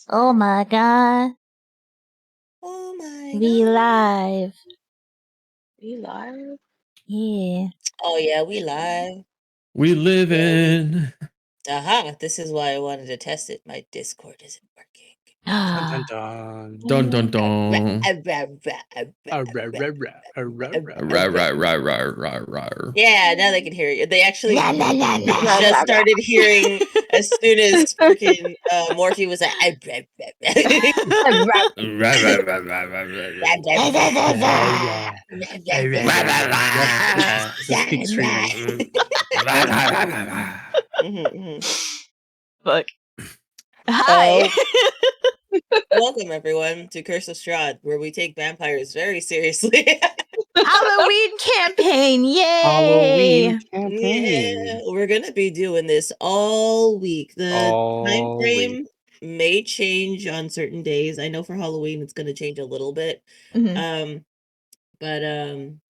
Oh my god. Oh my We god. live. We live? Yeah. Oh yeah, we live. We live in. Aha, this is why I wanted to test it. My Discord isn't working. Dun, Dun dun dun. Yeah, now they can hear you. They actually La, la, la, la. just started hearing as soon as freaking Morphe was like, Just keep screaming. Fuck. Hi. Welcome everyone to Curse of Strahd, where we take vampires very seriously. Halloween campaign. Yay. Halloween campaign. Yeah, we're gonna be doing this all week. The time All frame may change on certain days. I know for Halloween it's gonna change a little bit. Mhm. But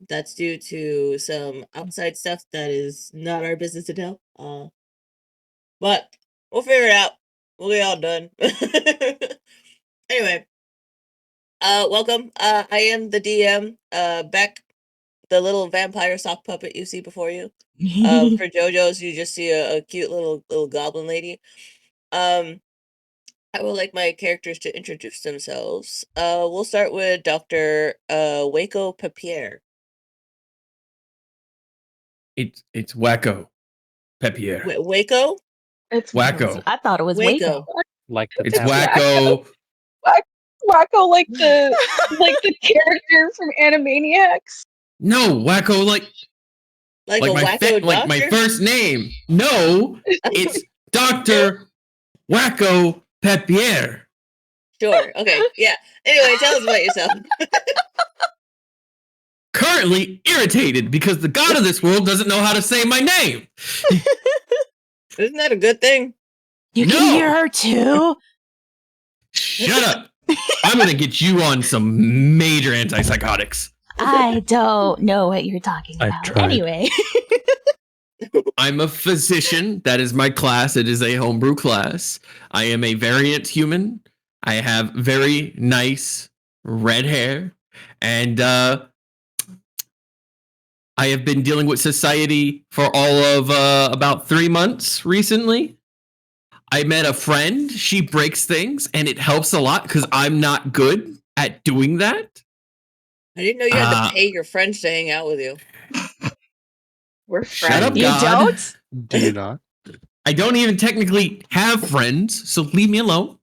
that's due to some outside stuff that is not our business to tell. But we'll figure it out. We'll get all done. Anyway, welcome. I am the DM. Beck, the little vampire sock puppet you see before you. For JoJo's, you just see a cute little goblin lady. I would like my characters to introduce themselves. We'll start with Dr. Waco Pepeir. It's Waco. Pepeir. Waco? It's Waco. I thought it was Waco. Waco. like the It's town. Waco. Wacko like the character from Animaniacs. No, Waco like Like a my wacko like my doctor? first name. No, it's Dr. Waco Pepeir. Sure. Okay. Yeah. Anyway, tell us about yourself. Currently irritated because the god of this world doesn't know how to say my name. Isn't that a good thing? You No. can hear her too. Shut up. I'm gonna get you on some major antipsychotics. I don't know what you're talking I've about. tried. Anyway. I'm a physician. That is my class. It is a homebrew class. I am a variant human. I have very nice red hair. And I have been dealing with society for all of about 3 months recently. I met a friend. She breaks things, and it helps a lot because I'm not good at doing that. I didn't know you had to pay your friends to hang out with you. We're Shut friends. up, You God. don't? Do you not? I don't even technically have friends, so leave me alone.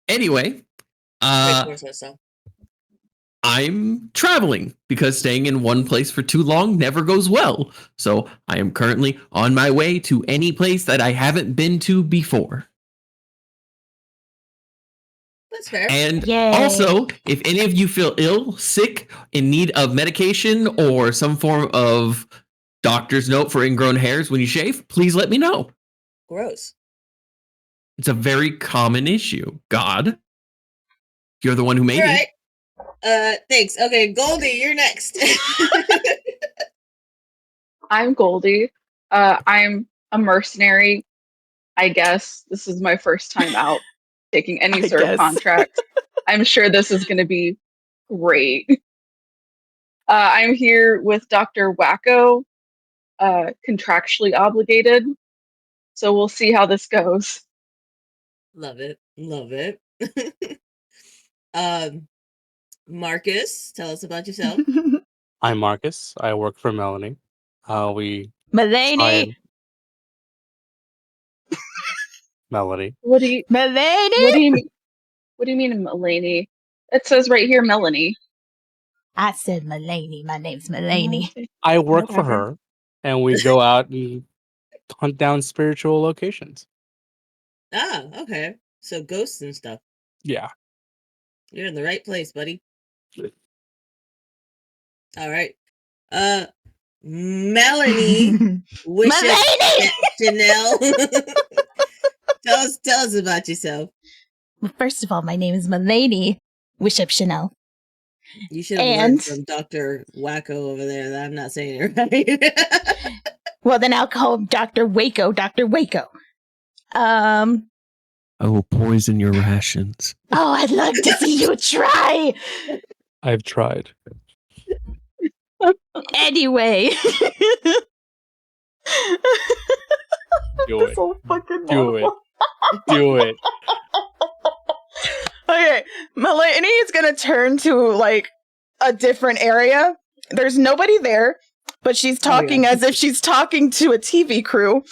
Anyway, I'm traveling because staying in one place for too long never goes well. So I am currently on my way to any place that I haven't been to before. That's fair. And Yay. also, if any of you feel ill, sick, in need of medication or some form of doctor's note for ingrown hairs when you shave, please let me know. Gross. It's a very common issue. God, you're the one who made it. Thanks. Okay, Goldie, you're next. I'm Goldie. I'm a mercenary. I guess this is my first time out taking any I sort guess. of contract. I'm sure this is going to be great. I'm here with Dr. Wacko, contractually obligated. So we'll see how this goes. Love it. Love it. Marcus, tell us about yourself. I'm Marcus. I work for Melanie. We Melanie. Melanie. What do you Melanie. mean? What do you mean, Melanie? It says right here, Melanie. I said Melanie. My name's Melanie. I work for Whatever. her, and we go out and hunt down spiritual locations. Ah, okay. So ghosts and stuff. Yeah. You're in the right place, buddy. All right. Melanie Melanie. Chanel. Tell us about yourself. Well, first of all, my name is Melanie Bishop Chanel. You should have learned from Dr. Wacko over there that I'm not saying it right. Well, then I'll call him Dr. Waco. Dr. Waco. Um. I will poison your rations. Oh, I'd love to see you try. I've tried. Anyway. Do it. So fucking Do it. awful. Do it. Okay, Melanie is gonna turn to like a different area. There's nobody there, but she's talking as if she's talking to a TV crew.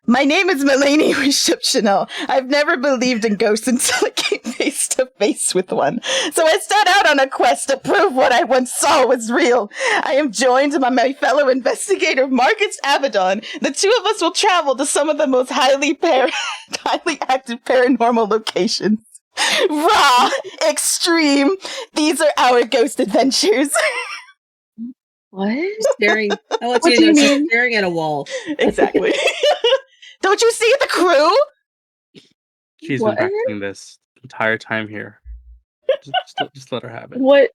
My name is Melanie Chanel. I've never believed in ghosts until I came face to face with one. So I set out on a quest to prove what I once saw was real. I am joined by my fellow investigator, Marcus Abaddon. The two of us will travel to some of the most highly active paranormal locations. Raw, extreme. These are our ghost adventures. What? Staring. I want What you do to you know she's mean? staring at a wall. Exactly. Don't you see the crew? She's What? been practicing this entire time here. Just let her have it. What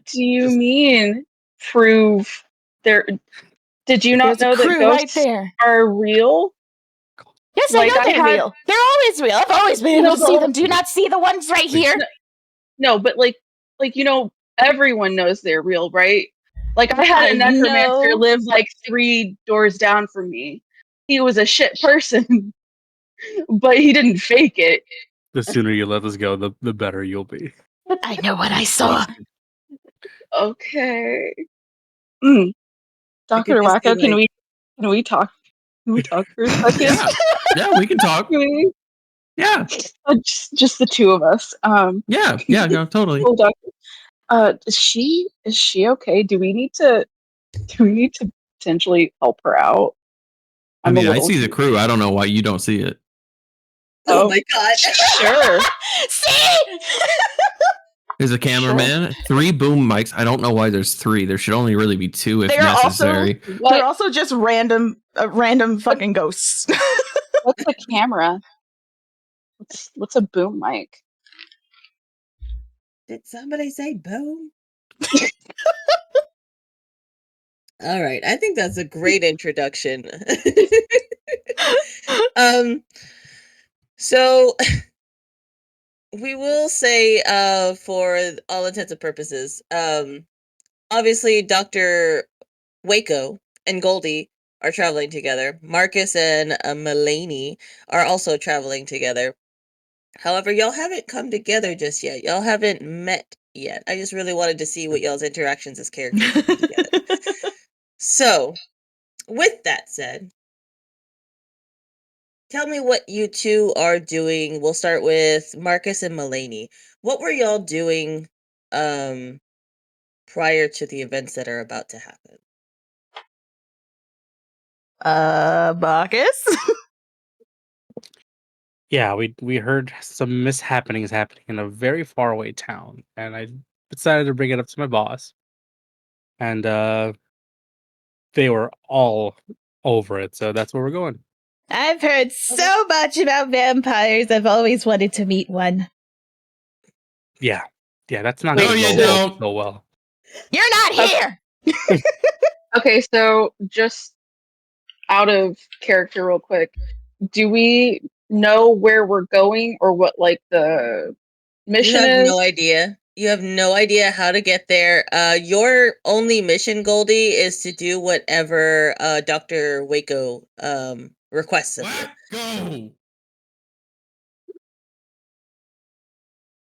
do you Just- mean? Prove there? Did you not There's a know that crew right ghosts there. are real? Yes, Like, I know I they're had- real. They're always real. I've always been able to see them. Do you not see the ones right here? No, but like everyone knows they're real, right? Like I had a I necromancer know. live like 3 doors down from me. He was a shit person, but he didn't fake it. The sooner you let this go, the better you'll be. I know what I saw. Okay. I Dr. could just Wacko, be can like- we talk? Can we talk for a second? Yeah. Yeah, we can talk. Can we? Yeah. Just the two of us. Yeah. No, totally. Cool, doctor. Is she okay? Do we need to potentially help her out? I I'm a mean, I little see the crew. I don't know why you don't see it. Oh Oh. my god. Sure. See? There's a cameraman, 3 boom mics. I don't know why there's 3. There should only really be 2 if They are also- necessary. They're What? also just random fucking ghosts. What's a camera? What's a boom mic? Did somebody say boom? All right, I think that's a great introduction. So we will say, for all intents and purposes, obviously Dr. Waco and Goldie are traveling together. Marcus and Melanie are also traveling together. However, y'all haven't come together just yet. Y'all haven't met yet. I just really wanted to see what y'all's interactions as characters would be together. So, with that said, tell me what you two are doing. We'll start with Marcus and Melanie. What were y'all doing prior to the events that are about to happen? Bacchus? Yeah, we heard some mishappenings happening in a very far away town, and I decided to bring it up to my boss. And they were all over it, so that's where we're going. I've heard so much about vampires. I've always wanted to meet one. Yeah, that's not Wait, going No, to you go don't. so well. You're not here! Okay, so just out of character real quick, do we know where we're going or what like the mission You have is? no idea. You have no idea how to get there. Your only mission, Goldie, is to do whatever Dr. Waco requests of you. Wacko!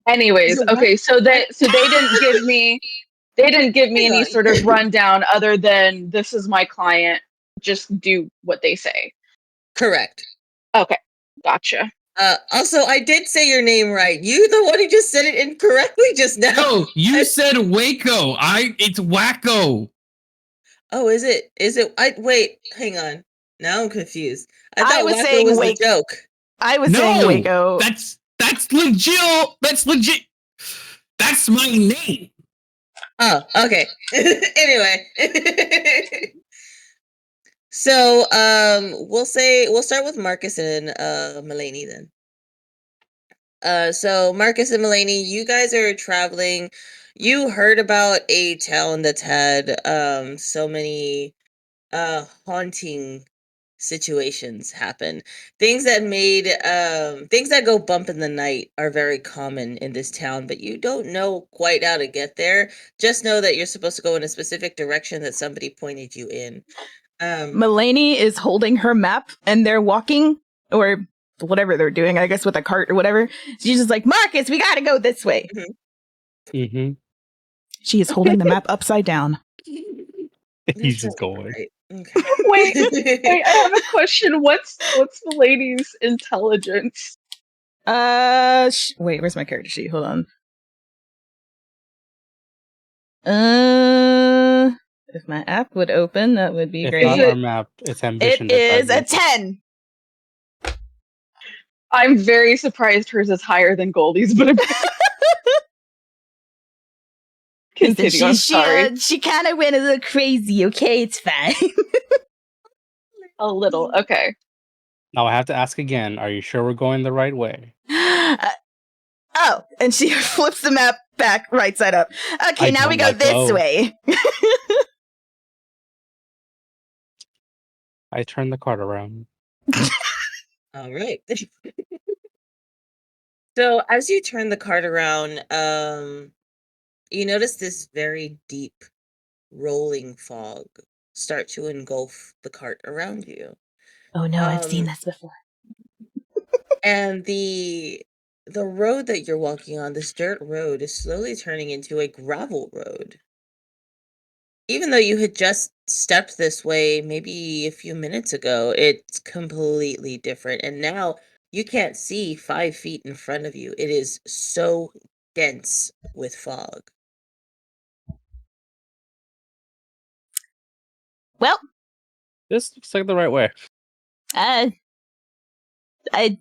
Anyways, So what- okay, so they didn't give me Hang any on. sort of rundown other than this is my client, just do what they say. Correct. Okay, gotcha. Also, I did say your name right. You the one who just said it incorrectly just now. No, you said Waco. It's Wacko. Oh, is it? Wait, hang on. Now I'm confused. I I thought was Waco saying was a Wake- joke. I was No, saying Waco. that's legit. That's legit. That's my name. Oh, okay. Anyway. So, we'll start with Marcus and Melanie then. So Marcus and Melanie, you guys are traveling. You heard about a town that's had so many haunting situations happen. Things that go bump in the night are very common in this town, but you don't know quite how to get there. Just know that you're supposed to go in a specific direction that somebody pointed you in. Melanie is holding her map and they're walking, or whatever they're doing, I guess with a cart or whatever. She's just like, Marcus, we gotta go this way. Mm-hmm. She is holding the map upside down. He's just going. Right. Okay. Wait, I have a question. What's the lady's intelligence? Wait, where's my character sheet? Hold on. If my app would open, that would be If great. not our map, it's ambition. It is a 10. I'm very surprised hers is higher than Goldie's, but continue. I'm sorry. She kind of went a little crazy. Okay, it's fine. A little. Okay. Now I have to ask again. Are you sure we're going the right way? Oh, and she flips the map back right side up. Okay, now we go this way. I turn the cart around. All right. So as you turn the cart around, you notice this very deep rolling fog start to engulf the cart around you. Oh no, I've seen this before. And the road that you're walking on, this dirt road, is slowly turning into a gravel road. Even though you had just stepped this way maybe a few minutes ago, it's completely different. And now you can't see 5 feet in front of you. It is so dense with fog. Well, This looks like the right way. I I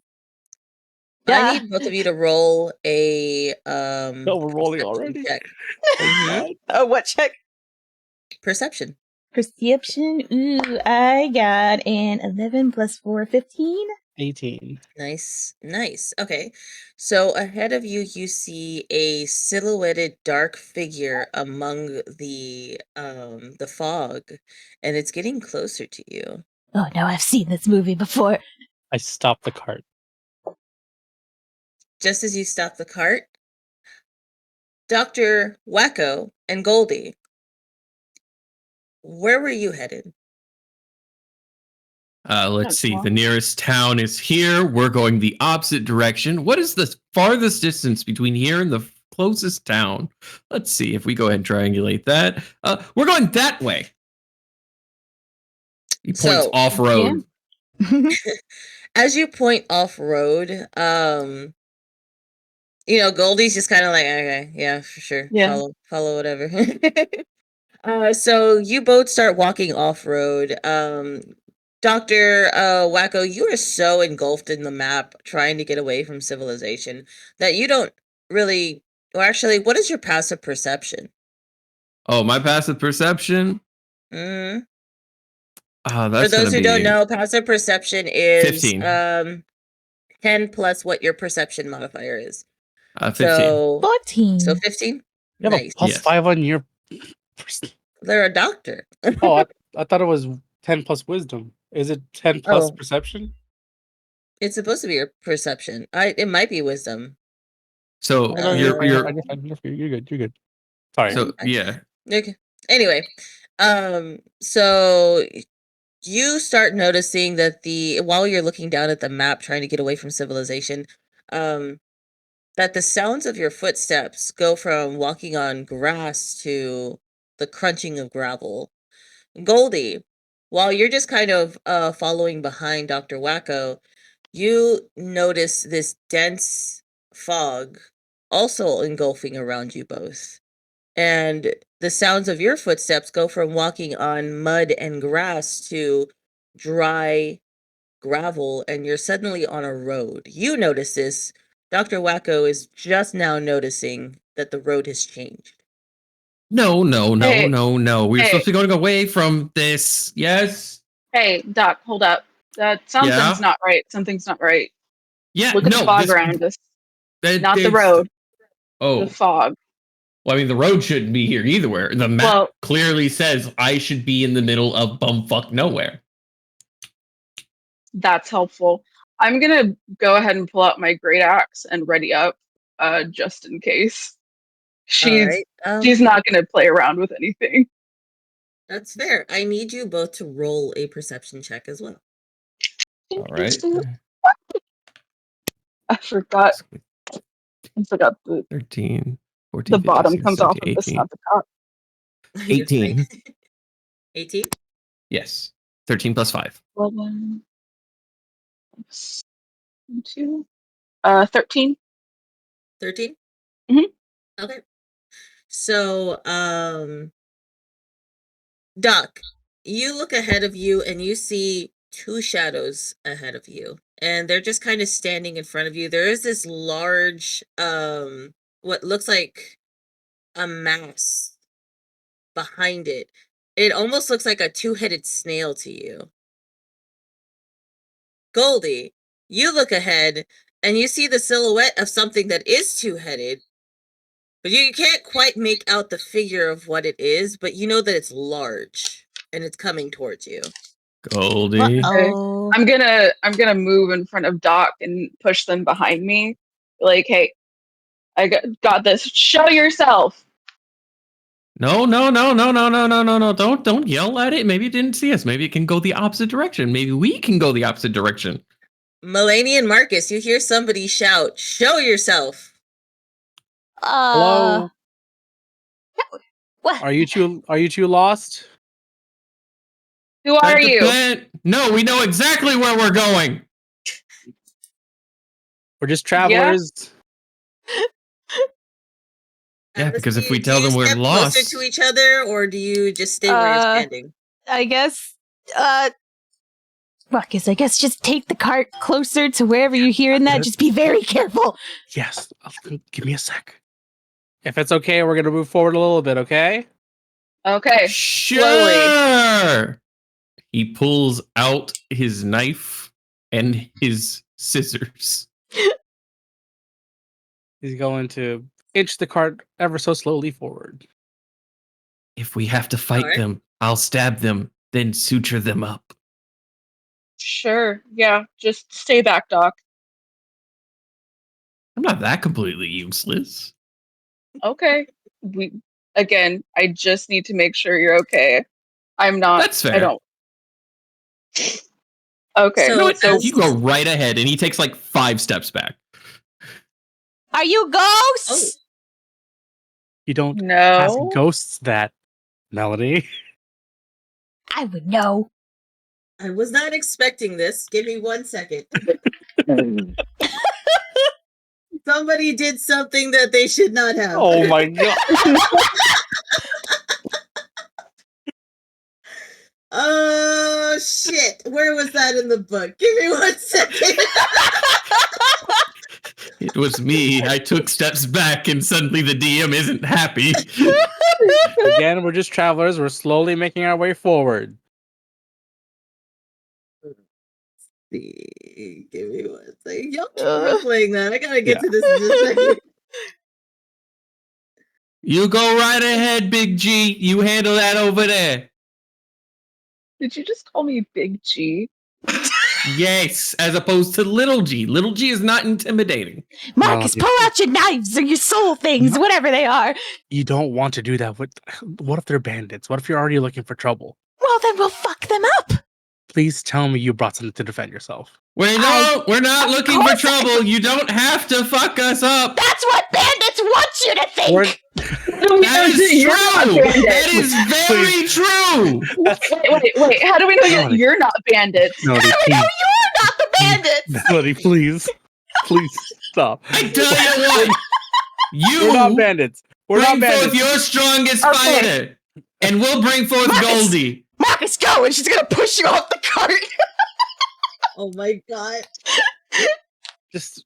need both of you to roll a No, we're rolling already. check. Oh, what check? Perception. perception. Ooh, I got an 11 plus 4, 15. 18. Nice. Okay. So ahead of you, you see a silhouetted dark figure among the fog, and it's getting closer to you. Oh no, I've seen this movie before. I stop the cart. Just as you stop the cart, Dr. Waco and Goldie, where were you headed? Let's see. The nearest town is here. We're going the opposite direction. What is the farthest distance between here and the closest town? Let's see if we go ahead and triangulate that. We're going that way. He points off road. Yeah. As you point off road, Goldie's just kind of like, okay, yeah, for sure. Yeah. Follow whatever. So you both start walking off road. Dr. Waco, you are so engulfed in the map trying to get away from civilization that you don't really, or actually, what is your passive perception? Oh, my passive perception? Mm-hmm. That's For those who don't know, passive perception is 15. 10 plus what your perception modifier is. 15. So 14. So 15? You have a plus 5 on your... They're a doctor. Oh, I thought it was 10 plus wisdom. Is it 10 plus perception? It's supposed to be your perception. It might be wisdom. So you're good. Sorry. So yeah. Okay. Anyway, so you start noticing that while you're looking down at the map trying to get away from civilization, that the sounds of your footsteps go from walking on grass to the crunching of gravel. Goldie, while you're just kind of following behind Dr. Waco, you notice this dense fog also engulfing around you both. And the sounds of your footsteps go from walking on mud and grass to dry gravel, and you're suddenly on a road. You notice this. Dr. Waco is just now noticing that the road has changed. No. We're supposed to be going away from this. Yes. Hey, Doc, hold up. Something's not right. Something's not right. Yeah. Look at the fog around us. Not the road. Oh. The fog. Well, I mean, the road shouldn't be here either. The map clearly says I should be in the middle of bumfuck nowhere. That's helpful. I'm gonna go ahead and pull out my great axe and ready up, just in case. She's Alright. not gonna play around with anything. That's fair. I need you both to roll a perception check as well. All right. I forgot the 13, 14, the 15, bottom 16, comes off 17, of this, 18. not the top. You're fine. 18. 18? Yes. 13 plus 5. 11, 2, 13. 13? Mhm. Okay. So, Doc, you look ahead of you and you see two shadows ahead of you. And they're just kind of standing in front of you. There is this large, what looks like a mass behind it. It almost looks like a two-headed snail to you. Goldie, you look ahead and you see the silhouette of something that is two-headed, but you can't quite make out the figure of what it is, but you know that it's large and it's coming towards you. Goldie. Uh-oh. I'm gonna move in front of Doc and push them behind me. Like, hey, I got this. Show yourself. No. Don't yell at it. Maybe it didn't see us. Maybe it can go the opposite direction. Maybe we can go the opposite direction. Melanie and Marcus, you hear somebody shout, "Show yourself!" Hello? What? Are you two lost? Who are you? No, we know exactly where we're going. We're just travelers. Yeah, because if we Do tell you them we're step lost, closer to each other, or do you just stay where you're standing? I guess, Marcus, I guess just take the cart closer to wherever you're hearing that. Just be very careful. Yes. Give me a sec. If it's okay, we're gonna move forward a little bit, okay? Okay. sure. He pulls out his knife and his scissors. He's going to inch the cart ever so slowly forward. If we have to fight Alright. them, I'll stab them, then suture them up. Sure. Yeah. Just stay back, Doc. I'm not that completely useless. Okay. I just need to make sure you're okay. I'm not. That's fair. I don't. Okay. So- You know what? as- You go right ahead, and he takes like 5 steps back. Are you ghosts? Oh. You don't ask No. ghosts that, Melanie. I would know. I was not expecting this. Give me 1 second. Somebody did something that they should not have. Oh my god. Oh shit! Where was that in the book? Give me 1 second. It was me. I took steps back, and suddenly the DM isn't happy. Again, we're just travelers. We're slowly making our way forward. Give me 1 second. Y'all keep playing that. I gotta get Yeah. to this in a second. You go right ahead, Big G. You handle that over there. Did you just call me Big G? Yes, as opposed to Little G. Little G is not intimidating. Marcus, No, pull out your knives or your soul things, whatever they are. You don't want to do that. What if they're bandits? What if you're already looking for trouble? Well, then we'll fuck them up. Please tell me you brought something to defend yourself. We're not looking for trouble. You don't have to fuck us up. That's what bandits want you to think. That is true. That is very true. Wait. How do we know Melanie. you're not bandits? Melanie, How do we know you're not the bandits? Melanie, please. Please stop. I tell you what. We're not You bandits. We're bring not forth bandits. your strongest Okay. fighter, and we'll bring forth Marcus. Goldie. Marcus, go! And she's gonna push you off the cart. Oh my god. Just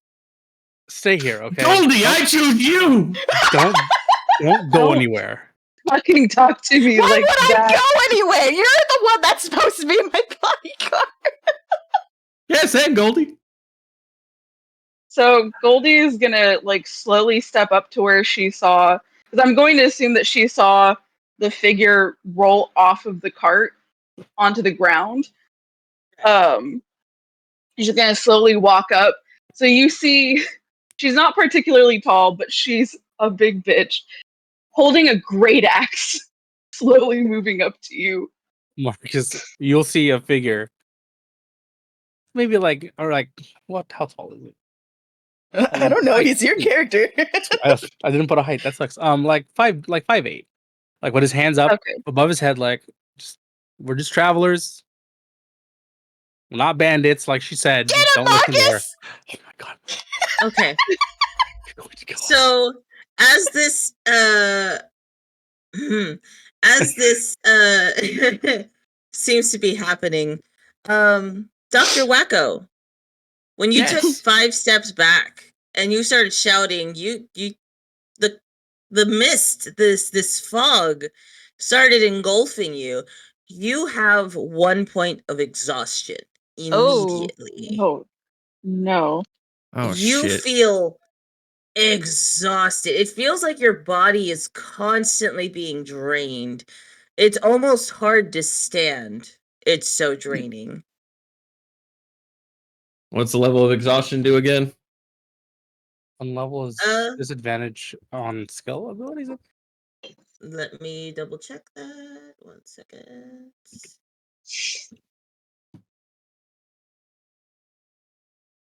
stay here, okay? Goldie, I choose you. Don't go Don't. anywhere. Fucking talk to me Why like would that. I go anywhere? You're the one that's supposed to be my bodyguard. Yes, and Goldie. So Goldie is gonna like slowly step up to where she saw, because I'm going to assume that she saw the figure roll off of the cart onto the ground. She's gonna slowly walk up. So you see, she's not particularly tall, but she's a big bitch, holding a great axe, slowly moving up to you. Marcus, you'll see a figure. Maybe like, or like, what? How tall is it? I don't know. Height. He's your character. I didn't put a height. That sucks. Like 5'8", like with his hands up Okay. above his head, like we're just travelers, we're not bandits, like she said. Get him, Don't listen to her. Marcus! Oh my god, Okay. you're going to kill us. So as this as this seems to be happening, Dr. Waco, when you took Yes. 5 steps back and you started shouting, the mist, this fog started engulfing you. You have 1 point of exhaustion immediately. Oh no. Oh You shit. feel exhausted. It feels like your body is constantly being drained. It's almost hard to stand. It's so draining. What's the level of exhaustion do again? One level is disadvantage on skill abilities. Let me double check that. 1 second.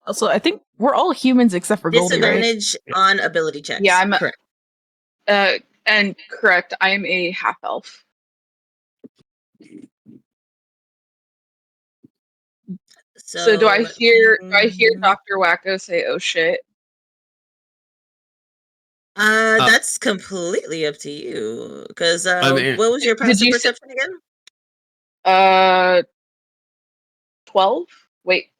Also, I think we're all humans except for Goldie, right? Disadvantage on ability checks. Yeah, I'm correct. and correct. I am a half elf. So do I hear Dr. Wacko say, "Oh shit"? That's completely up to you. Because mean, what was your did passive you say- perception again? 12? Wait.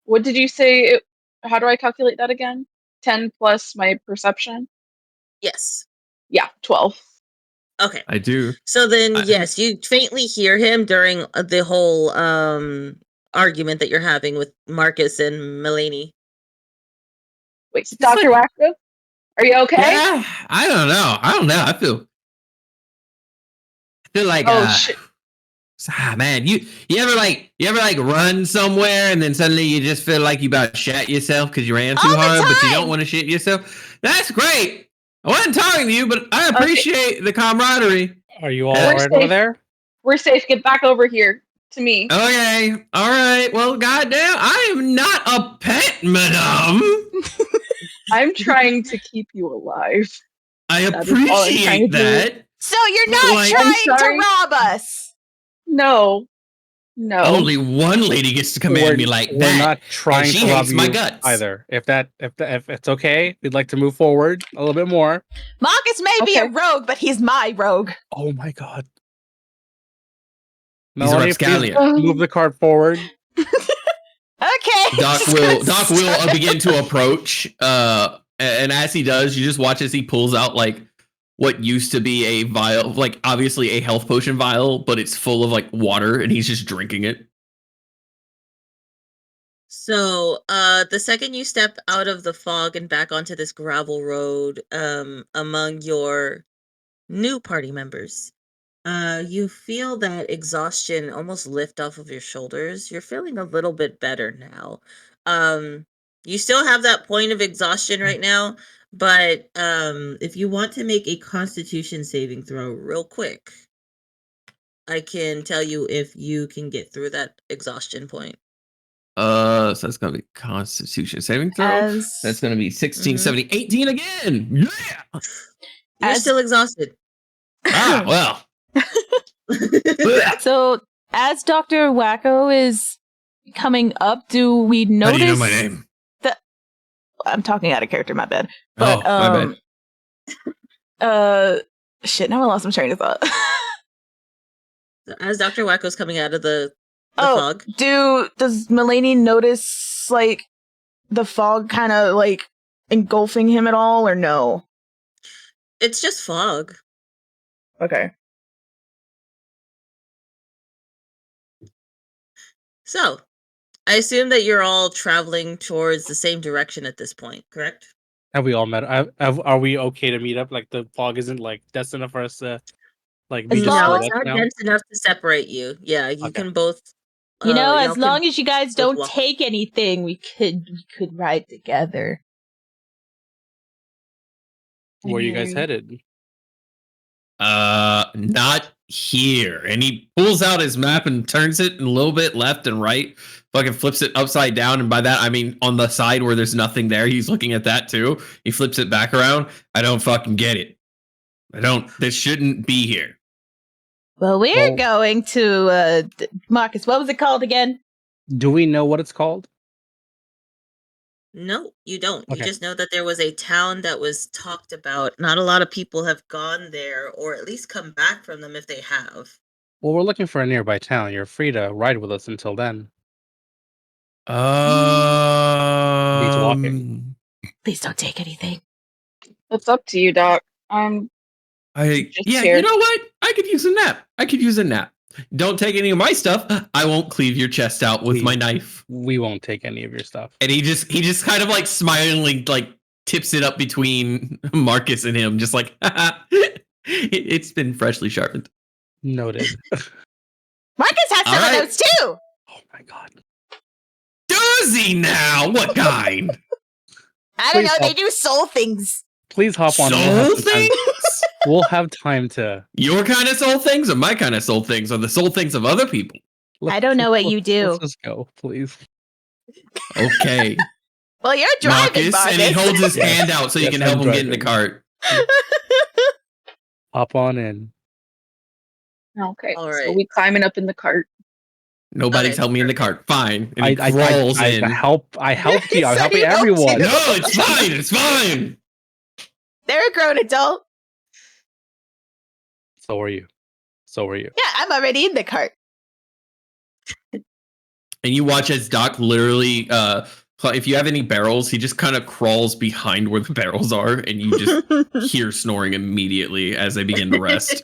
What did you say? How do I calculate that again? 10 plus my perception? Yes. Yeah, 12. Okay. I do. So then, yes, you faintly hear him during the whole argument that you're having with Marcus and Melanie. Wait, Dr. Wacko? Are you okay? Yeah, I don't know. I feel like shit. Man, you ever run somewhere and then suddenly you just feel like you about to shat yourself because you ran too All the hard, but you time! don't want to shit yourself? That's great. I wasn't talking to you, but I appreciate the camaraderie. Are you all We're right over safe. there? We're safe. Get back over here to me. Okay, all right. Well, goddamn, I am not a pet, madame. I'm trying to keep you alive. I That is all I'm trying to appreciate do. that. So you're not Like- trying I'm to sorry. rob us. No. Only one lady gets to command me like we're that. not trying she to rob hates my you guts. either. If it's okay, we'd like to move forward a little bit more. Marcus may be a rogue, but he's my rogue. Oh my god. He's a Melanie, please rapscallion. move the cart forward. Okay. Doc just will gonna begin to approach, and as he does, you just watch as he pulls out like what used to be a vial, like obviously a health potion vial, but it's full of like water, and he's just drinking it. So, the second you step out of the fog and back onto this gravel road, among your new party members, you feel that exhaustion almost lift off of your shoulders. You're feeling a little bit better now. You still have that point of exhaustion right now, but if you want to make a Constitution saving throw real quick, I can tell you if you can get through that exhaustion point. So that's gonna be Constitution saving throw. That's gonna be 16, 17, 18 again. Yeah. You're still exhausted. Well. So, as Dr. Wacko is coming up, do we notice? How do you know my name? I'm talking out of character, my bad. But, my bad. Shit, now I lost my train of thought. As Dr. Wacko's coming out of the fog. Does Melanie notice, like, the fog kind of, like, engulfing him at all, or no? It's just fog. Okay. So, I assume that you're all traveling towards the same direction at this point, correct? Have we all met? Are we okay to meet up? Like the fog isn't like dense enough for us to like be No, it's just not now? dense enough to separate you. Yeah, you Okay. can both You know, y'all as could long as you guys both don't walk. take anything, we could ride together. Where are you guys Alright. headed? Not here. And he pulls out his map and turns it a little bit left and right. Fucking flips it upside down, and by that I mean on the side where there's nothing there. He's looking at that too. He flips it back around. I don't fucking get it. I don't. This shouldn't be here. Well, we're Well- going to Marcus. What was it called again? Do we know what it's called? No, you don't. You Okay. just know that there was a town that was talked about. Not a lot of people have gone there, or at least come back from them if they have. Well, we're looking for a nearby town. You're free to ride with us until then. walking. Please don't take anything. It's up to you, Doc. Just Yeah, here. you know what? I could use a nap. Don't take any of my stuff. I won't cleave your chest out with my Please. knife. We won't take any of your stuff. And he just kind of like smilingly like tips it up between Marcus and him, just like it's been freshly sharpened. Noted. Marcus has some Alright. of those too. Oh my god. Does he now? What kind? I don't Please know. They help. do soul things. Please hop on. Soul things? We'll have time to. Your kind of soul things or my kind of soul things or the soul things of other people? I don't know what you do. Let's just go, please. Okay. Well, you're driving, Marcus, and he holds his hand out so you Yes, can I'm help him get in the driving. cart. Hop on in. Okay, so Alright. we climbing up in the cart. Nobody's Okay, helped me in the cart. Fine. And he I crawls in. I helped you. I'm Said helping he helped everyone. you. No, it's fine. It's fine. They're a grown adult. So are you. So are you. Yeah, I'm already in the cart. And you watch as Doc literally, if you have any barrels, he just kind of crawls behind where the barrels are, and you just hear snoring immediately as they begin to rest.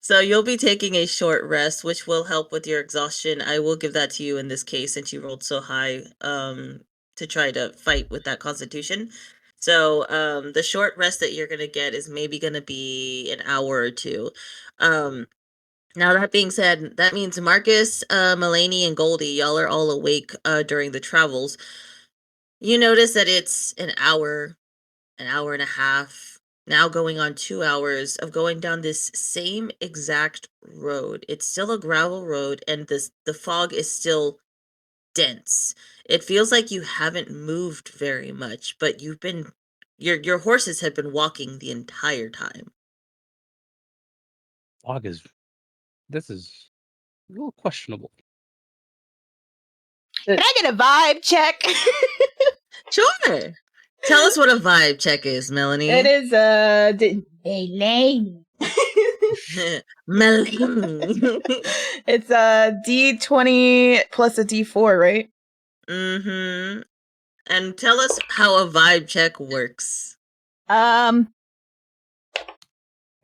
So you'll be taking a short rest, which will help with your exhaustion. I will give that to you in this case since you rolled so high to try to fight with that constitution. So the short rest that you're going to get is maybe going to be an hour or two. Now that being said, that means Marcus, Melanie, and Goldie, y'all are all awake during the travels. You notice that it's an hour and a half, now going on 2 hours of going down this same exact road. It's still a gravel road, and the fog is still dense. It feels like you haven't moved very much, but you've been your horses have been walking the entire time. Fog is. This is a little questionable. Can I get a vibe check? Sure. Tell us what a vibe check is, Melanie. It is Elaine. Melanie. It's a D20 plus a D4, right? Mm-hmm. And tell us how a vibe check works.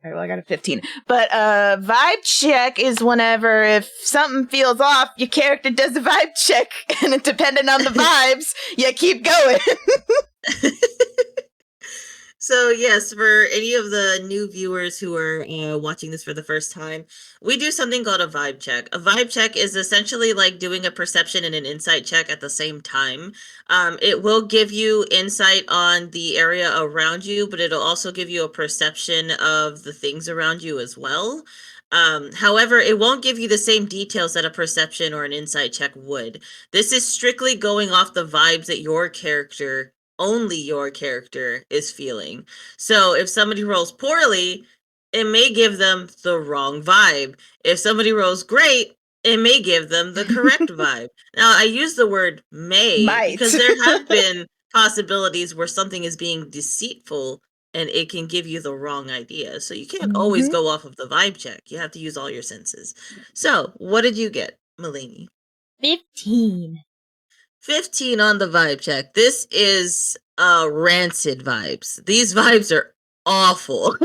Okay, well, I got a 15. But vibe check is whenever if something feels off, your character does a vibe check, and it, depending on the vibes, you keep going. So yes, for any of the new viewers who are watching this for the first time, we do something called a vibe check. A vibe check is essentially like doing a perception and an insight check at the same time. It will give you insight on the area around you, but it'll also give you a perception of the things around you as well. However, it won't give you the same details that a perception or an insight check would. This is strictly going off the vibes that your character, only your character, is feeling. So if somebody rolls poorly, it may give them the wrong vibe. If somebody rolls great, it may give them the correct vibe. Now, I use the word may Might. because there have been possibilities where something is being deceitful and it can give you the wrong idea. So you can't always Mhm. go off of the vibe check. You have to use all your senses. So what did you get, Melanie? 15. 15 on the vibe check. This is rancid vibes. These vibes are awful.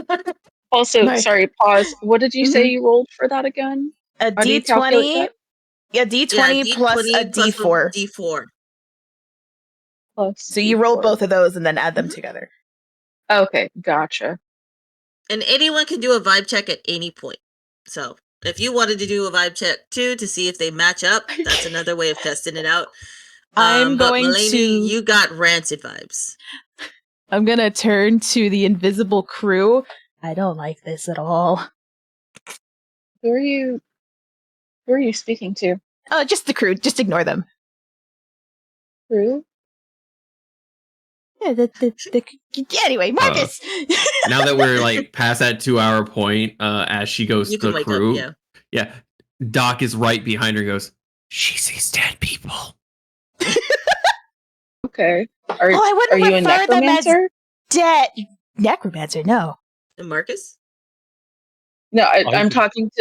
Also, Nice. sorry, pause. What did you say you rolled for that again? A How do you calculate D20. that? Yeah, D20 plus a D20 plus D4. D4. Plus So you roll D4. both of those and then add them Mhm. together. Okay, gotcha. And anyone can do a vibe check at any point. So If you wanted to do a vibe check too to see if they match up, that's another way of testing it out. I'm But going Melanie, to. you got rancid vibes. I'm gonna turn to the invisible crew. I don't like this at all. Who are you speaking to? Oh, just the crew. Just ignore them. Crew? Yeah, anyway, Marcus. Now that we're like past that 2-hour point, as she goes You to can the wake crew, up, yeah, Doc is right behind her and goes, she sees dead people. Okay. I Are wouldn't you a refer them as necromancer? dead. Necromancer, no. And Marcus? No, Oh, I'm you- talking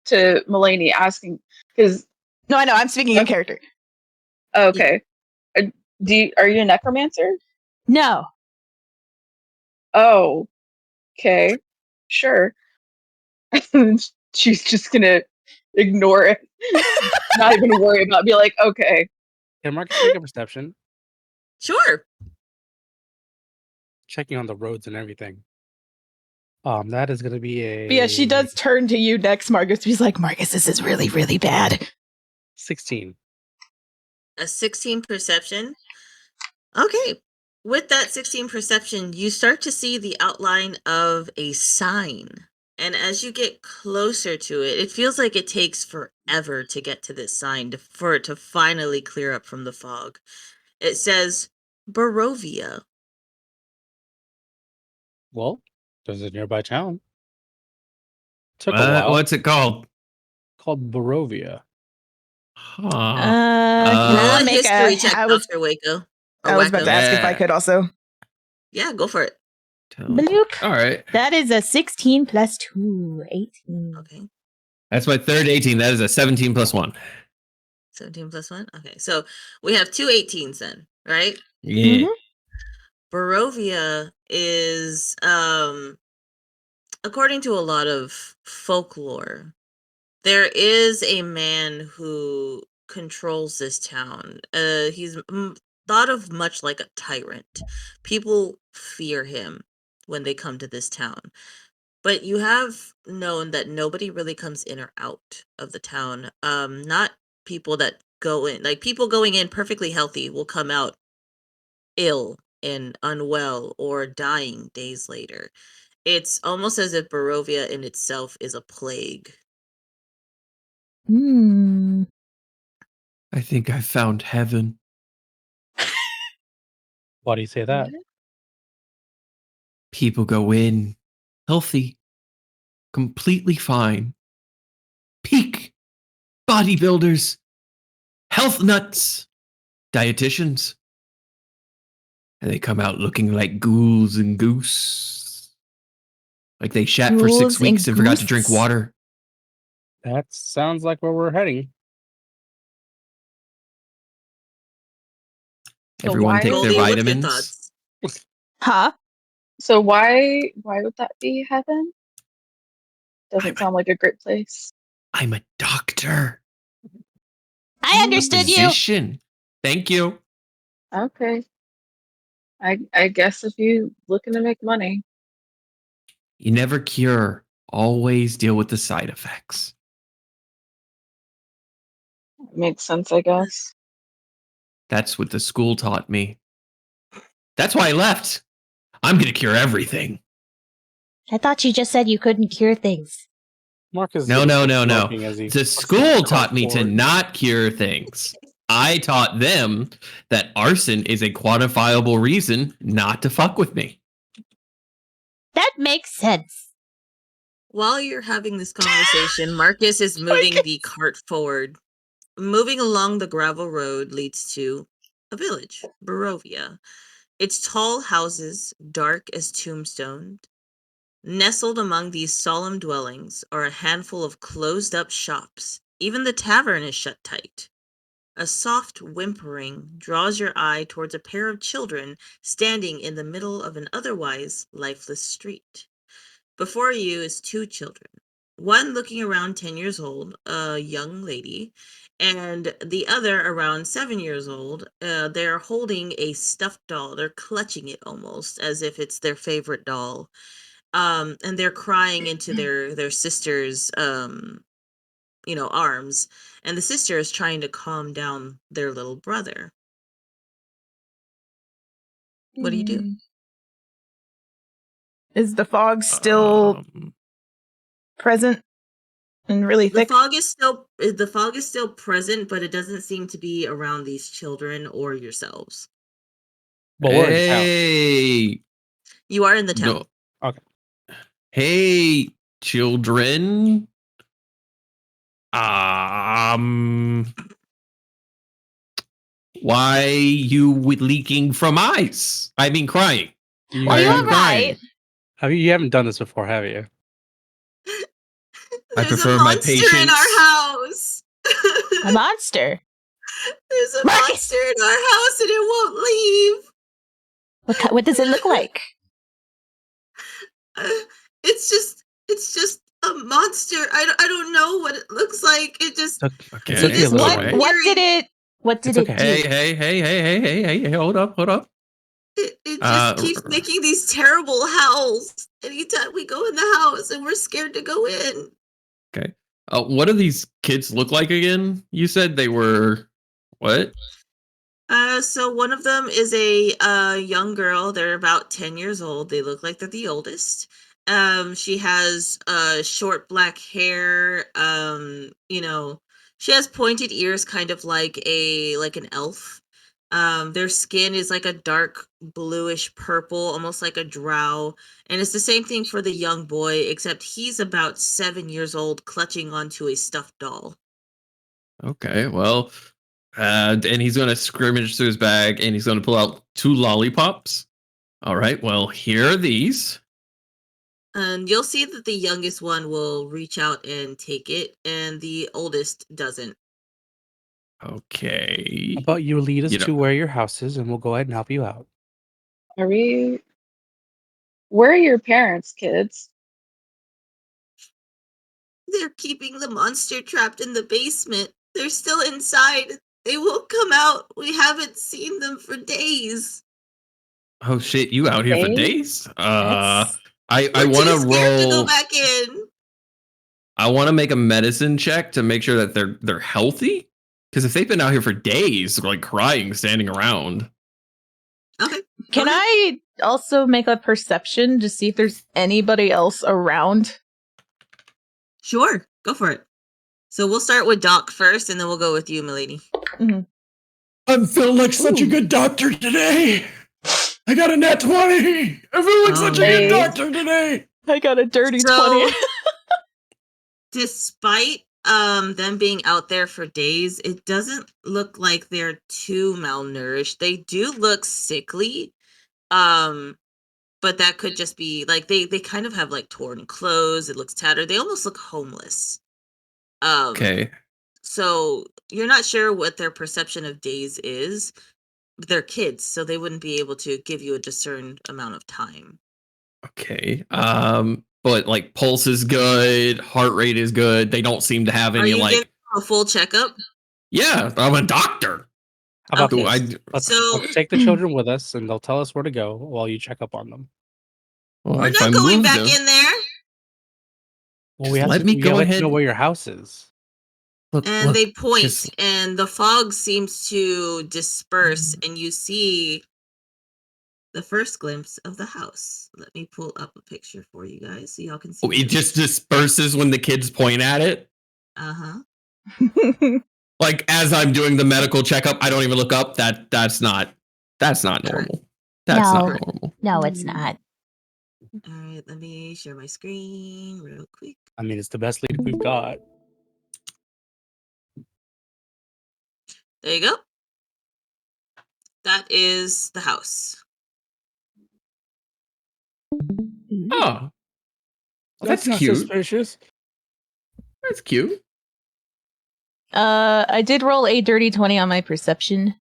to Melanie, asking because No, I know. I'm speaking in character. okay. Are you a necromancer? No. Oh, okay, sure. She's just gonna ignore it, not even worry about. Be like, okay, Can Marcus make a perception? Sure. Checking on the roads and everything. That is going to be a But yeah, she does turn to you next, Marcus. She's like, Marcus, this is really, really bad. 16. A 16 perception. Okay. With that 16 perception, you start to see the outline of a sign. And as you get closer to it, it feels like it takes forever to get to this sign for it to finally clear up from the fog. It says Barovia. Well, there's a nearby town. Took a while. What's it called? Called Barovia. Huh. Roll Uh, a make history a- check, I was- Dr. Waco. I was about to ask if I Yeah. could also. Yeah, go for it. Bloop. All right. That is a 16 plus 2, 18. Okay. That's my third 18. That is a 17 plus 1. 17 plus 1. Okay. So we have two 18s then, right? Yeah. Barovia is according to a lot of folklore, there is a man who controls this town. He's thought of much like a tyrant. People fear him when they come to this town. But you have known that nobody really comes in or out of the town. Not people that go in. Like, people going in perfectly healthy will come out ill and unwell or dying days later. It's almost as if Barovia in itself is a plague. Hmm. I think I found heaven. Why do you say that? People go in healthy, completely fine. Peak bodybuilders, health nuts, dietitians. And they come out looking like ghouls and goose. Like they shat for 6 Ghouls weeks and forgot to drink goose? water. That sounds like where we're heading. So Everyone why- take their Goldie, what's your vitamins. thoughts? Huh? so why would that be heaven? Doesn't sound like a great place. I'm a doctor. I understood you. Physician. Thank you. Okay. I guess if you looking to make money. You never cure, always deal with the side effects. Makes sense, I guess. That's what the school taught me. That's why I left. I'm going to cure everything. I thought you just said you couldn't cure things. Marcus. No. smoking as he The puts school cart taught me to forward. not cure things. I taught them that arson is a quantifiable reason not to fuck with me. That makes sense. While you're having this conversation, Marcus is moving the cart forward. Moving along the gravel road leads to a village, Barovia. Its tall houses, dark as tombstones. Nestled among these solemn dwellings are a handful of closed-up shops. Even the tavern is shut tight. A soft whimpering draws your eye towards a pair of children standing in the middle of an otherwise lifeless street. Before you is two children. One looking around 10 years old, a young lady, and the other around 7 years old. They're holding a stuffed doll. They're clutching it almost as if it's their favorite doll. And they're crying into their sister's arms, and the sister is trying to calm down their little brother. What do you do? Is the fog still present and really The thick? fog is still present, but it doesn't seem to be around these children or yourselves. But we're in town. Hey, You are in the town. no. Okay. Hey, children. Why you leaking from eyes? I mean, crying. You, Are you haven't- alright? you haven't done this before, have you? I There's prefer a my monster in patience. our house. A monster. There's a Marcus! monster in our house and it won't leave. What does it look like? It's just a monster. I don't know what it looks like. It just Okay. It's okay, It's little What one. scary. what did It's it okay. do? Hey, hold up. it just keeps making these terrible howls anytime we go in the house, and we're scared to go in. Okay. What do these kids look like again? You said they were what? So one of them is a young girl. They're about 10 years old. They look like they're the oldest. She has short black hair. She has pointed ears, kind of like an elf. Their skin is like a dark bluish purple, almost like a drow. And it's the same thing for the young boy, except he's about 7 years old, clutching onto a stuffed doll. Okay, well, and he's gonna scrimmage through his bag and he's gonna pull out 2 lollipops. All right, well, here are these. And you'll see that the youngest one will reach out and take it, and the oldest doesn't. Okay. How about you lead us You know- to where your house is, and we'll go ahead and help you out. Are we? Where are your parents, kids? They're keeping the monster trapped in the basement. They're still inside. They won't come out. We haven't seen them for days. Oh shit, you out here for Days? days? That's- I We're want to too scared to go roll. back in. I want to make a medicine check to make sure that they're healthy. Because if they've been out here for days, they're like crying, standing around. Okay. Can Okay. I also make a perception to see if there's anybody else around? Sure. Go for it. So we'll start with Doc first, and then we'll go with you, Melanie. I'm feeling like such a good doctor today. I got a nat 20. I feel like such a good Nice. doctor today. I got a dirty So- 20. Despite them being out there for days, it doesn't look like they're too malnourished. They do look sickly. But that could just be like they kind of have like torn clothes. It looks tattered. They almost look homeless. Okay. So you're not sure what their perception of days is. But they're kids, so they wouldn't be able to give you a discerned amount of time. Okay. But like pulse is good, heart rate is good. They don't seem to have Are any you like. giving them a full checkup? Yeah, I'm a doctor. How about Okay. this? Let's So- take the children with us, and they'll tell us where to go while you check up on them. Well, We're if not I going move back them- in there. Well, we Just have let to, me we go gotta ahead. know where your house is. Look, And look, they point, just- and the fog seems to disperse, and you see the first glimpse of the house. Let me pull up a picture for you guys so y'all can see. Oh, it just disperses when the kids point at it. Uh-huh. Like as I'm doing the medical checkup, I don't even look up. That's not normal. That's No. not normal. No, it's not. All right, let me share my screen real quick. I mean, it's the best lead we've got. There you go. That is the house. Oh, that's not cute. suspicious. That's cute. I did roll a dirty 20 on my perception.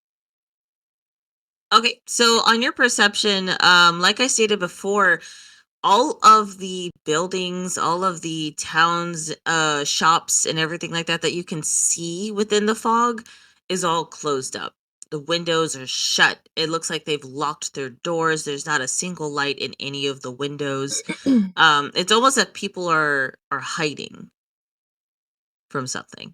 Okay, so on your perception, like I stated before, all of the buildings, all of the towns, shops, and everything like that that you can see within the fog is all closed up. The windows are shut. It looks like they've locked their doors. There's not a single light in any of the windows. It's almost like people are hiding. from something.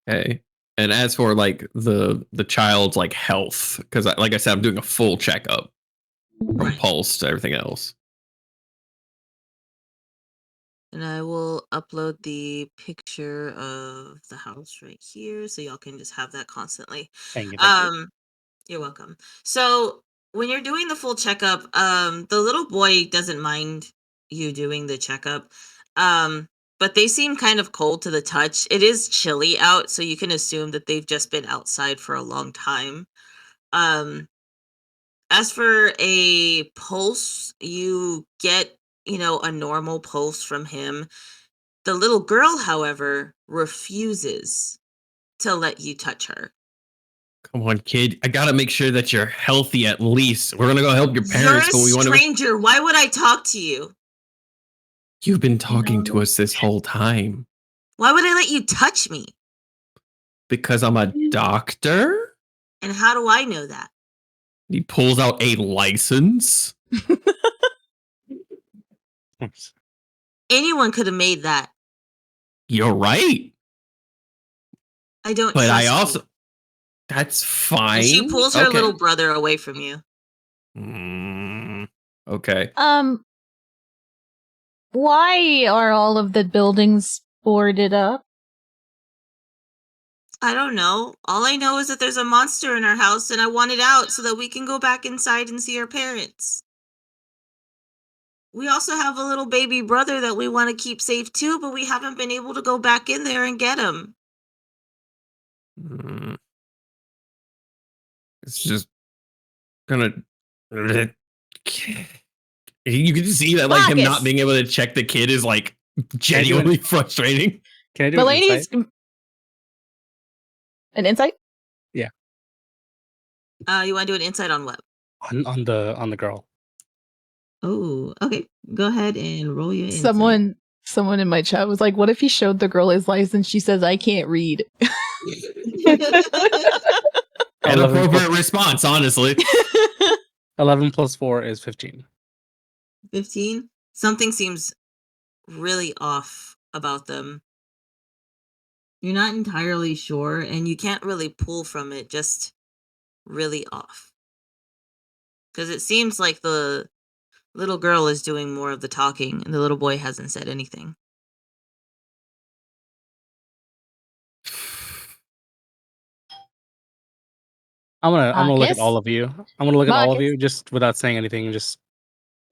Okay. And as for like the child's like health, because like I said, I'm doing a full checkup from pulse to everything else. And I will upload the picture of the house right here so y'all can just have that constantly. Thank you. Thank you. You're welcome. So when you're doing the full checkup, the little boy doesn't mind you doing the checkup. But they seem kind of cold to the touch. It is chilly out, so you can assume that they've just been outside for a long time. As for a pulse, you get, a normal pulse from him. The little girl, however, refuses to let you touch her. Come on, kid. I gotta make sure that you're healthy at least. We're gonna go help your parents, but we You're want a to. stranger. Why would I talk to you? You've been talking to us this whole time. Why would I let you touch me? Because I'm a doctor? And how do I know that? He pulls out a license. Anyone could have made that. You're right. I don't But I trust also. you. That's fine. And she pulls her little brother away from you. Okay. Why are all of the buildings boarded up? I don't know. All I know is that there's a monster in our house and I want it out so that we can go back inside and see our parents. We also have a little baby brother that we want to keep safe too, but we haven't been able to go back in there and get him. It's just gonna. You can see that, like, him not being able to check the kid is like genuinely frustrating. Can I do Melanie's an insight? Yeah. You want to do an insight on what? On the girl. Oh, okay. Go ahead and roll your insight. Someone in my chat was like, what if he showed the girl his license? She says, I can't read. An appropriate response, honestly. 11 plus 4 is 15. 15? Something seems really off about them. You're not entirely sure, and you can't really pull from it, just really off. Because it seems like the little girl is doing more of the talking, and the little boy hasn't said anything. I'm gonna look at Marcus? all of you. I'm gonna look at all of you just without saying anything. Just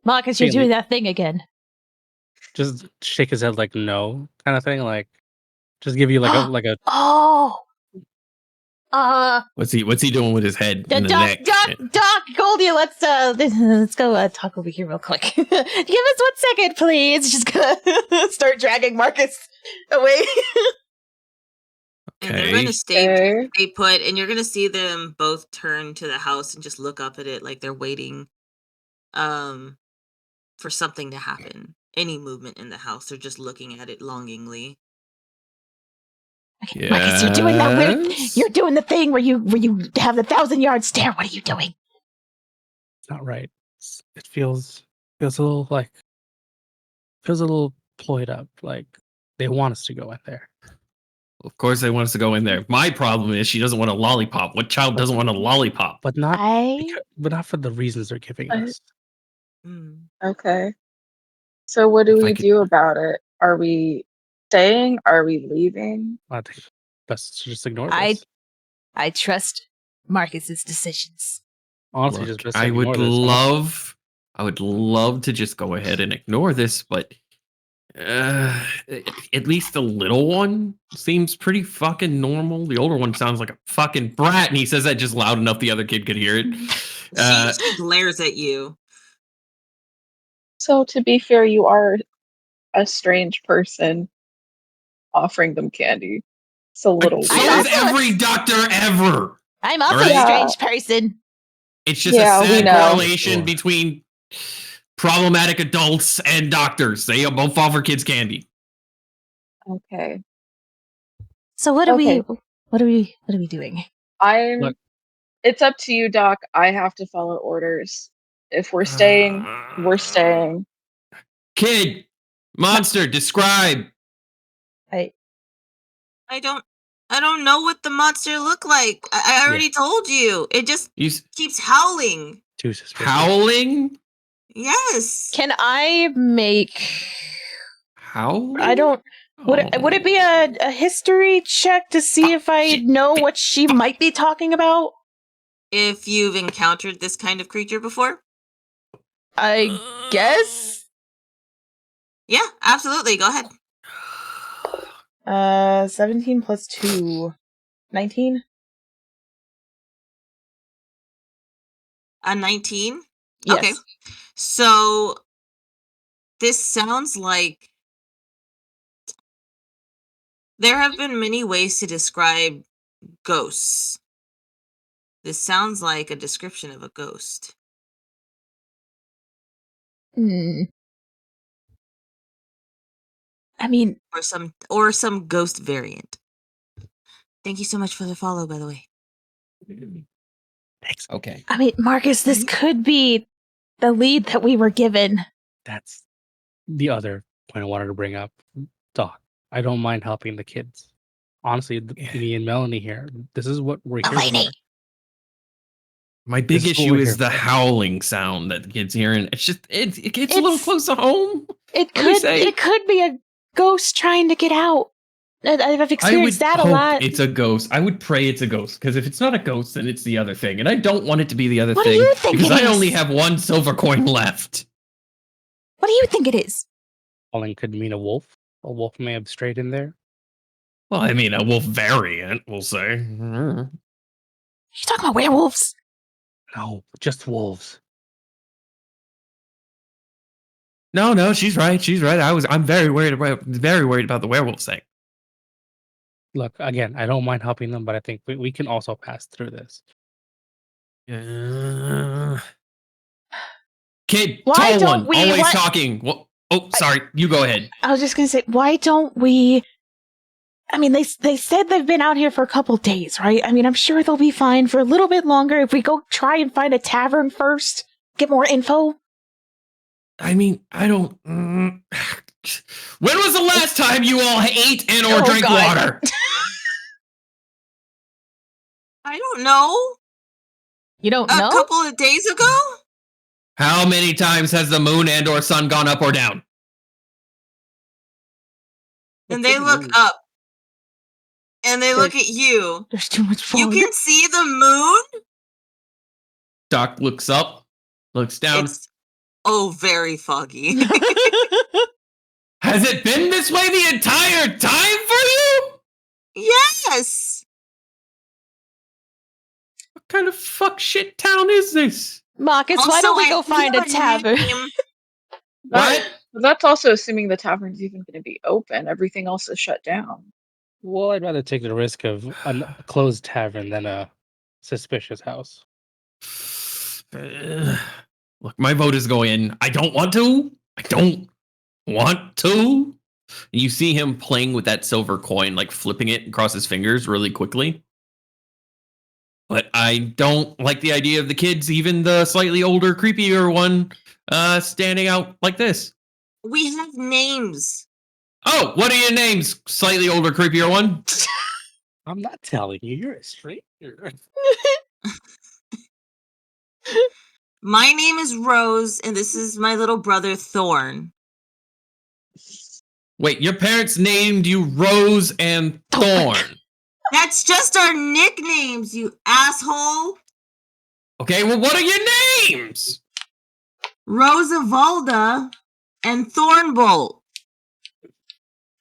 Marcus, you're doing that thing again. Just shake his head like no, kind of thing. Like, just give you like a. Oh. What's he doing with his head in the neck? Doc, Goldie, let's go talk over here real quick. Give us 1 second, please. Just gonna start dragging Marcus away. And they're going to stay put, and you're going to see them both turn to the house and just look up at it like they're waiting for something to happen. Any movement in the house, they're just looking at it longingly. Okay, Marcus, you're doing that weird. You're doing the thing where you have the 1,000-yard stare. What are you doing? It's not right. It feels a little ployed up. Like they want us to go in there. Of course, they want us to go in there. My problem is she doesn't want a lollipop. What child doesn't want a lollipop? But not for the reasons they're giving us. Okay. So what do we do about it? Are we staying? Are we leaving? I think best to just ignore this. I trust Marcus's decisions. Honestly, Look, just best I would ignore love to just go ahead and ignore this, but at least the little one seems pretty fucking normal. The older one sounds like a fucking brat, and he says that just loud enough the other kid could hear it. She glares at you. So to be fair, you are a strange person offering them candy. It's a little weird. So is every doctor ever. I'm also a strange person. It's just a sad correlation between problematic adults and doctors. They both offer kids candy. Okay. So what are we doing? It's up to you, Doc. I have to follow orders. If we're staying, we're staying. Kid, monster, describe. I don't know what the monster looked like. I already told you. It just keeps howling. Too suspicious. Howling? Yes. Can I make? Howling? I don't. Would it be a history check to see if I know what she might be talking about? If you've encountered this kind of creature before? I guess. Yeah, absolutely. Go ahead. 17 plus 2. 19? A 19? Yes. Okay. So this sounds like there have been many ways to describe ghosts. This sounds like a description of a ghost. Hmm. I mean, Or some ghost variant. Thank you so much for the follow, by the way. Thanks. Okay. I mean, Marcus, this could be the lead that we were given. That's the other point I wanted to bring up. Doc, I don't mind helping the kids. Honestly, me and Melanie here, this is what we're here Melanie. for. My big This is what issue we're is here the for. howling sound that the kids hearing. It's just it gets a little close to home. It What do you could say? it could be a ghost trying to get out. I've experienced that a lot. It's a ghost. I would pray it's a ghost, because if it's not a ghost, then it's the other thing. And I don't want it to be the other What do thing, you think because it I only is? have one silver coin left. What do you think it is? Calling could mean a wolf. A wolf may have strayed in there. Well, I mean, a wolf variant, we'll say. You talking about werewolves? No, just wolves. No, she's right. She's right. I'm very worried about the werewolf thing. Look, again, I don't mind helping them, but I think we can also pass through this. Kid, Why tall don't one, we always let- talking. Oh, sorry. You go ahead. I was just gonna say, why don't we? I mean, they said they've been out here for a couple days, right? I mean, I'm sure they'll be fine for a little bit longer if we go try and find a tavern first, get more info. I mean, I don't. When was the last time you all ate and or Oh, drank God. water? I don't know. You don't A know? couple of days ago? How many times has the moon and or sun gone up or down? And they look up. And they look at you. There's too much fog. You can see the moon? Doc looks up, looks down. It's very foggy. Has it been this way the entire time for you? Yes. What kind of fuck shit town is this? Marcus, why don't we Also, go find a I tavern? name- What? That's also assuming the tavern's even going to be open. Everything else is shut down. Well, I'd rather take the risk of a closed tavern than a suspicious house. Look, my vote is go in. I don't want to. You see him playing with that silver coin, like flipping it across his fingers really quickly. But I don't like the idea of the kids, even the slightly older, creepier one, standing out like this. We have names. Oh, what are your names, slightly older, creepier one? I'm not telling you. You're a stranger. My name is Rose, and this is my little brother, Thorn. Wait, your parents named you Rose and Thorn. That's just our nicknames, you asshole. Okay, well, what are your names? Rosavalda and Thornbolt.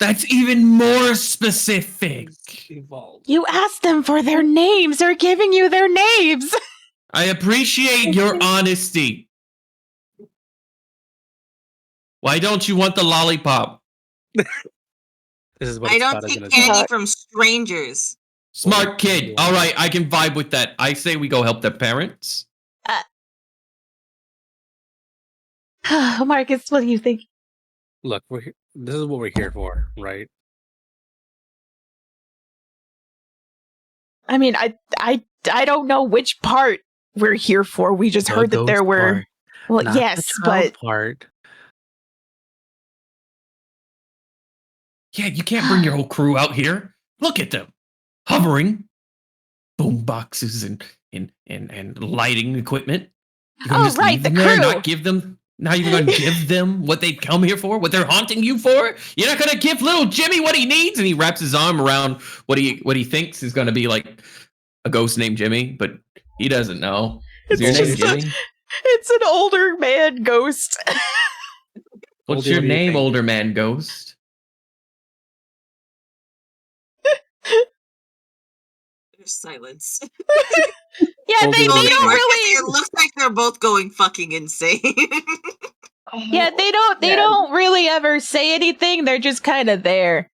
That's even more specific. You asked them for their names. They're giving you their names. I appreciate your honesty. Why don't you want the lollipop? This is what I it's don't about, isn't take it? candy from strangers. Smart kid. All right, I can vibe with that. I say we go help their parents. Marcus, what do you think? Look, this is what we're here for, right? I mean, I don't know which part we're here for. We just heard that there were. Well, Not yes, the child but part. Yeah, you can't bring your whole crew out here. Look at them, hovering, boom boxes and lighting equipment. You're gonna just leave them there, not give them. Not even gonna give them what they come here for, what they're haunting you for. You're not gonna give little Jimmy what he needs, and he wraps his arm around what he thinks is gonna be like a ghost named Jimmy, but he doesn't know. Is your name Jimmy? It's an older man ghost. What's your name, older man ghost? There's silence. Yeah, they don't really. It looks like they're both going fucking insane. Yeah, they don't really ever say anything. They're just kind of there.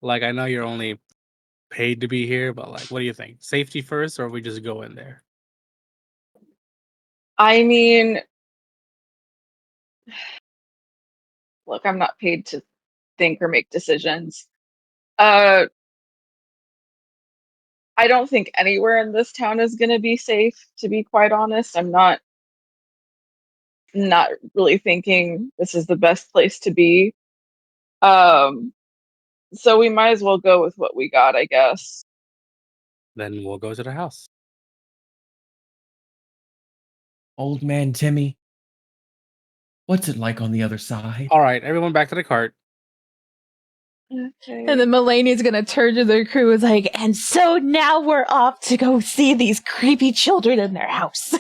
Like, I know you're only paid to be here, but like, what do you think? Safety first, or we just go in there? I mean, look, I'm not paid to think or make decisions. I don't think anywhere in this town is going to be safe, to be quite honest. I'm not really thinking this is the best place to be. So we might as well go with what we got, I guess. Then we'll go to the house. Old man Timmy, what's it like on the other side? All right, everyone back to the cart. Okay. And then Melanie's gonna turn to their crew and is like, and so now we're off to go see these creepy children in their house.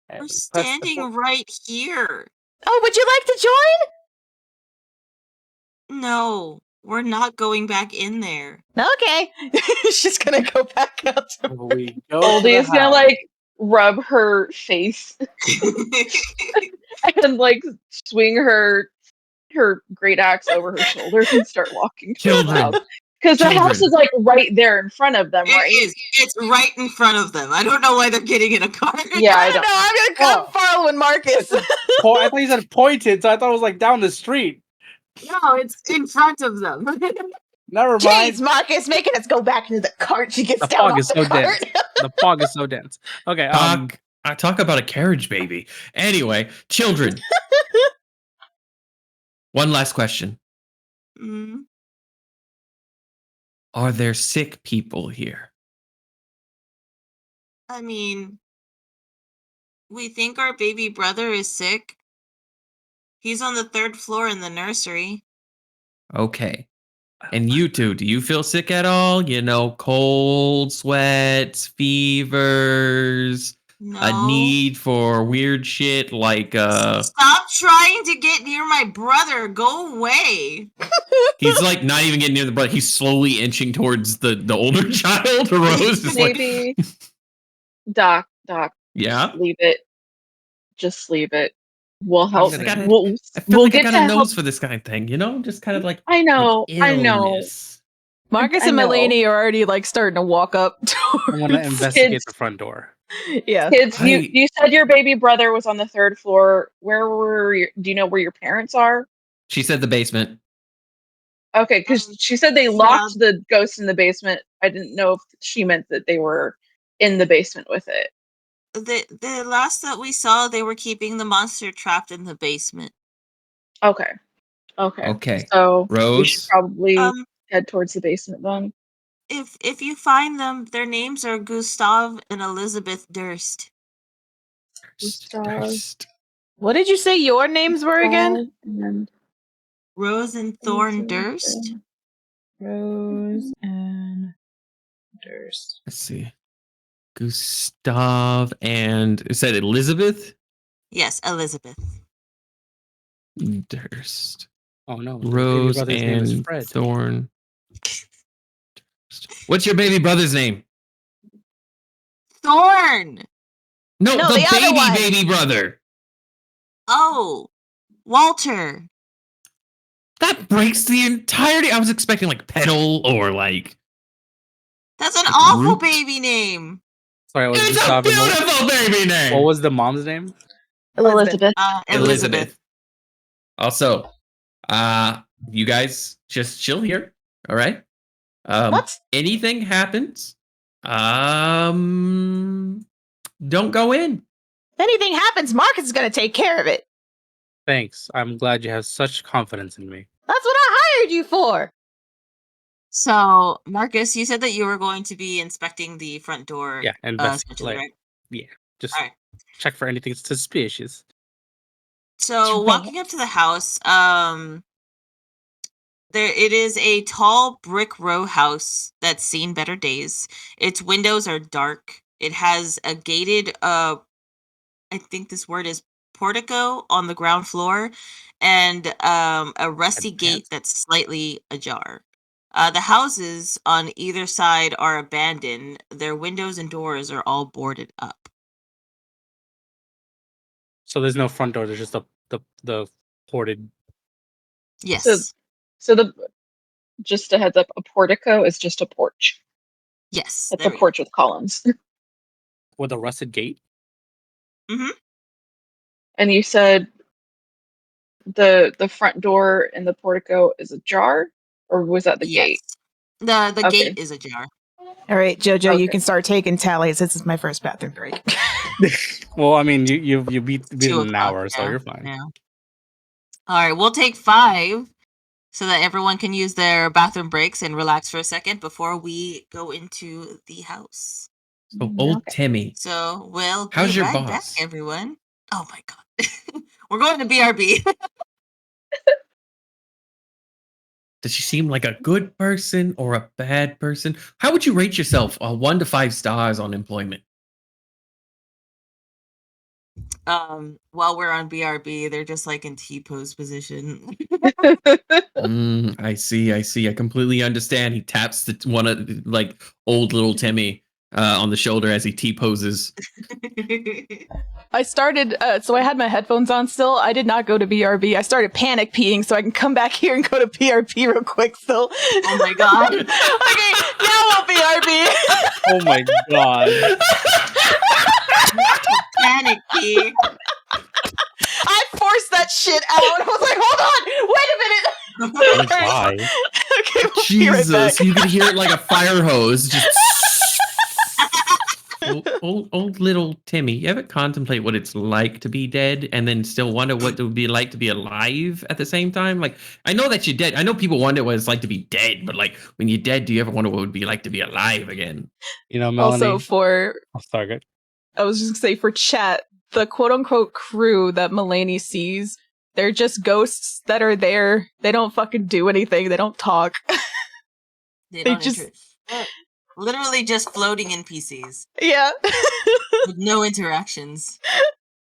We're standing right here. Oh, would you like to join? No, we're not going back in there. Okay. She's gonna go back out to We go. Goldie is gonna like rub her face and like swing her great axe over her shoulder and start walking towards the house. Because the house is like right there in front of them, right? It is. It's right in front of them. I don't know why they're getting in a car. Yeah, I I don't know. I'm gonna come following Marcus. I thought you said pointed, so I thought it was like down the street. No, it's in front of them. Never mind. Jeez, Marcus, making us go back into the cart. She gets The down fog off is the so cart. dense. The fog is so dense. Okay. I talk about a carriage baby. Anyway, children. One last question. Mm. Are there sick people here? I mean, we think our baby brother is sick. He's on the 3rd floor in the nursery. Okay. And you two, do you feel sick at all? You know, cold, sweats, fevers, No. a need for weird shit like Stop trying to get near my brother. Go away. he's like not even getting near the brother. He's slowly inching towards the older child. Rose is Maybe like, Doc, yeah. leave it. Just leave it. We'll help. I feel We'll like I get got to a help. nose for this kind of thing, you know? Just kind of like I know. illness. Marcus I and know. Melanie are already like starting to walk up I'm gonna towards investigate kids. the front door. Yeah. Kids, I- you said your baby brother was on the 3rd floor. Where were you? Do you know where your parents are? She said the basement. Okay, because she said they locked the ghost in the basement. I didn't know if she meant that they were in the basement with it. The last that we saw, they were keeping the monster trapped in the basement. Okay. Okay. So we Rose? should probably head towards the basement then. If you find them, their names are Gustav and Elizabeth Durst. Durst. What did you say your names were again? And Rose and Thorn Durst. Rose and Durst. Let's see. Gustav and is that Elizabeth? Yes, Elizabeth. Durst. Oh no. Rose Your baby brother's name is and Fred. Thorn. What's your baby brother's name? Thorn! No, No, the the other one. baby brother. Oh, Walter. That breaks the entirety. I was expecting like Petal or like. That's an Like awful Root? baby name. Sorry, it was It's a Gustav and what- beautiful baby name. What was the mom's name? Elizabeth. Elizabeth. Also, you guys just chill here. All right. What? Anything happens, don't go in. If anything happens, Marcus is gonna take care of it. Thanks. I'm glad you have such confidence in me. That's what I hired you for. So, Marcus, you said that you were going to be inspecting the front door. Yeah, essentially, right? Yeah, just All right. check for anything suspicious. So, walking up to the house, it is a tall brick row house that's seen better days. Its windows are dark. It has a gated, I think this word is portico on the ground floor, and a rusty gate that's slightly ajar. The houses on either side are abandoned. Their windows and doors are all boarded up. So there's no front door. There's just the ported. Yes. So just a heads up, a portico is just a porch. Yes. It's a porch with columns. With a rusted gate. Mm-hmm. And you said the front door in the portico is ajar, or was that the gate? The Okay. gate is ajar. All right, Jojo, you Okay. can start taking tallies. This is my first bathroom break. Well, I mean, you beat 2 an o'clock, hour, so yeah, you're fine. yeah. All right, we'll take 5 so that everyone can use their bathroom breaks and relax for a second before we go into the house. So old Timmy. So we'll be How's your right boss? back, everyone. Oh my god. We're going to BRB. Does she seem like a good person or a bad person? How would you rate yourself 1 to 5 stars on employment? While we're on BRB, they're just like in T-pose position. I see. I completely understand. He taps one of like old little Timmy on the shoulder as he T-poses. I started, so I had my headphones on still. I did not go to BRB. I started panic peeing so I can come back here and go to BRB real quick still. Oh my god. Okay, now we'll BRB. Oh my god. Panic pee. I forced that shit out. I was like, hold on, wait a minute. Why? Okay, we'll be right Jesus, back. you could hear it like a fire hose. Just old little Timmy. You ever contemplate what it's like to be dead and then still wonder what it would be like to be alive at the same time? Like, I know that you're dead. I know people wonder what it's like to be dead, but like when you're dead, do you ever wonder what it would be like to be alive again? You know, Melanie. Also, for Good. I was just gonna say for chat, the quote unquote crew that Melanie sees, they're just ghosts that are there. They don't fucking do anything. They don't talk. They They don't just literally just floating NPCs yeah. with no interactions.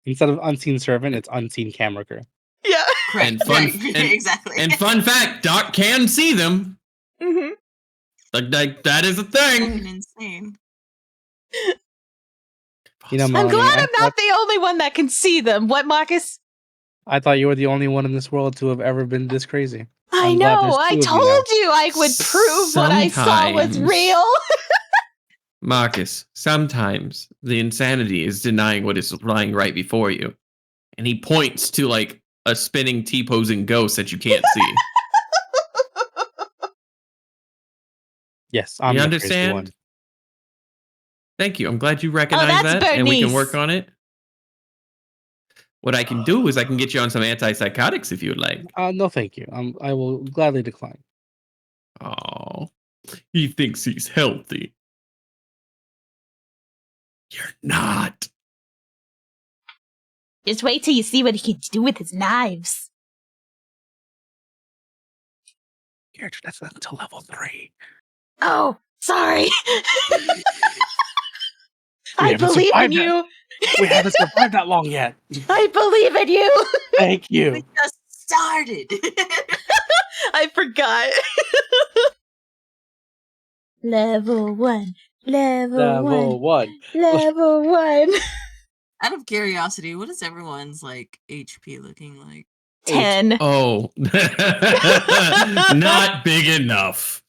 Instead of unseen servant, it's unseen camera crew. Yeah. Correct. And fun, Right. and, Exactly. And fun fact, Doc can see them. Mm-hmm. Like that is a thing. Fucking insane. You know, I'm Melanie, glad I'm not the only one that can see them. What, Marcus? I thought you were the only one in this world to have ever been this crazy. I I'm glad know. there's I 2 of you told now. you I would prove what I saw was Sometimes. real. Marcus, sometimes the insanity is denying what is lying right before you. And he points to like a spinning T-posing ghost that you can't see. Yes, I'm You the crazy understand? one. Thank you. I'm glad you recognize that's that and we can work Bernice. on it. What I can do is I can get you on some antipsychotics if you would like. No, thank you. I will gladly decline. Oh, he thinks he's healthy. You're not. Just wait till you see what he can do with his knives. Gertrude, that's not until level 3. Oh, sorry. We I haven't believe in survived you. We haven't survived that long yet. I believe in you. Thank you. We just started. I forgot. Level 1. Level 1. Level 1. Level 1. Out of curiosity, what is everyone's like HP looking like? 10. Oh, not big enough.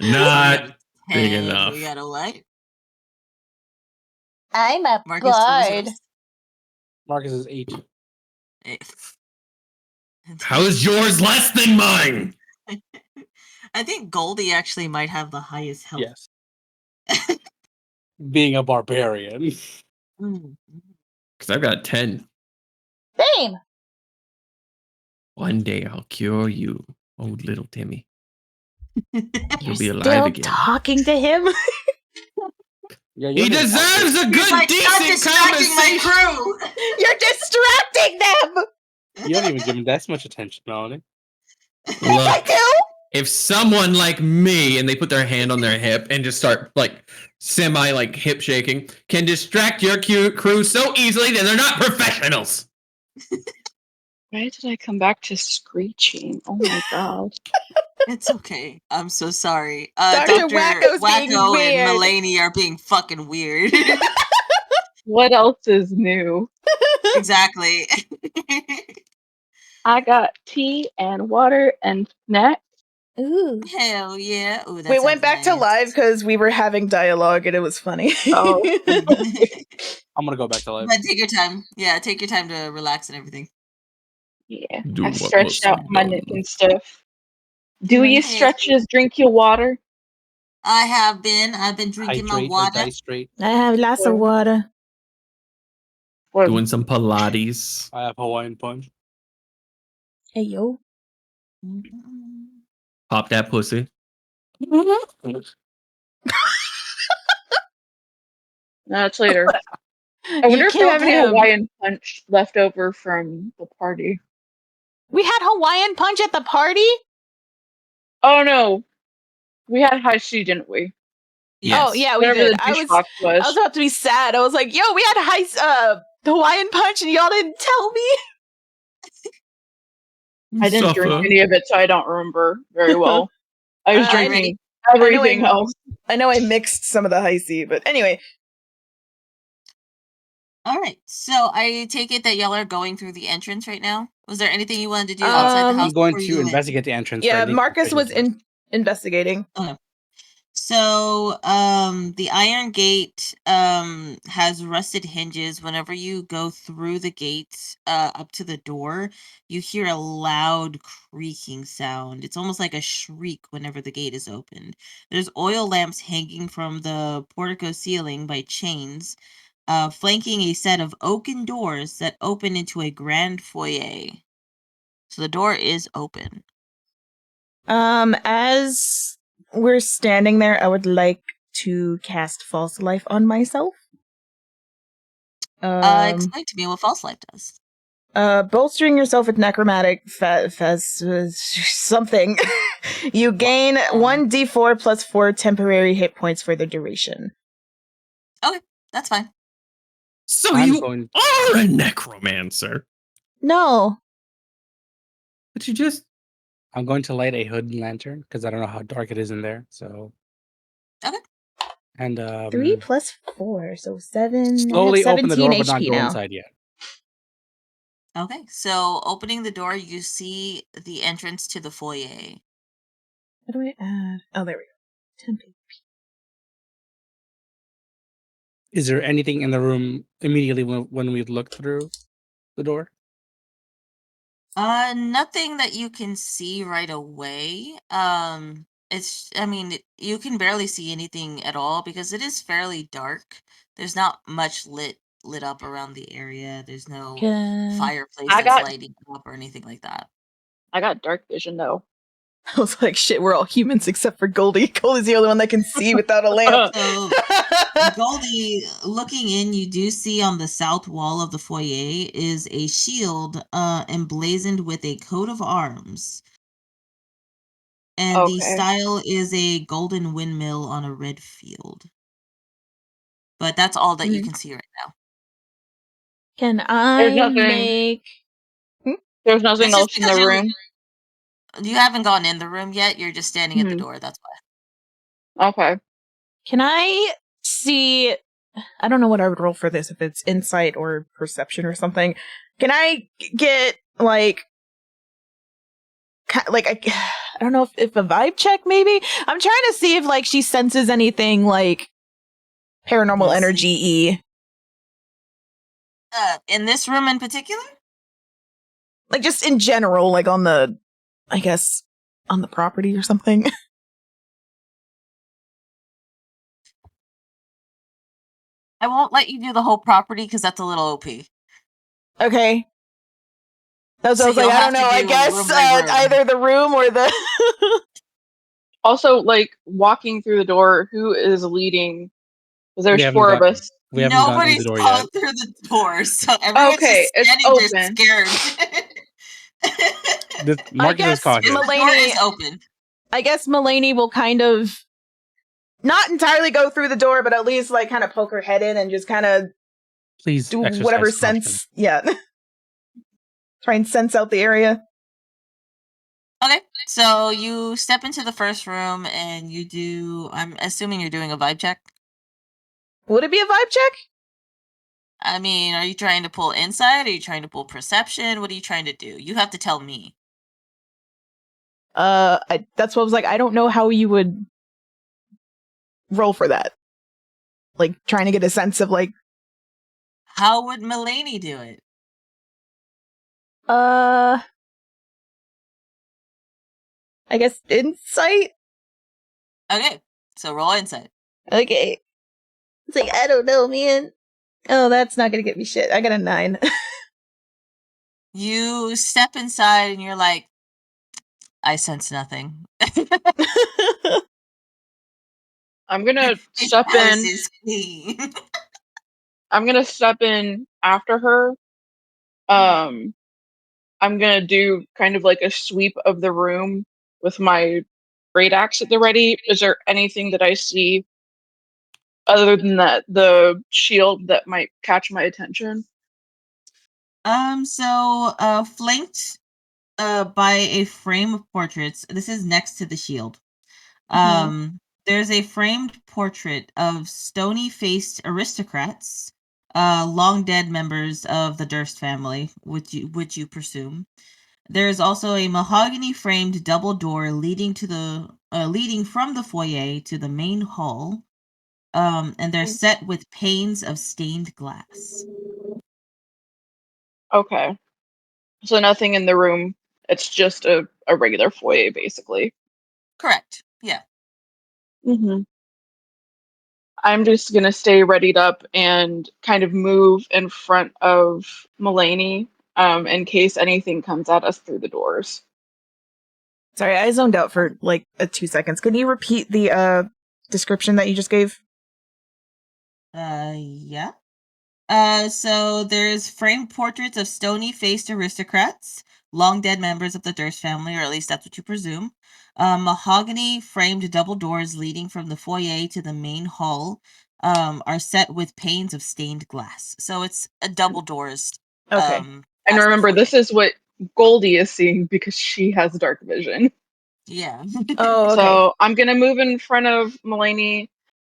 Not big And enough. we got a light. I'm a Marcus, what was bard. yours? Marcus is 8. Eh. How is yours less than mine? I think Goldie actually might have the highest health. Yes. Being a barbarian. Mm. Because I've got 10. Same. One day I'll cure you, old little Timmy. You'll be You're alive still again. talking to him? Yeah, He deserves a good, Like, stop decent distracting my conversation. crew. You're distracting them! You don't even give him that much attention, Melanie. Yes, I Look, do! if someone like me and they put their hand on their hip and just start like semi like hip shaking can distract your crew so easily, then they're not professionals. Why did I come back to screeching? Oh my god. It's okay. I'm so sorry. Dr. Dr. Wacko's being Wacko and weird. Melanie are being fucking weird. What else is new? Exactly. I got tea and water and snacks. Ooh. Hell yeah. Ooh, that We sounds went back to nice. live because we were having dialogue and it was funny. Oh. I'm gonna go back to life. But take your time. Yeah, take your time to relax and everything. Yeah, Do I what stretched must out be my done. neck and stuff. Do Right. you stretches drink your water? I've been drinking my Hydrate or water. die straight. I have lots of water. What? Doing some Pilates. I have Hawaiian punch. Hey, yo. Pop that pussy. That's later. I wonder if we have any Hawaiian punch left over from the party. We had Hawaiian punch at the party? Oh no, we had high C, didn't we? Yes. Oh, yeah, we Whatever did. the I douche was box was. about to be sad. I was like, yo, we had Hawaiian punch and y'all didn't tell me? I didn't drink any of it, so I don't remember very well. I was I drinking I know everything else. I know I mixed some of the high C, but anyway. All right. So I take it that y'all are going through the entrance right now. Was there anything you wanted to do outside the house? I'm going before to you went? investigate the entrance. Yeah, for any Marcus was suspicions. investigating. Okay. So, the iron gate has rusted hinges. Whenever you go through the gates up to the door, you hear a loud creaking sound. It's almost like a shriek whenever the gate is opened. There's oil lamps hanging from the portico ceiling by chains, flanking a set of oaken doors that open into a grand foyer. So the door is open. As we're standing there, I would like to cast False Life on myself. Explain to me what false life does. Bolstering yourself with necromantic something. You gain 1d4 plus 4 temporary hit points for the duration. Okay, that's fine. So I'm you going- are a necromancer. No. But you just I'm going to light a hood and lantern because I don't know how dark it is in there. So. Okay. And 3 plus 4, so 7. slowly I have open the 17 door, but not HP go now. inside yet. Okay, so opening the door, you see the entrance to the foyer. What do I add? Oh, there we go. 10 HP. Is there anything in the room immediately when we look through the door? Nothing that you can see right away. You can barely see anything at all because it is fairly dark. There's not much lit up around the area. There's no fireplace I that's got- lighting up or anything like that. I got dark vision though. I was like, shit, we're all humans except for Goldie. Goldie's the only one that can see without a lamp. So, Goldie, looking in, you do see on the south wall of the foyer is a shield emblazoned with a coat of arms. And the Okay. style is a golden windmill on a red field. But that's all that you can see right now. Can There's I nothing- make... There's nothing That's else just in the because room. You haven't gone in the room yet. You're just standing at the Mhm. door. That's why. Okay. Can I see... I don't know what I would roll for this, if it's insight or perception or something. Can I get, like I don't know if a vibe check, maybe? I'm trying to see if, like, she senses anything, like, paranormal Let's energy-y? In this room in particular? Like, just in general, like, on the, I guess, on the property or something. I won't let you do the whole property because that's a little OP. Okay. That's So what I was like, you'll I don't have to know, I do guess room by room. either the room or the... Also, like, walking through the door, who is leading? Because We there's haven't 4 of gotten us. we haven't gotten in the Nobody's door gone yet. through the door, so everyone's Okay, just it's standing there open. scared. Marcus is guess cautious. The door Melanie- is open. I guess Melanie will kind of not entirely go through the door, but at least like kind of poke her head in and just kind of Please do exercise whatever caution. sense. Yeah. Try and sense out the area. Okay, so you step into the first room and you do. I'm assuming you're doing a vibe check. Would it be a vibe check? I mean, are you trying to pull insight? Are you trying to pull perception? What are you trying to do? You have to tell me. That's what I was like. I don't know how you would roll for that. Like trying to get a sense of like, How would Melanie do it? I guess insight. Okay, so roll insight. Okay. It's like, I don't know, man. Oh, that's not gonna get me shit. I got a 9. You step inside and you're like, I sense nothing. I'm gonna This step house in. is clean. I'm gonna step in after her. I'm gonna do kind of like a sweep of the room with my great axe at the ready. Is there anything that I see other than the shield that might catch my attention? Flanked by a frame of portraits. This is next to the shield. There's a framed portrait of stony-faced aristocrats, long dead members of the Durst family, would you presume. There is also a mahogany-framed double door leading from the foyer to the main hall, and they're set with panes of stained glass. Okay. So nothing in the room. It's just a regular foyer, basically. Correct. Yeah. I'm just gonna stay readied up and kind of move in front of Melanie, in case anything comes at us through the doors. Sorry, I zoned out for like 2 seconds. Can you repeat the description that you just gave? Yeah. So there's framed portraits of stony-faced aristocrats, long dead members of the Durst family, or at least that's what you presume. Mahogany framed double doors leading from the foyer to the main hall are set with panes of stained glass. So it's a double doors. Okay. And past the remember, foyer. this is what Goldie is seeing because she has dark vision. Yeah. Oh, okay. So I'm gonna move in front of Melanie,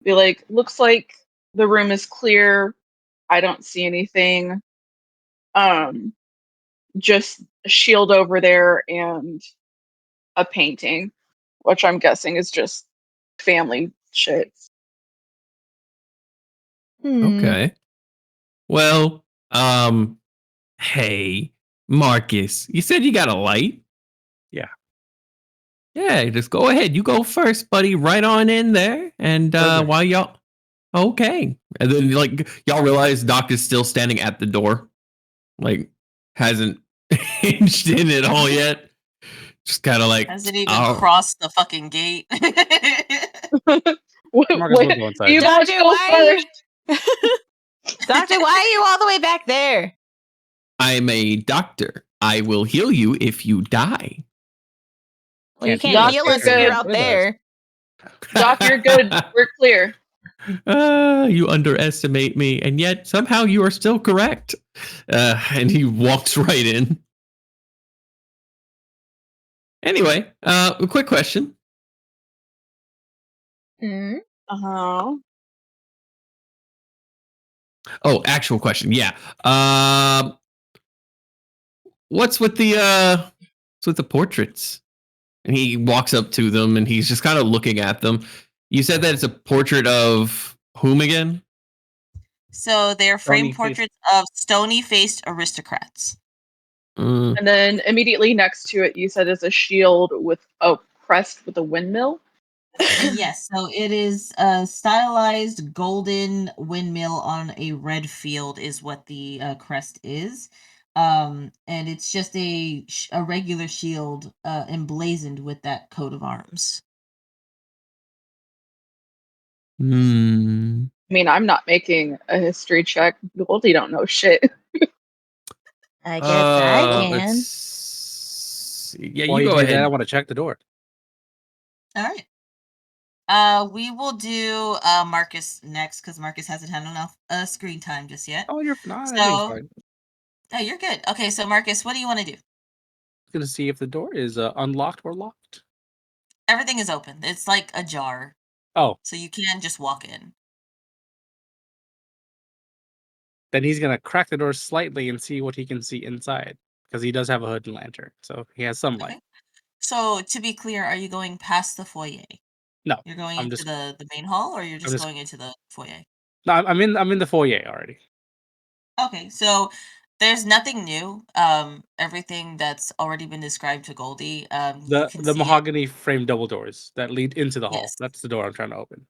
be like, looks like the room is clear. I don't see anything. Just a shield over there and a painting, which I'm guessing is just family shit. Okay. Well, hey, Marcus, you said you got a light? Yeah. Yeah, just go ahead. You go first, buddy. Right on in there. And Okay. while y'all okay. And then like y'all realize Doc is still standing at the door. Like hasn't hinged in at all yet. Just kind of like Hasn't even crossed the fucking gate. Marcus will go inside. You guys Doctor, go why first. Doctor, why are you all the way back there? I'm a doctor. I will heal you if you die. Well, you Can't can't heal heal us us if if you're you're out with us. there. Doc, you're good. We're clear. You underestimate me, and yet somehow you are still correct. And he walks right in. Anyway, a quick question. Uh-huh. Oh, actual question. Yeah. What's with the portraits? And he walks up to them and he's just kind of looking at them. You said that it's a portrait of whom again? So they're framed Stony-faced. portraits of stony-faced aristocrats. And then immediately next to it, you said is a shield with a crest with a windmill. Yes, so it is a stylized golden windmill on a red field is what the crest is. And it's just a regular shield emblazoned with that coat of arms. Hmm. I mean, I'm not making a history check. Goldie don't know shit. I guess I can. Let's see. Yeah, While you you go do that, I ahead. want to check the door. All right. We will do Marcus next because Marcus hasn't had enough screen time just yet. Oh, you're fine. Everything's So, fine. oh, you're good. Okay, so Marcus, what do you want to do? I'm gonna see if the door is unlocked or locked. Everything is open. It's like ajar, Oh, so you can just walk in. then he's gonna crack the door slightly and see what he can see inside, because he does have a hood and lantern, so he has some light. Okay. So, to be clear, are you going past the foyer? No, You're going I'm into just, the main hall, or you're I'm just just, going into the foyer? no, I'm in the foyer already. Okay, so there's nothing new. Everything that's already been described to Goldie, you can The see it. mahogany frame double doors that lead into the hall. Yes. That's the door I'm trying to open.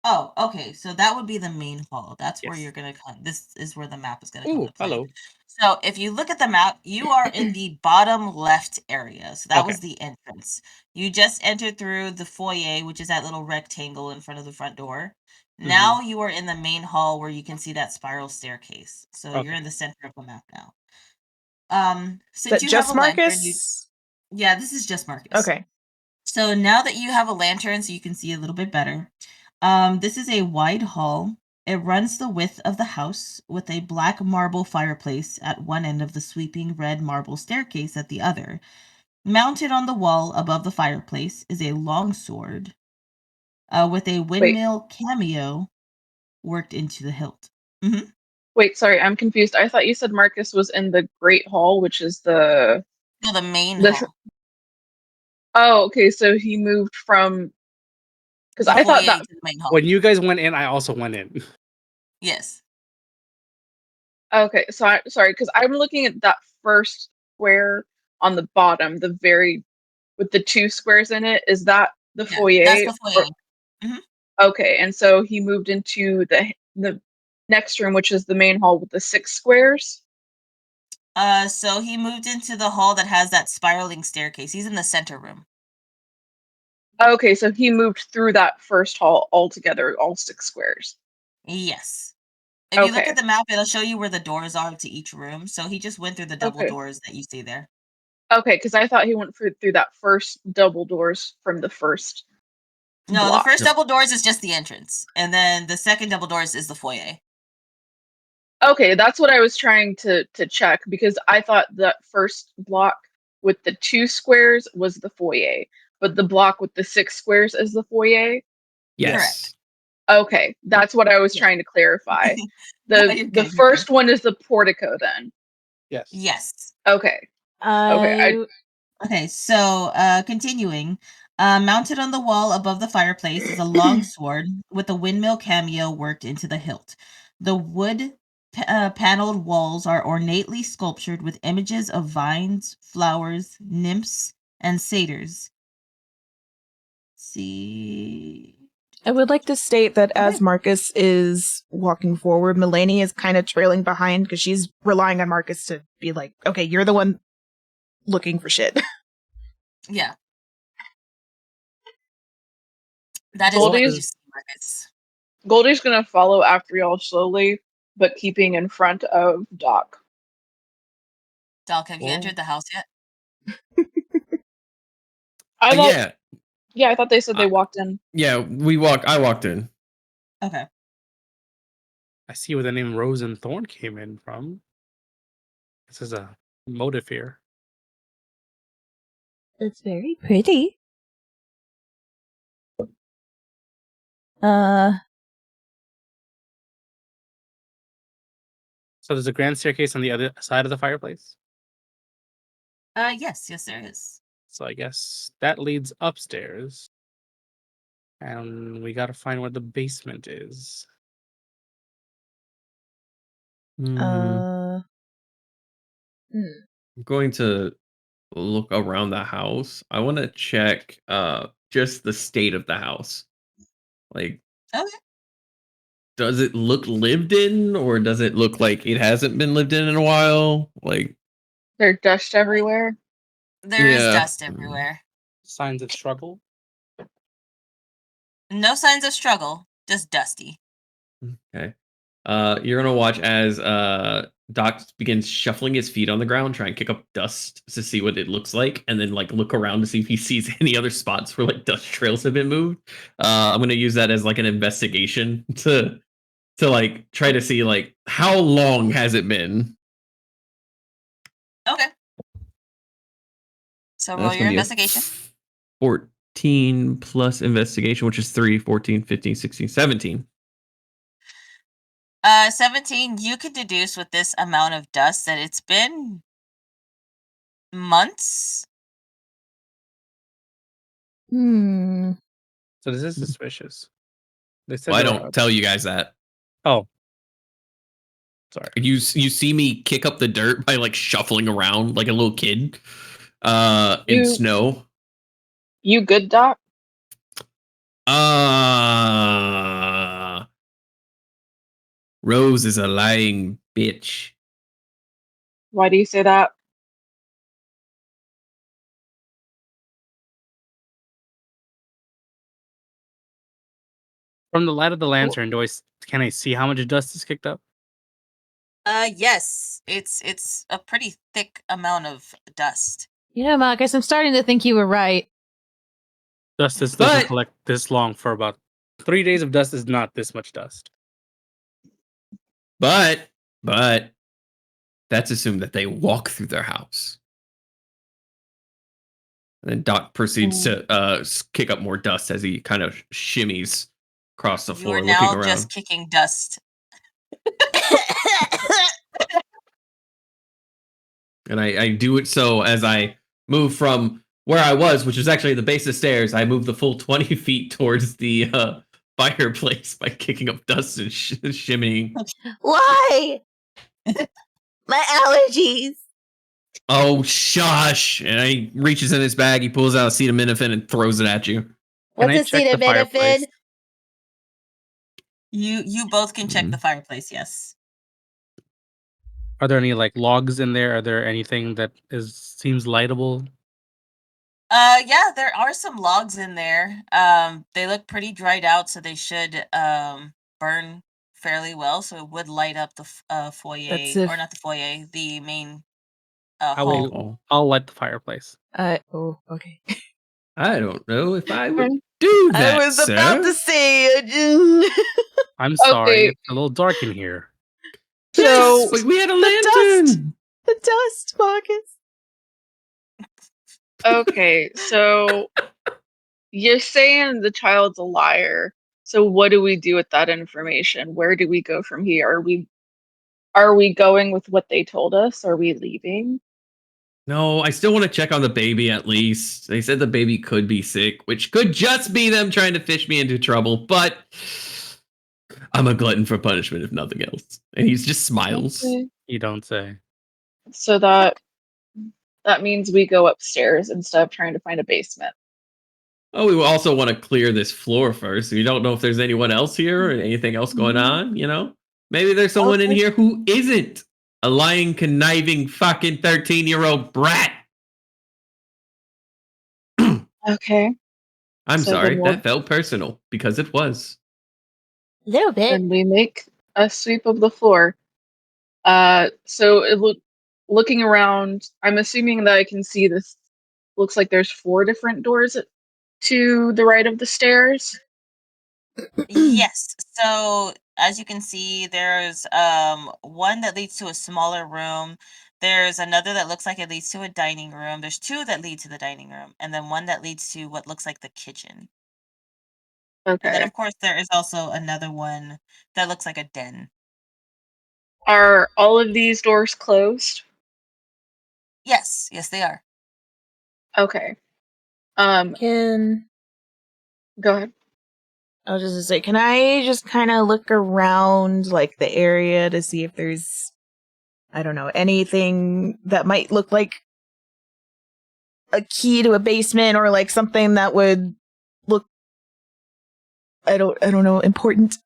Oh, okay. So that would be the main hall. That's where Yes. you're gonna come. This is where the map is gonna come Ooh, to play. hello. So if you look at the map, you are in the bottom left area. So that Okay. was the entrance. You just entered through the foyer, which is that little rectangle in front of the front door. Now you are in the main hall where you can see that spiral staircase. So you're Okay. in the center of the map now. Is Since that you just have a lantern, Marcus? yeah, this is just Marcus. Okay. So now that you have a lantern, so you can see a little bit better. This is a wide hall. It runs the width of the house with a black marble fireplace at one end of the sweeping red marble staircase at the other. Mounted on the wall above the fireplace is a long sword with a windmill cameo worked into the hilt. Wait, sorry, I'm confused. I thought you said Marcus was in the Great Hall, which is the No, the main the. hall. Oh, okay. So he moved from because The I thought foyer that. to the main hall. When you guys went in, I also went in. Yes. Okay, so sorry, because I'm looking at that first square on the bottom, the very with the two squares in it. Is that the Yeah, foyer? that's the foyer. Okay, and so he moved into the next room, which is the main hall with the 6 squares. So he moved into the hall that has that spiraling staircase. He's in the center room. Okay, so he moved through that first hall altogether, all 6 squares. Yes. If you look Okay. at the map, it'll show you where the doors are to each room. So he just went through the double Okay. doors that you see there. Okay, because I thought he went through that first double doors from the first No, block. the first double doors is just the entrance, and then the second double doors is the foyer. Okay, that's what I was trying to check because I thought that first block with the 2 squares was the foyer, but the block with the 6 squares is the foyer. Yes. Okay, that's what I was Yeah. trying to clarify. No, The you're the good, you're first one is the portico then. Yes. Yes. Okay. Okay, so continuing. Mounted on the wall above the fireplace is a long sword with a windmill cameo worked into the hilt. The wood paneled walls are ornately sculptured with images of vines, flowers, nymphs, and satyrs. See. I would like to state that as Marcus is walking forward, Melanie is kind of trailing behind because she's relying on Marcus to be like, okay, you're the one looking for shit. Yeah. That is what you see, Marcus. Goldie's gonna follow after y'all slowly, but keeping in front of Doc. Doc, have you entered the house yet? I thought, Yeah. yeah, I thought they said they walked in. Yeah, I walked in. Okay. I see where the name Rose and Thorn came in from. This is a motive here. It's very pretty. So there's a grand staircase on the other side of the fireplace. Yes, there is. So I guess that leads upstairs. And we gotta find where the basement is. I'm going to look around the house. I want to check just the state of the house. Like, okay. Does it look lived in, or does it look like it hasn't been lived in a while? Like, there's dust everywhere. There is dust everywhere. Signs of struggle? No signs of struggle, just dusty. Okay. You're gonna watch as Doc begins shuffling his feet on the ground, try and kick up dust to see what it looks like, and then like look around to see if he sees any other spots where like dust trails have been moved. I'm gonna use that as like an investigation to like try to see like how long has it been. Okay. So roll That's your gonna be a investigation. 14 plus investigation, which is 3, 14, 15, 16, 17. 17, you can deduce with this amount of dust that it's been months. Hmm. So this is suspicious. They said Well, I they were don't out. tell you guys that. Oh. Sorry. You see me kick up the dirt by like shuffling around like a little kid in snow. You good, Doc? Rose is a lying bitch. Why do you say that? From the light of the lantern, can I see how much dust is kicked up? Yes, it's a pretty thick amount of dust. Marcus, I'm starting to think you were right. Dust doesn't collect this long for about 3 days of dust is not this much dust. But that's assumed that they walk through their house. And then Doc proceeds to kick up more dust as he kind of shimmies across the floor, You're looking now around. just kicking dust. And I do it so as I move from where I was, which is actually the base of the stairs, I move the full 20 feet towards the fireplace by kicking up dust and shimmying. Why? My allergies. Oh, shush! And he reaches in his bag, he pulls out acetaminophen and throws it at you. What's acetaminophen? You both can check the fireplace, yes. Are there any like logs in there? Are there anything that seems lightable? Yeah, there are some logs in there. They look pretty dried out, so they should burn fairly well. So it would light up the foyer, or not the foyer, the main hall. I'll light the fireplace. Okay. I don't know if I would do that. I was about to say. I'm sorry, Okay. it's a little dark in here. So but we had a the lantern. The dust, Marcus. okay, so you're saying the child's a liar. So what do we do with that information? Where do we go from here? Are we going with what they told us? Are we leaving? No, I still want to check on the baby at least. They said the baby could be sick, which could just be them trying to fish me into trouble, but I'm a glutton for punishment if nothing else. And he just smiles. Okay. You don't say. So that means we go upstairs instead of trying to find a basement. Oh, we also want to clear this floor first. We don't know if there's anyone else here or anything else going on, you know? Maybe there's someone in here who isn't a lying, conniving, fucking 13-year-old brat. Okay. I'm So sorry, then we'll- that felt personal because it was. A little bit. And we make a sweep of the floor. So looking around, I'm assuming that I can see this. Looks like there's 4 different doors to the right of the stairs. Yes. So as you can see, there's one that leads to a smaller room. There's another that looks like it leads to a dining room. There's 2 that lead to the dining room, and then one that leads to what looks like the kitchen. And then, Okay. of course, there is also another one that looks like a den. Are all of these doors closed? Yes, they are. Okay. Can Go ahead. I was just gonna say, can I just kind of look around like the area to see if there's, I don't know, anything that might look like a key to a basement or like something that would look, I don't know, important.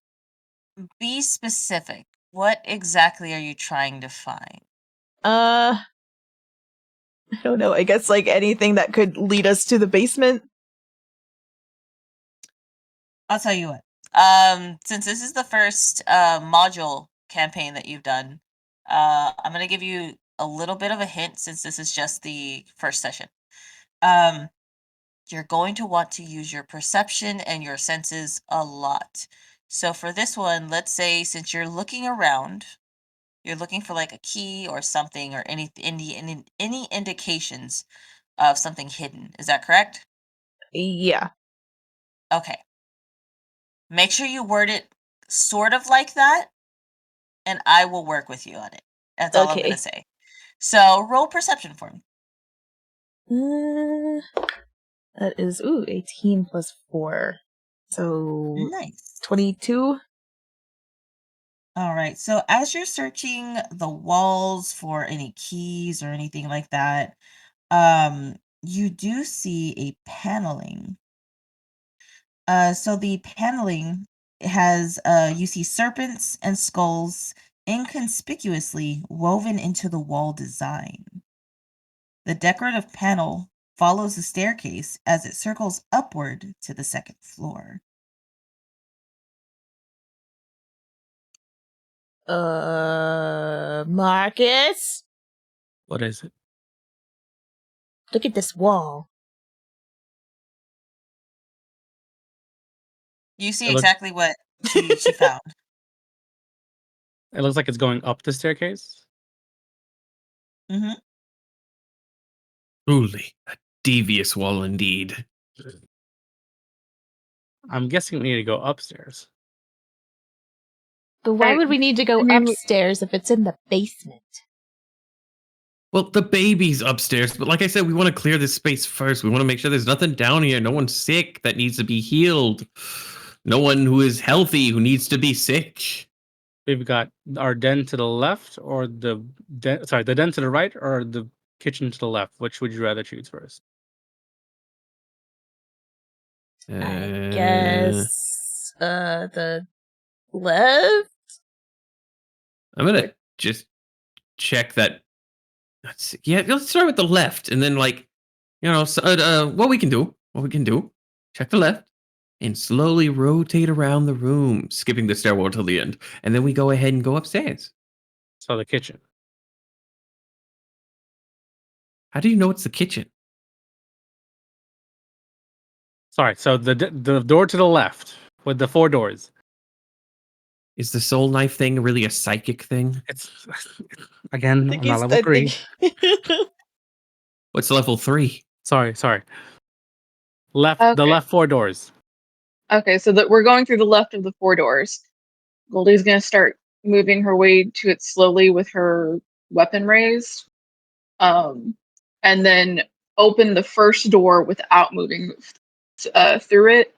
Be specific. What exactly are you trying to find? I don't know. I guess like anything that could lead us to the basement. I'll tell you what. Since this is the first module campaign that you've done, I'm gonna give you a little bit of a hint since this is just the first session. You're going to want to use your perception and your senses a lot. So for this one, let's say since you're looking around, you're looking for like a key or something or any indications of something hidden. Is that correct? Yeah. Okay. Make sure you word it sort of like that, and I will work with you on it. That's all I'm Okay. gonna say. So roll perception for me. That is 18 plus 4. So Nice. 22. All right. So as you're searching the walls for any keys or anything like that, you do see a paneling. So the paneling has you see serpents and skulls inconspicuously woven into the wall design. The decorative panel follows the staircase as it circles upward to the second floor. Marcus, What is it? look at this wall. You see It look- exactly what she found. It looks like it's going up the staircase. Mm-hmm. Truly, a devious wall indeed. I'm guessing we need to go upstairs. But why I- would we need to go I mean, upstairs if it's in the basement? Well, the baby's upstairs, but like I said, we want to clear this space first. We want to make sure there's nothing down here. No one's sick that needs to be healed. No one who is healthy who needs to be sick. We've got our den to the left, or the den to the right, or the kitchen to the left. Which would you rather choose first? I guess the left. I'm gonna just check that. Let's see. Yeah, let's start with the left, and then what we can do. Check the left, and slowly rotate around the room, skipping the stairwell till the end, and then we go ahead and go upstairs. So the kitchen. How do you know it's the kitchen? Sorry. So the door to the left with the 4 doors. Is the soul knife thing really a psychic thing? It's again. I'm not level 3. What's level 3? Sorry. Left. The Okay. left 4 doors. Okay, so that we're going through the left of the 4 doors. Goldie's gonna start moving her way to it slowly with her weapon raised. And then open the first door without moving through it.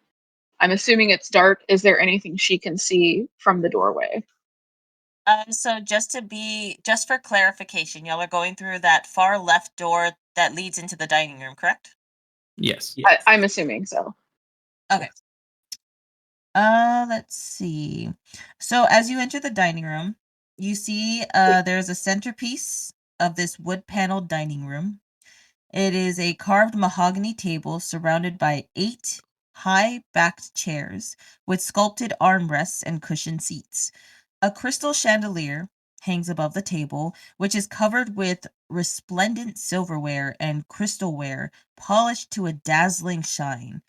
I'm assuming it's dark. Is there anything she can see from the doorway? So just for clarification, y'all are going through that far left door that leads into the dining room, correct? Yes. I'm assuming so. Okay. Let's see. So as you enter the dining room, you see there's a centerpiece of this wood-paneled dining room. It is a carved mahogany table surrounded by 8 high-backed chairs with sculpted armrests and cushioned seats. A crystal chandelier hangs above the table, which is covered with resplendent silverware and crystalware polished to a dazzling shine.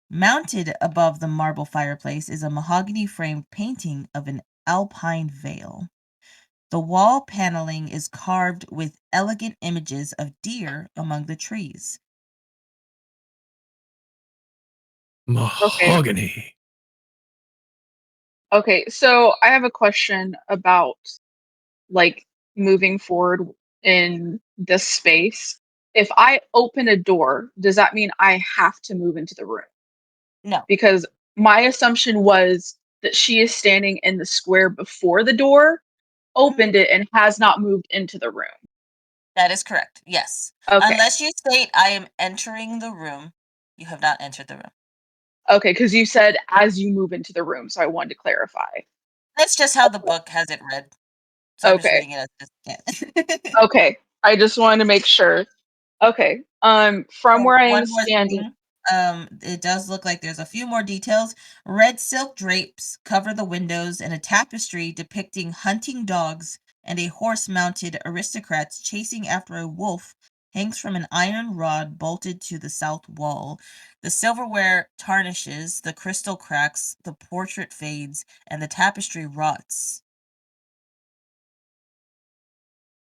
Mounted above the marble fireplace is a mahogany-framed painting of an alpine vale. The wall paneling is carved with elegant images of deer among the trees. Mahogany. Okay, so I have a question about like moving forward in this space. If I open a door, does that mean I have to move into the room? No. Because my assumption was that she is standing in the square before the door, opened it, and has not moved into the room. That is correct. Yes. Okay. Unless you state I am entering the room, you have not entered the room. Okay, because you said as you move into the room, so I wanted to clarify. That's just how the book has it read. So I'm just Okay. reading it as just Okay, I just wanted to make sure. Okay, from where I am standing. It does look like there's a few more details. Red silk drapes cover the windows, and a tapestry depicting hunting dogs and a horse-mounted aristocrats chasing after a wolf hangs from an iron rod bolted to the south wall. The silverware tarnishes, the crystal cracks, the portrait fades, and the tapestry rots.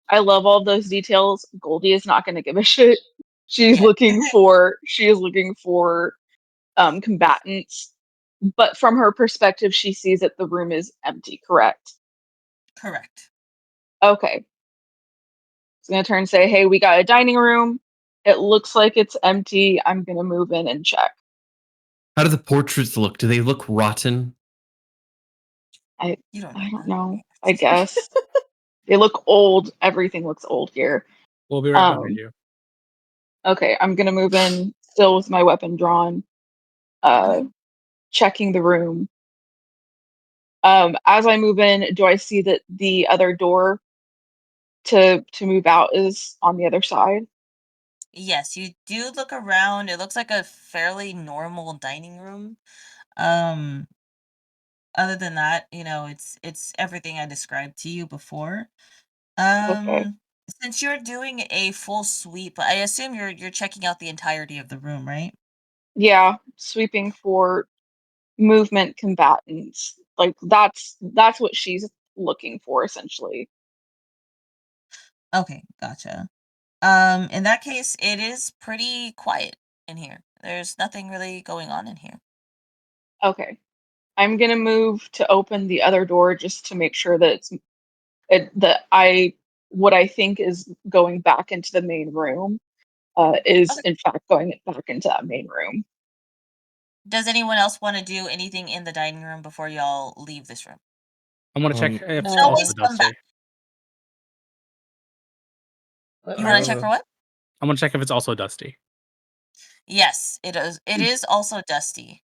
I love all those details. Goldie is not going to give a shit. She is Yeah. looking for combatants, but from her perspective, she sees that the room is empty. Correct? Correct. Okay. She's gonna turn and say, "Hey, we got a dining room. It looks like it's empty. I'm gonna move in and check." How do the portraits look? Do they look rotten? You don't know I don't that. know. I guess they look old. Everything looks old here. We'll be right behind Um, you. okay, I'm gonna move in still with my weapon drawn, checking the room. As I move in, do I see that the other door to move out is on the other side? Yes, you do look around. It looks like a fairly normal dining room. Um, Other than that, it's everything I described to you before. Okay. Since you're doing a full sweep, I assume you're checking out the entirety of the room, right? Yeah, sweeping for movement combatants. Like that's what she's looking for essentially. Okay, gotcha. In that case, it is pretty quiet in here. There's nothing really going on in here. Okay. I'm gonna move to open the other door just to make sure that that I what I think is going back into the main room is Okay. in fact going back into that main room. Does anyone else want to do anything in the dining room before y'all leave this room? I'm gonna check Um, if it's You can No. always also come back. dusty. You want to check for what? I'm gonna check if it's also dusty. Yes, it is. It is also dusty.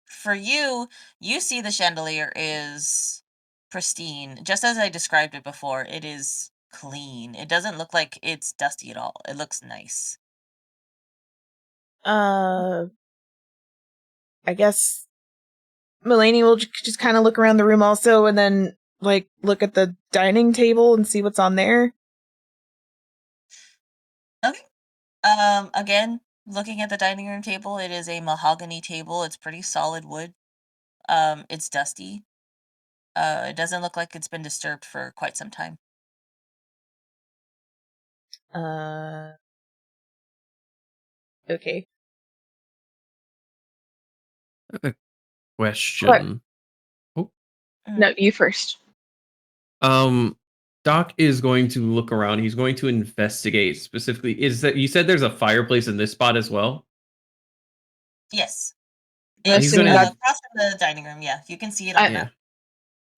For you, you see the chandelier is pristine. Just as I described it before, it is clean. It doesn't look like it's dusty at all. It looks nice. I guess Melanie will just kind of look around the room also, and then like look at the dining table and see what's on there. Okay. Again, looking at the dining room table, it is a mahogany table. It's pretty solid wood. It's dusty. It doesn't look like it's been disturbed for quite some time. Okay. question. Oh, No, you first. Doc is going to look around. He's going to investigate specifically. Is that you said there's a fireplace in this spot as well? Yes. I'm It's He's assuming gonna. across from the dining room. Yeah, you can see it on the Yeah.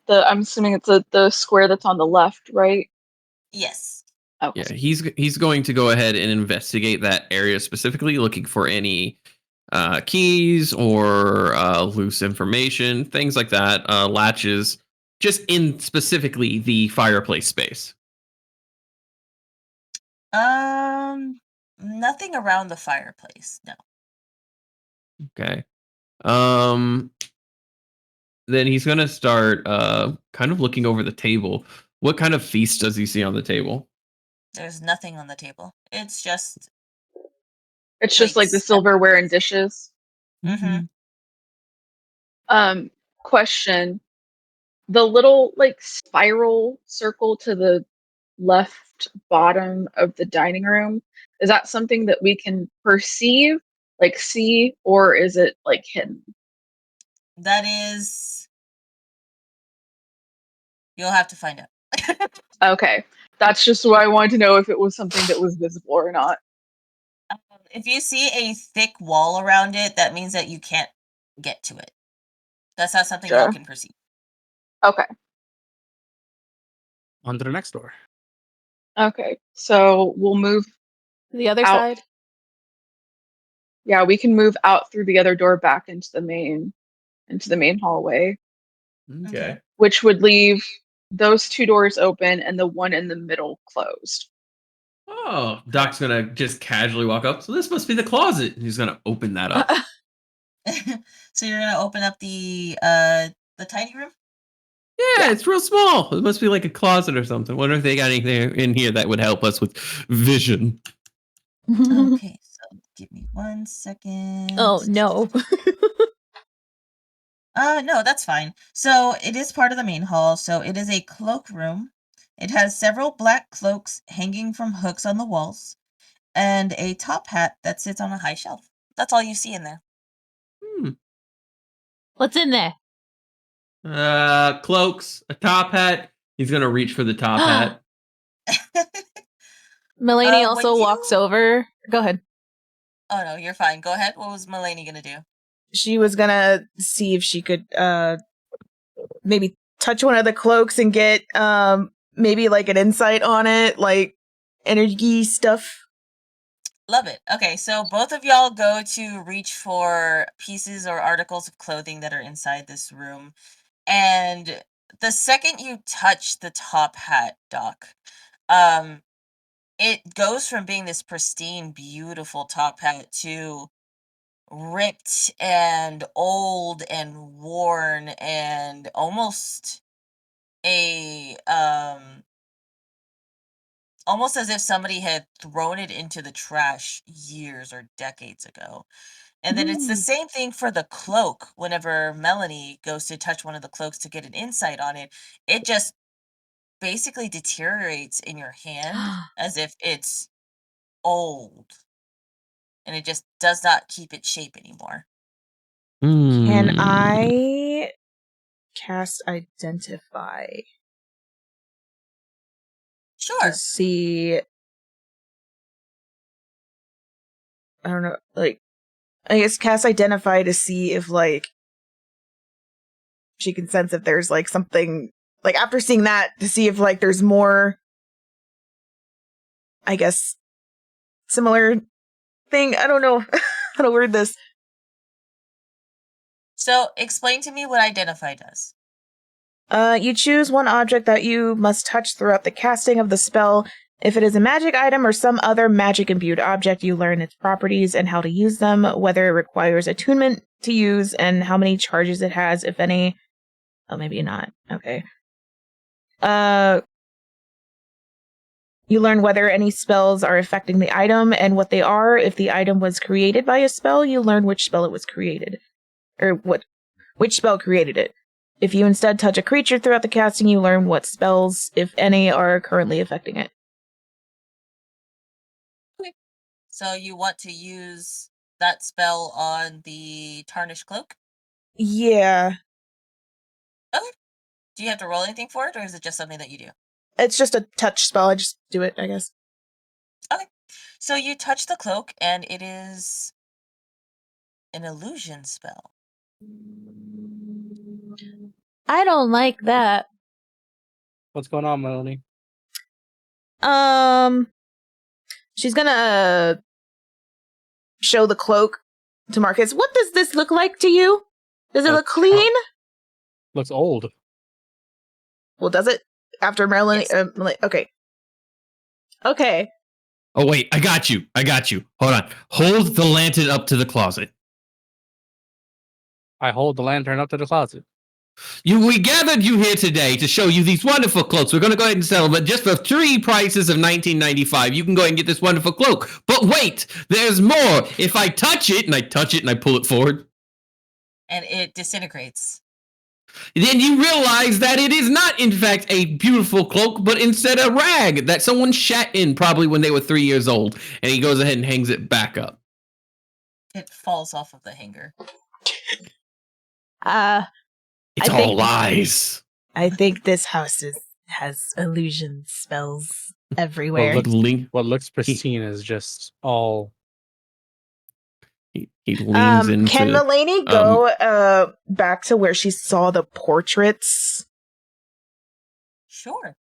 map. I'm assuming it's the square that's on the left, right? Yes. Okay. Yeah, he's going to go ahead and investigate that area specifically, looking for any keys or loose information, things like that, latches, just in specifically the fireplace space. Nothing around the fireplace. No. Okay. Then he's gonna start kind of looking over the table. What kind of feast does he see on the table? There's nothing on the table. It's just It's just like the plates. silverware and dishes. Mm-hmm. Question. The little like spiral circle to the left bottom of the dining room, is that something that we can perceive, like see, or is it like hidden? That is. You'll have to find out. Okay. That's just what I wanted to know, if it was something that was visible or not. If you see a thick wall around it, that means that you can't get to it. That's not something y'all Sure. can perceive. Okay. On to the next door. Okay. So we'll move The other out. side. Yeah, we can move out through the other door back into the main hallway, Okay. which would leave those two doors open and the one in the middle closed. Oh, Doc's gonna just casually walk up. So this must be the closet. And he's gonna open that up. So you're gonna open up the tiny room? Yeah, it's real small. It must be like a closet or something. Wonder if they got anything in here that would help us with vision. Okay, so give me 1 second. Oh no. No, that's fine. So it is part of the main hall. So it is a cloak room. It has several black cloaks hanging from hooks on the walls, and a top hat that sits on a high shelf. That's all you see in there. What's in there? Cloaks, a top hat. He's gonna reach for the top hat. Melanie when also walks over. Go ahead. Oh no, you're fine. Go ahead. What was Melanie gonna do? She was gonna see if she could maybe touch one of the cloaks and get maybe like an insight on it, like energy stuff. Love it. Okay, so both of y'all go to reach for pieces or articles of clothing that are inside this room. And the second you touch the top hat, Doc, it goes from being this pristine, beautiful top hat to ripped and old and worn and almost almost as if somebody had thrown it into the trash years or decades ago. And then it's the same thing for the cloak. Whenever Melanie goes to touch one of the cloaks to get an insight on it, it just basically deteriorates in your hand as if it's old. And it just does not keep its shape anymore. Can I cast Identify Sure. to see? I don't know, like, I guess cast Identify to see if, like, she can sense if there's, like, something, like, after seeing that, to see if, like, there's more, I guess, similar thing. I don't know how to word this. So explain to me what Identify does. You choose one object that you must touch throughout the casting of the spell. If it is a magic item or some other magic-imbued object, you learn its properties and how to use them, whether it requires attunement to use, and how many charges it has, if any. Oh, maybe not. Okay. You learn whether any spells are affecting the item and what they are. If the item was created by a spell, you learn which spell it was created. Or which spell created it. If you instead touch a creature throughout the casting, you learn what spells, if any, are currently affecting it. Okay. So you want to use that spell on the Tarnished Cloak? Yeah. Okay. Do you have to roll anything for it, or is it just something that you do? It's just a touch spell. I just do it, I guess. Okay. So you touch the cloak, and it is an illusion spell. I don't like that. What's going on, Melanie? She's gonna show the cloak to Marcus. What does this look like to you? Does it look clean? Looks old. Well, does it? After Melanie? Yes. Okay. Okay. Oh, wait. I got you. Hold on. Hold the lantern up to the closet. I hold the lantern up to the closet. We gathered you here today to show you these wonderful cloaks. We're going to go ahead and sell them, but just for 3 prices of $19.95, you can go ahead and get this wonderful cloak. But wait, there's more. If I touch it, and I pull it forward, And it disintegrates. then you realize that it is not, in fact, a beautiful cloak, but instead a rag that someone shat in probably when they were 3 years old. And he goes ahead and hangs it back up. It falls off of the hanger. It's all lies. I think this house has illusion spells everywhere. What looks pristine is just all. He leans into. Can Melanie go back to where she saw the portraits? Sure.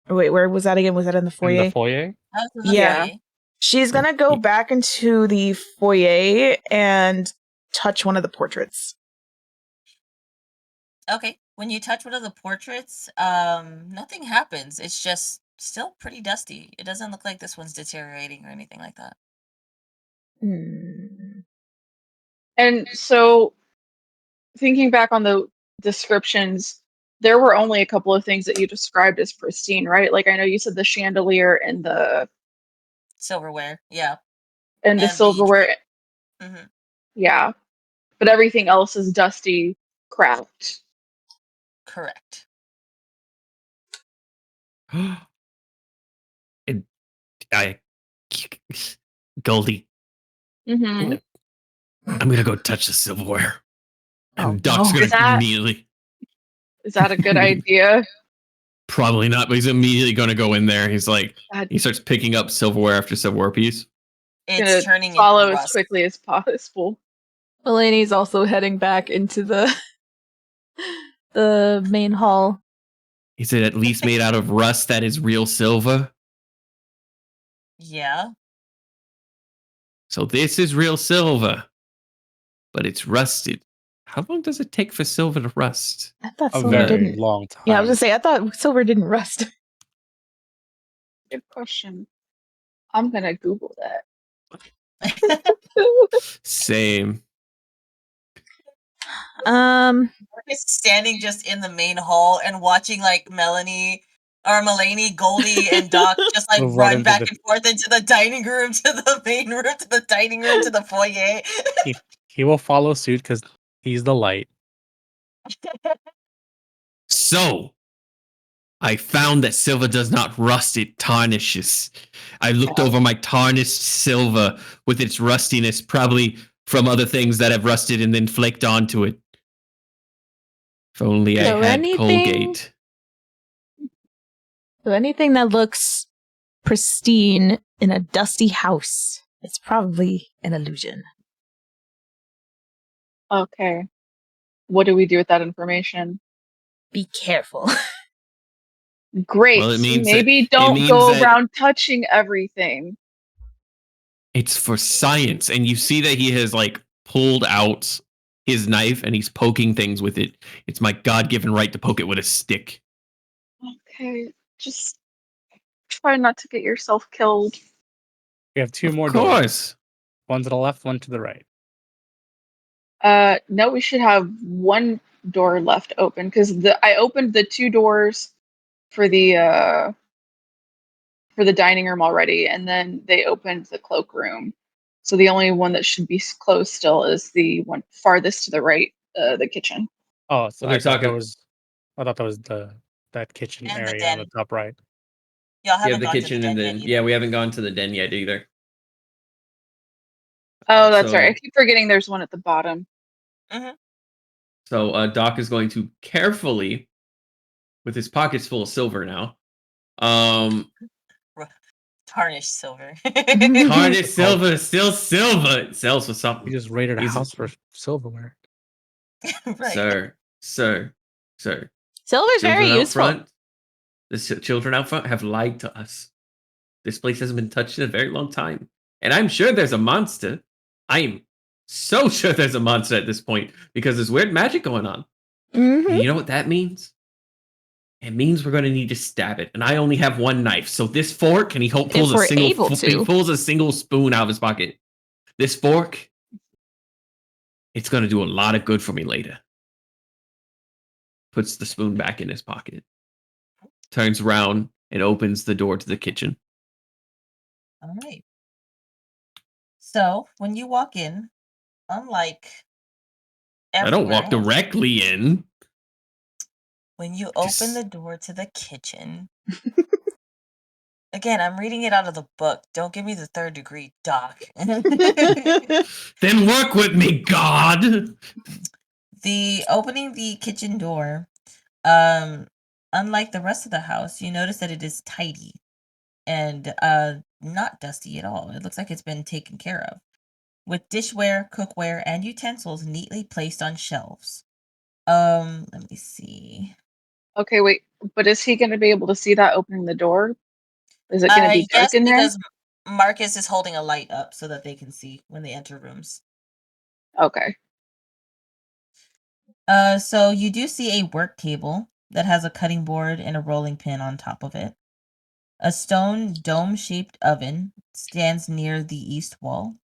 Wait, where was that again? Was that in the foyer? In the foyer? That was in the Yeah. foyer. She's gonna go back into the foyer and touch one of the portraits. Okay. When you touch one of the portraits, nothing happens. It's just still pretty dusty. It doesn't look like this one's deteriorating or anything like that. And so, thinking back on the descriptions, there were only a couple of things that you described as pristine, right? Like I know you said the chandelier and the Silverware, yeah. and the And the silverware. Mhm. Yeah. But everything else is dusty, cracked. Correct. And Goldie, Mm-hmm. I'm gonna go touch the silverware. Oh, And Doc's no. gonna immediately. Is that a good idea? Probably not, but he's immediately gonna go in there. He's like, God. he starts picking up silverware after silverware piece. Gonna It's turning follow into as rust. quickly as possible. Melanie's also heading back into the main hall. Is it at least made out of rust that is real silver? Yeah. So this is real silver, but it's rusted. How long does it take for silver to rust? I thought A silver very didn't. long time. Yeah, I was gonna say I thought silver didn't rust. Good question. I'm gonna Google that. Same. Marcus standing just in the main hall and watching like Melanie, Goldie, and Doc just like We'll run run into back the- and forth into the dining room, to the main room, to the dining room, to the foyer. He will follow suit because he's the light. So, I found that silver does not rust, it tarnishes. I looked over my tarnished silver with its rustiness, probably from other things that have rusted and then flaked onto it. If only I So had anything- Colgate. So anything that looks pristine in a dusty house, it's probably an illusion. Okay. What do we do with that information? Be careful. Great. Well, it means that- Maybe it don't means go that- around touching everything. It's for science. And you see that he has like pulled out his knife and he's poking things with it. It's my God-given right to poke it with a stick. Okay. Just try not to get yourself killed. We have two more Of doors. course. One to the left, one to the right. No, we should have one door left open because I opened the two doors for the dining room already, and then they opened the cloakroom. So the only one that should be closed still is the one farthest to the right, the kitchen. Oh, so They're I thought that talking- was that kitchen And the area on den. the top right. Y'all You haven't have the gone to kitchen den and yet then either. yeah, we haven't gone to the den yet either. Oh, that's So- right. I keep forgetting there's one at the bottom. So Doc is going to carefully, with his pockets full of silver now, Tarnished silver. tarnished silver, still silver. It sells for We something. just raided a He's- house for silverware. Right. Sir. Silver's Children very out useful. front, children out front have lied to us. This place hasn't been touched in a very long time. And I'm sure there's a monster. I'm so sure there's a monster at this point because there's weird magic going on. Mm-hmm. And you know what that means? It means we're going to need to stab it. And I only have one knife. So this fork, and he pulls we're able to. he pulls a single spoon out of his pocket. This fork, it's going to do a lot of good for me later. Puts the spoon back in his pocket. Turns around and opens the door to the kitchen. All right. So when you walk in, unlike I don't everywhere walk directly in. when you open Just- the door to the kitchen. Again, I'm reading it out of the book. Don't give me the third degree, Doc. Then work with me, God. Opening the kitchen door, unlike the rest of the house, you notice that it is tidy and not dusty at all. It looks like it's been taken care of, with dishware, cookware, and utensils neatly placed on shelves. Let me see. Okay, wait. But is he going to be able to see that opening the door? Is it going to be dark Yes, in there? because Marcus is holding a light up so that they can see when they enter rooms. Okay. So you do see a work table that has a cutting board and a rolling pin on top of it. A stone dome-shaped oven stands near the east wall,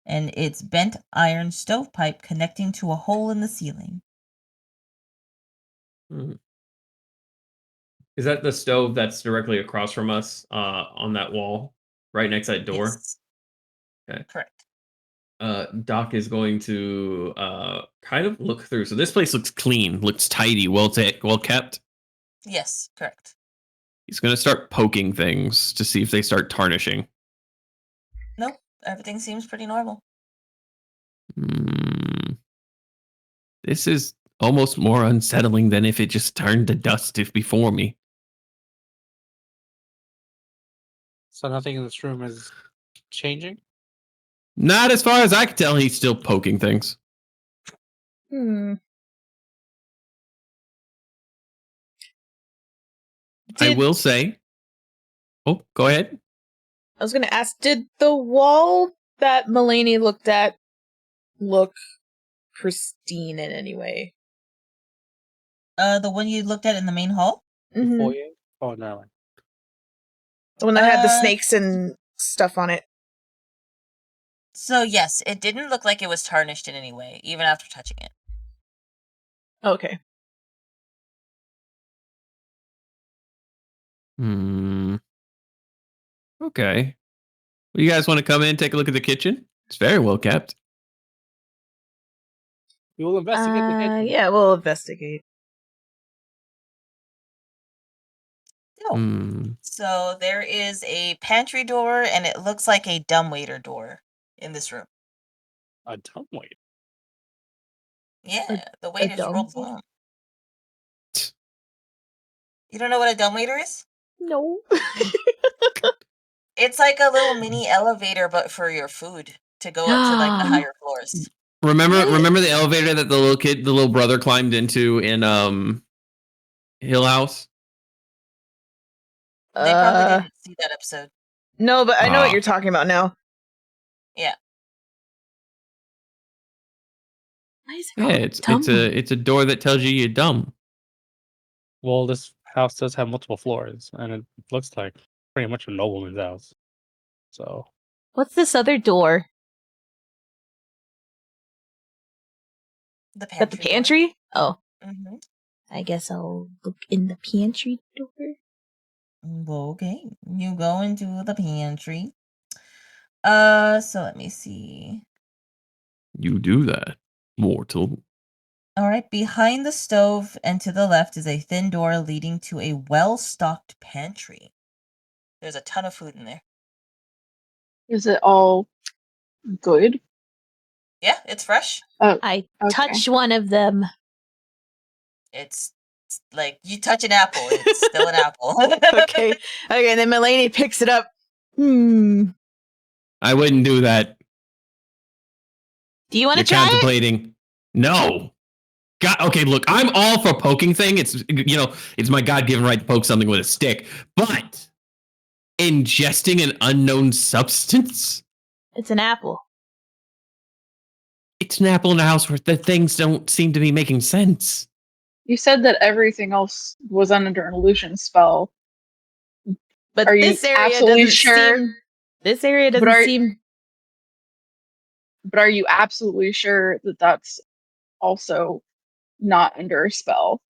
and its bent iron stovepipe connecting to a hole in the ceiling. Is that the stove that's directly across from us on that wall, right next to that door? Yes. Okay. Correct. Doc is going to kind of look through. So this place looks clean, looks tidy, well kept. Yes, correct. He's going to start poking things to see if they start tarnishing. Nope, everything seems pretty normal. This is almost more unsettling than if it just turned to dust before me. So nothing in this room is changing? Not as far as I can tell, he's still poking things. I will say... Oh, go ahead. I was going to ask, did the wall that Melanie looked at look pristine in any way? The one you looked at in the main hall? Mm-hmm. Foyer? Oh, no. The one that had the snakes and stuff on it. So yes, it didn't look like it was tarnished in any way, even after touching it. Okay. Okay. Well, you guys want to come in and take a look at the kitchen? It's very well kept. We will investigate the kitchen. Yeah, we'll investigate. So there is a pantry door, and it looks like a dumbwaiter door in this room. A dumbwaiter? Yeah, the waiters roll dumbwaiter? bum. You don't know what a dumbwaiter is? No. It's like a little mini elevator, but for your food to go up to like the higher floors. Remember the elevator that the little brother climbed into in Hill House? They probably didn't see that episode. No, but I know what you're talking about now. Yeah. Yeah, it's a door that tells you you're dumb. Well, this house does have multiple floors, and it looks like pretty much a nobleman's house. So, What's this other door? The At the pantry? Oh. Mm-hmm. I guess I'll look in the pantry door. Okay, you go into the pantry. So let me see. You do that, mortal. All right, behind the stove and to the left is a thin door leading to a well-stocked pantry. There's a ton of food in there. Is it all good? Yeah, it's fresh. Oh, I touched one of them. It's like you touch an apple, it's still an apple. Okay. Okay, and then Melanie picks it up. I wouldn't do that. Do you want to You're try contemplating. No. God, okay, look, I'm all for poking thing. It's it's my God-given right to poke something with a stick. But ingesting an unknown substance? It's an apple. It's an apple in a house where the things don't seem to be making sense. You said that everything else was under an illusion spell. But are this you area absolutely doesn't sure? seem... This area doesn't seem... But are you absolutely sure that that's also not under a spell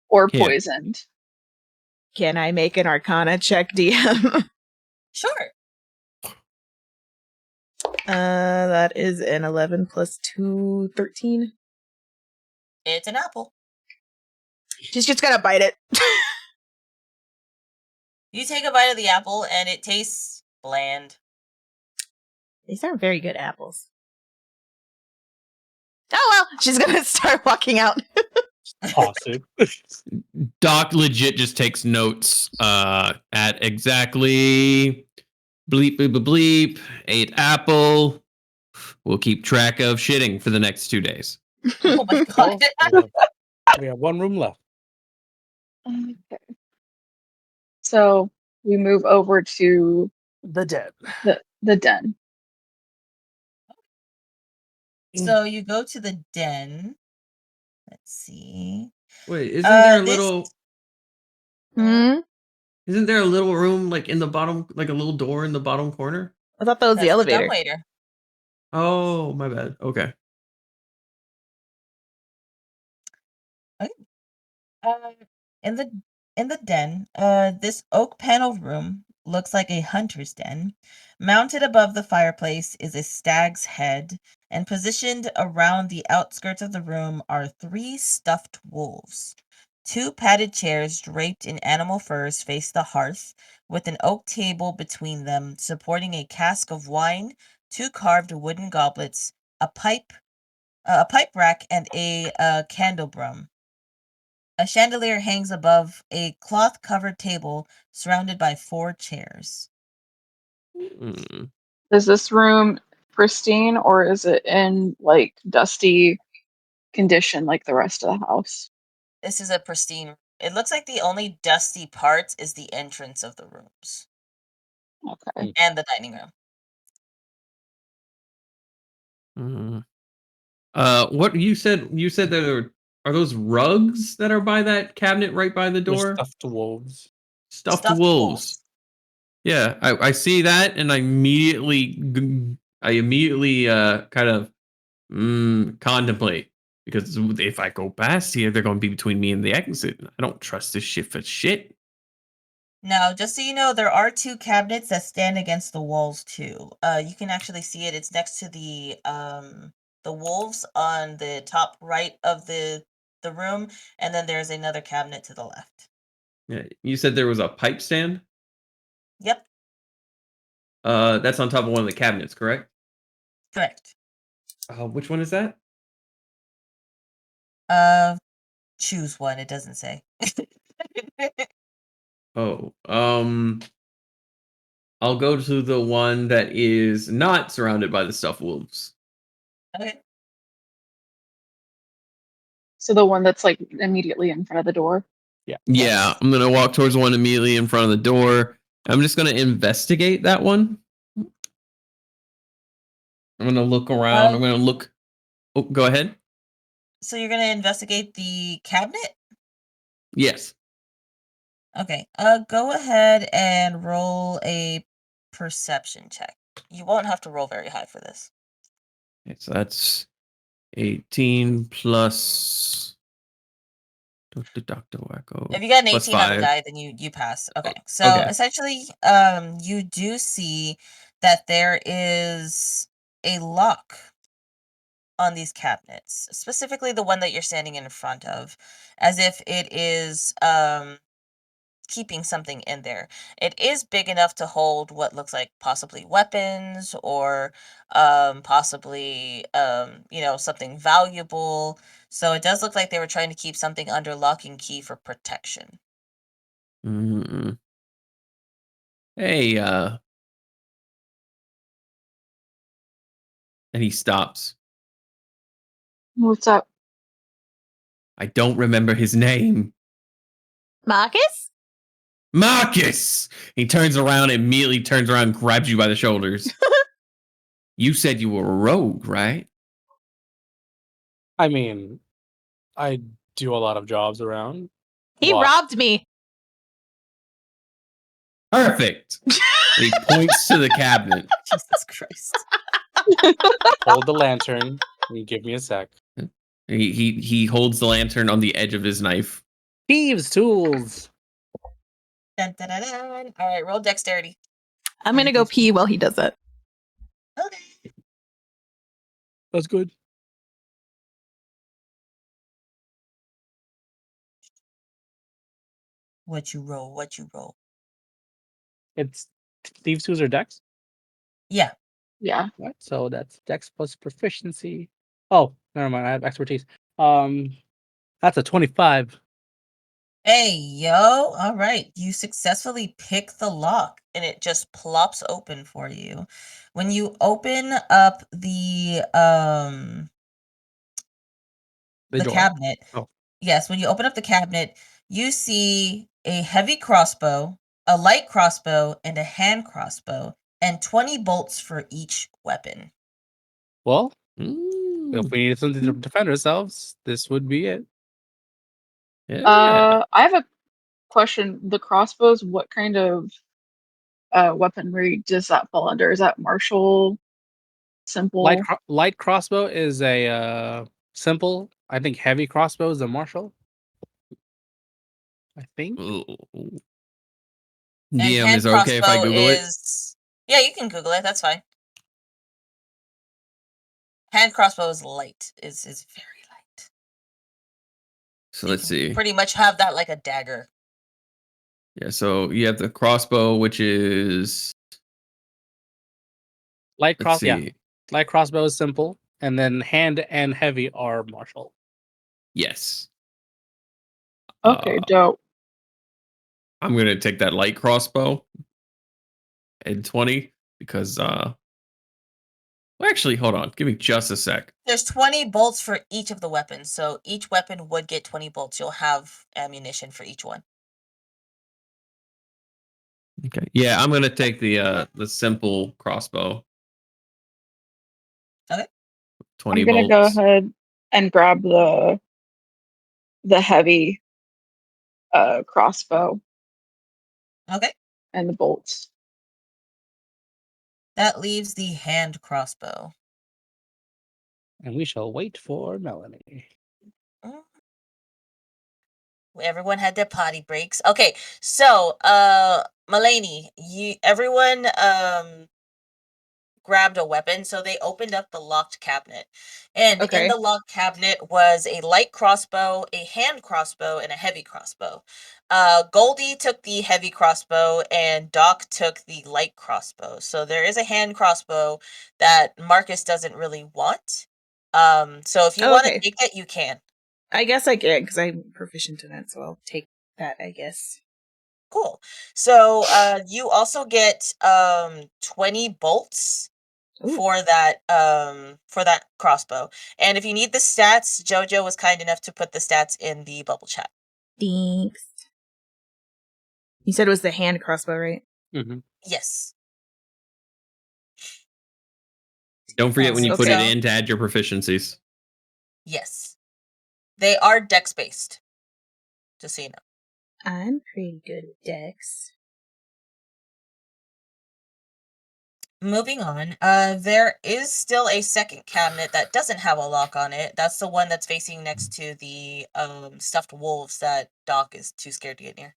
or poisoned? Can I make an Arcana check, DM? Sure. That is an 11 plus 2, 13. It's an apple. She's just gonna bite it. You take a bite of the apple and it tastes bland. These aren't very good apples. Oh well, she's gonna start walking out. Awesome. Doc legit just takes notes at exactly bleep, bleep, bleep, 8 apple. We'll keep track of shitting for the next 2 days. Oh my God. We have one room left. Okay. So we move over to the den. The den. So you go to the den. Let's see. Wait, isn't there a little... Isn't there a little room like in the bottom, like a little door in the bottom corner? I thought that was the That's elevator. dumbwaiter. Oh, my bad. Okay. Um, in the den, this oak paneled room looks like a hunter's den. Mounted above the fireplace is a stag's head, and positioned around the outskirts of the room are 3 stuffed wolves. 2 padded chairs draped in animal furs face the hearth, with an oak table between them, supporting a cask of wine, 2 carved wooden goblets, a pipe rack, and a candelabrum. A chandelier hangs above a cloth-covered table surrounded by 4 chairs. Hmm. Is this room pristine or is it in like dusty condition like the rest of the house? This is a pristine. It looks like the only dusty part is the entrance of the rooms Okay. and the dining room. What you said? You said there are those rugs that are by that cabinet right by the They're door? stuffed wolves. Stuffed wolves. Yeah, I see that, and I immediately kind of contemplate, because if I go past here, they're going to be between me and the exit. I don't trust this shit for shit. Now, just so you know, there are 2 cabinets that stand against the walls too. You can actually see it. It's next to the wolves on the top right of the room, and then there's another cabinet to the left. Yeah, you said there was a pipe stand. Yep, That's on top of one of the cabinets, correct? correct. Which one is that? Choose one. It doesn't say. Oh, I'll go to the one that is not surrounded by the stuffed wolves. Okay. So the one that's like immediately in front of the door. Yeah. Yeah, Yes. I'm gonna walk towards the one immediately in front of the door. I'm just gonna investigate that one. I'm gonna look around. I'm gonna look. Oh, go ahead. So you're gonna investigate the cabinet? Yes. Okay. Go ahead and roll a perception check. You won't have to roll very high for this. Okay, so that's 18 plus Dr. Waco. If you got an plus 18 on the 5. die, then you pass. Okay. So Okay. essentially, you do see that there is a lock on these cabinets, specifically the one that you're standing in front of, as if it is keeping something in there. It is big enough to hold what looks like possibly weapons or possibly something valuable. So it does look like they were trying to keep something under lock and key for protection. Mm-mm. Hey, and he stops. What's up? I don't remember his name. Marcus? Marcus! He turns around, immediately turns around, and grabs you by the shoulders. You said you were a rogue, right? I mean, I do a lot of jobs around. He What? robbed me. Perfect. And he points to the cabinet. Jesus Christ. Hold the lantern. And give me a sec. He holds the lantern on the edge of his knife. Thieves' tools. Dun, dun, dun, dun. All right, roll dexterity. I'm gonna go pee while he does it. Okay. That's good. What you roll? What you roll? It's thieves' tools or dex? Yeah. Yeah. What? So that's dex plus proficiency. Oh, never mind. I have expertise. That's a 25. Hey, yo. All right. You successfully pick the lock and it just plops open for you. When you open up the door. cabinet. Oh. Yes, when you open up the cabinet, you see a heavy crossbow, a light crossbow, and a hand crossbow, and 20 bolts for each weapon. Well, if we needed something to defend ourselves, this would be it. Yeah. I have a question: the crossbows, what kind of weaponry does that fall under? Is that martial, simple? Light crossbow is a simple. I think heavy crossbow is a martial. I think. Ooh. And DM, hand is it okay if I crossbow Google it? is... Yeah, you can Google it. That's fine. Hand crossbow is light. Is very light. So You let's can see. pretty much have that like a dagger. Yeah, so you have the crossbow, which is Light let's cross, yeah. see. Light crossbow is simple, and then hand and heavy are martial. Yes. Okay, dope. I'm gonna take that light crossbow and 20 because well, actually, hold on. Give me just a sec. There's 20 bolts for each of the weapons, so each weapon would get 20 bolts. You'll have ammunition for each one. Okay. Yeah, I'm gonna take the simple crossbow. Okay. 20 I'm gonna bolts. go ahead and grab the heavy crossbow Okay. and the bolts. That leaves the hand crossbow. And we shall wait for Melanie. Mm. Everyone had their potty breaks. Okay, so Melanie, everyone grabbed a weapon, so they opened up the locked cabinet. And in Okay. the locked cabinet was a light crossbow, a hand crossbow, and a heavy crossbow. Goldie took the heavy crossbow, and Doc took the light crossbow. So there is a hand crossbow that Marcus doesn't really want. So if you want to Okay. take it, you can. I guess I can, because I'm proficient in it, so I'll take that, I guess. Cool. So you also get 20 bolts Ooh. for that crossbow. And if you need the stats, Jojo was kind enough to put the stats in the bubble chat. Thanks. You said it was the hand crossbow, right? Mm-hmm. Yes. Don't forget when you put Okay. it in to add your proficiencies. Yes. They are dex based. Just so you know. I'm pretty good at dex. Moving on, there is still a second cabinet that doesn't have a lock on it. That's the one that's facing next to the stuffed wolves that Doc is too scared to get near.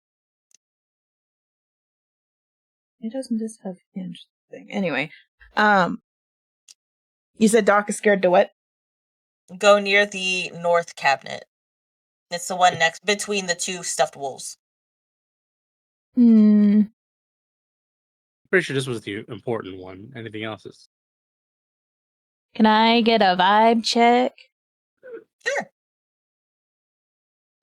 It doesn't just have hinge thing. Anyway, you said Doc is scared to what? Go near the north cabinet. It's the one next between the two stuffed wolves. Pretty sure this was the important one. Anything else is. Can I get a vibe check? Sure.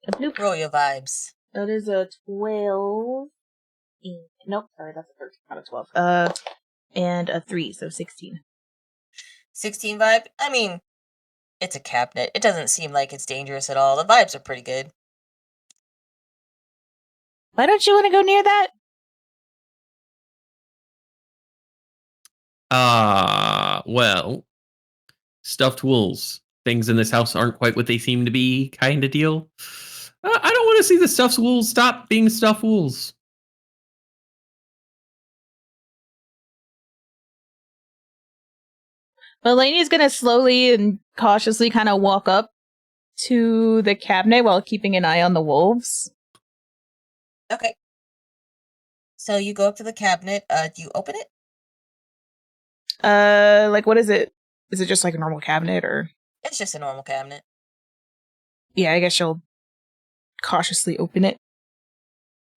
A bloop. Roll your vibes. That is a 12. Nope, sorry, that's a 13, not a 12. And a 3, so 16. 16 vibe? I mean, it's a cabinet. It doesn't seem like it's dangerous at all. The vibes are pretty good. Why don't you want to go near that? Well, stuffed wolves. Things in this house aren't quite what they seem to be, kind of deal. I don't want to see the stuffed wolves stop being stuffed wolves. Melania's gonna slowly and cautiously kind of walk up to the cabinet while keeping an eye on the wolves. Okay. So you go up to the cabinet. Do you open it? Like, what is it? Is it just like a normal cabinet, or? It's just a normal cabinet. Yeah, I guess she'll cautiously open it.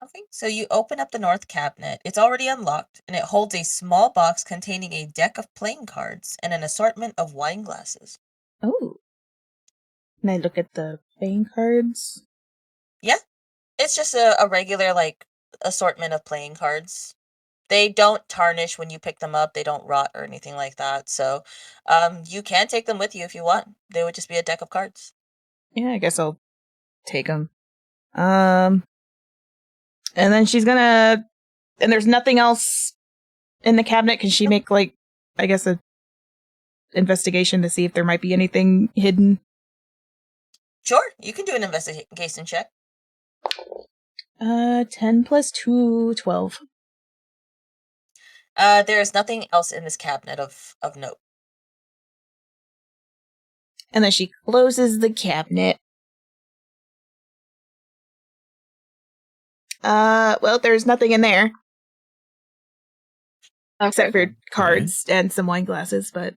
Okay, so you open up the north cabinet. It's already unlocked, and it holds a small box containing a deck of playing cards and an assortment of wine glasses. Oh. Can I look at the playing cards? Yeah, it's just a regular, like, assortment of playing cards. They don't tarnish when you pick them up. They don't rot or anything like that. So, you can take them with you if you want. They would just be a deck of cards. Yeah, I guess I'll take them. And then she's gonna... And there's nothing else in the cabinet. Can she make, like, I guess a investigation to see if there might be anything hidden? Sure, you can do an investigation check. 10 plus 2, 12. There's nothing else in this cabinet of note. And then she closes the cabinet. Well, there's nothing in there. Okay. Except for cards and some wine glasses, but...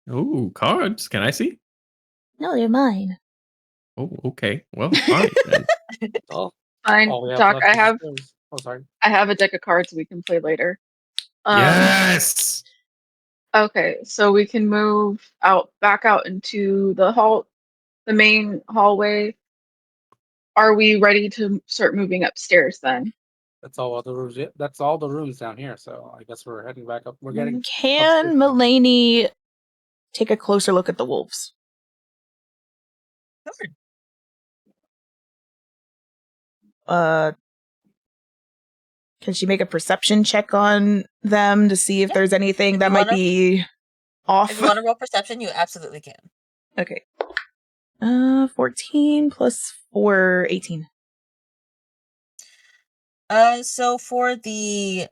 Ooh, cards. Can I see? No, they're mine. Oh, okay. Well, all right then. Oh, Fine, all we Doc. left I is have those. Oh, sorry. a deck of cards we can play later. Yes. Okay, so we can move back out into the main hallway. Are we ready to start moving upstairs then? That's all the rooms. That's all the rooms down here. So I guess we're heading back up. We're getting. Can upstairs. Melanie take a closer look at the wolves? Can she make a perception check on them to see if there's anything that might be off? If you want to roll perception, you absolutely can. Okay. 14 plus 4, 18. So for the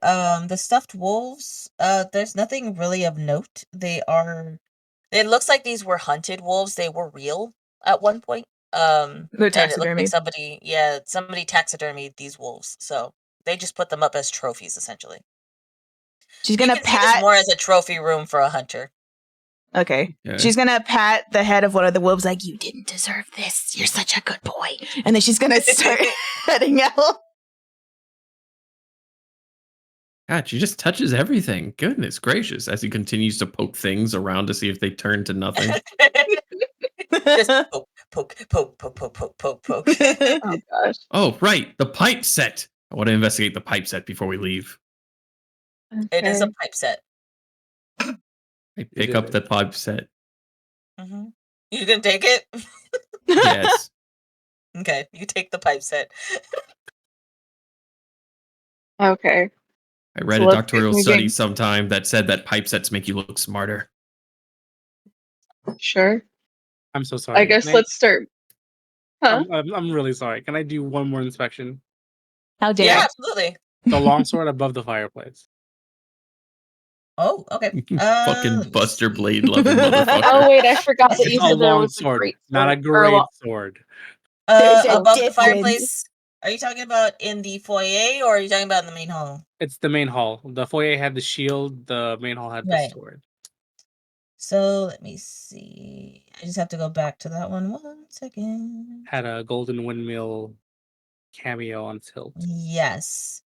stuffed wolves, there's nothing really of note. It looks like these were hunted wolves. They were real at one point. They're And it looked taxidermy. like somebody taxidermied these wolves. So they just put them up as trophies, essentially. She's gonna see this more as a trophy room for a hunter. Okay. Yeah. She's gonna pat the head of one of the wolves like, you didn't deserve this. You're such a good boy. And then she's gonna start heading out. God, she just touches everything. Goodness gracious. As he continues to poke things around to see if they turn to nothing. Just poke. Oh gosh. Oh, right. The pipe set. I want to investigate the pipe set before we leave. It is a Okay. pipe set. I pick up the pipe set. Mm-hmm. You gonna take it? Yes. Okay, you take the pipe set. Okay. I read So a let's doctoral keep study moving. sometime that said that pipe sets make you look smarter. Sure. I'm so sorry. I guess Can let's start. Huh? I'm really sorry. Can I do one more inspection? How dare Yeah, you? absolutely. The longsword above the fireplace. Oh, okay. Fucking let me Buster see. Blade loving motherfucker. Oh wait, I forgot that It's you a said there long was a sword, great not a sword, or great sword. There's a Above the difference. fireplace. Are you talking about in the foyer, or are you talking about in the main hall? It's the main hall. The foyer had the shield. The main hall had the Right. sword. So let me see. I just have to go back to that one. 1 second. Had a golden windmill cameo on tilt. Yes.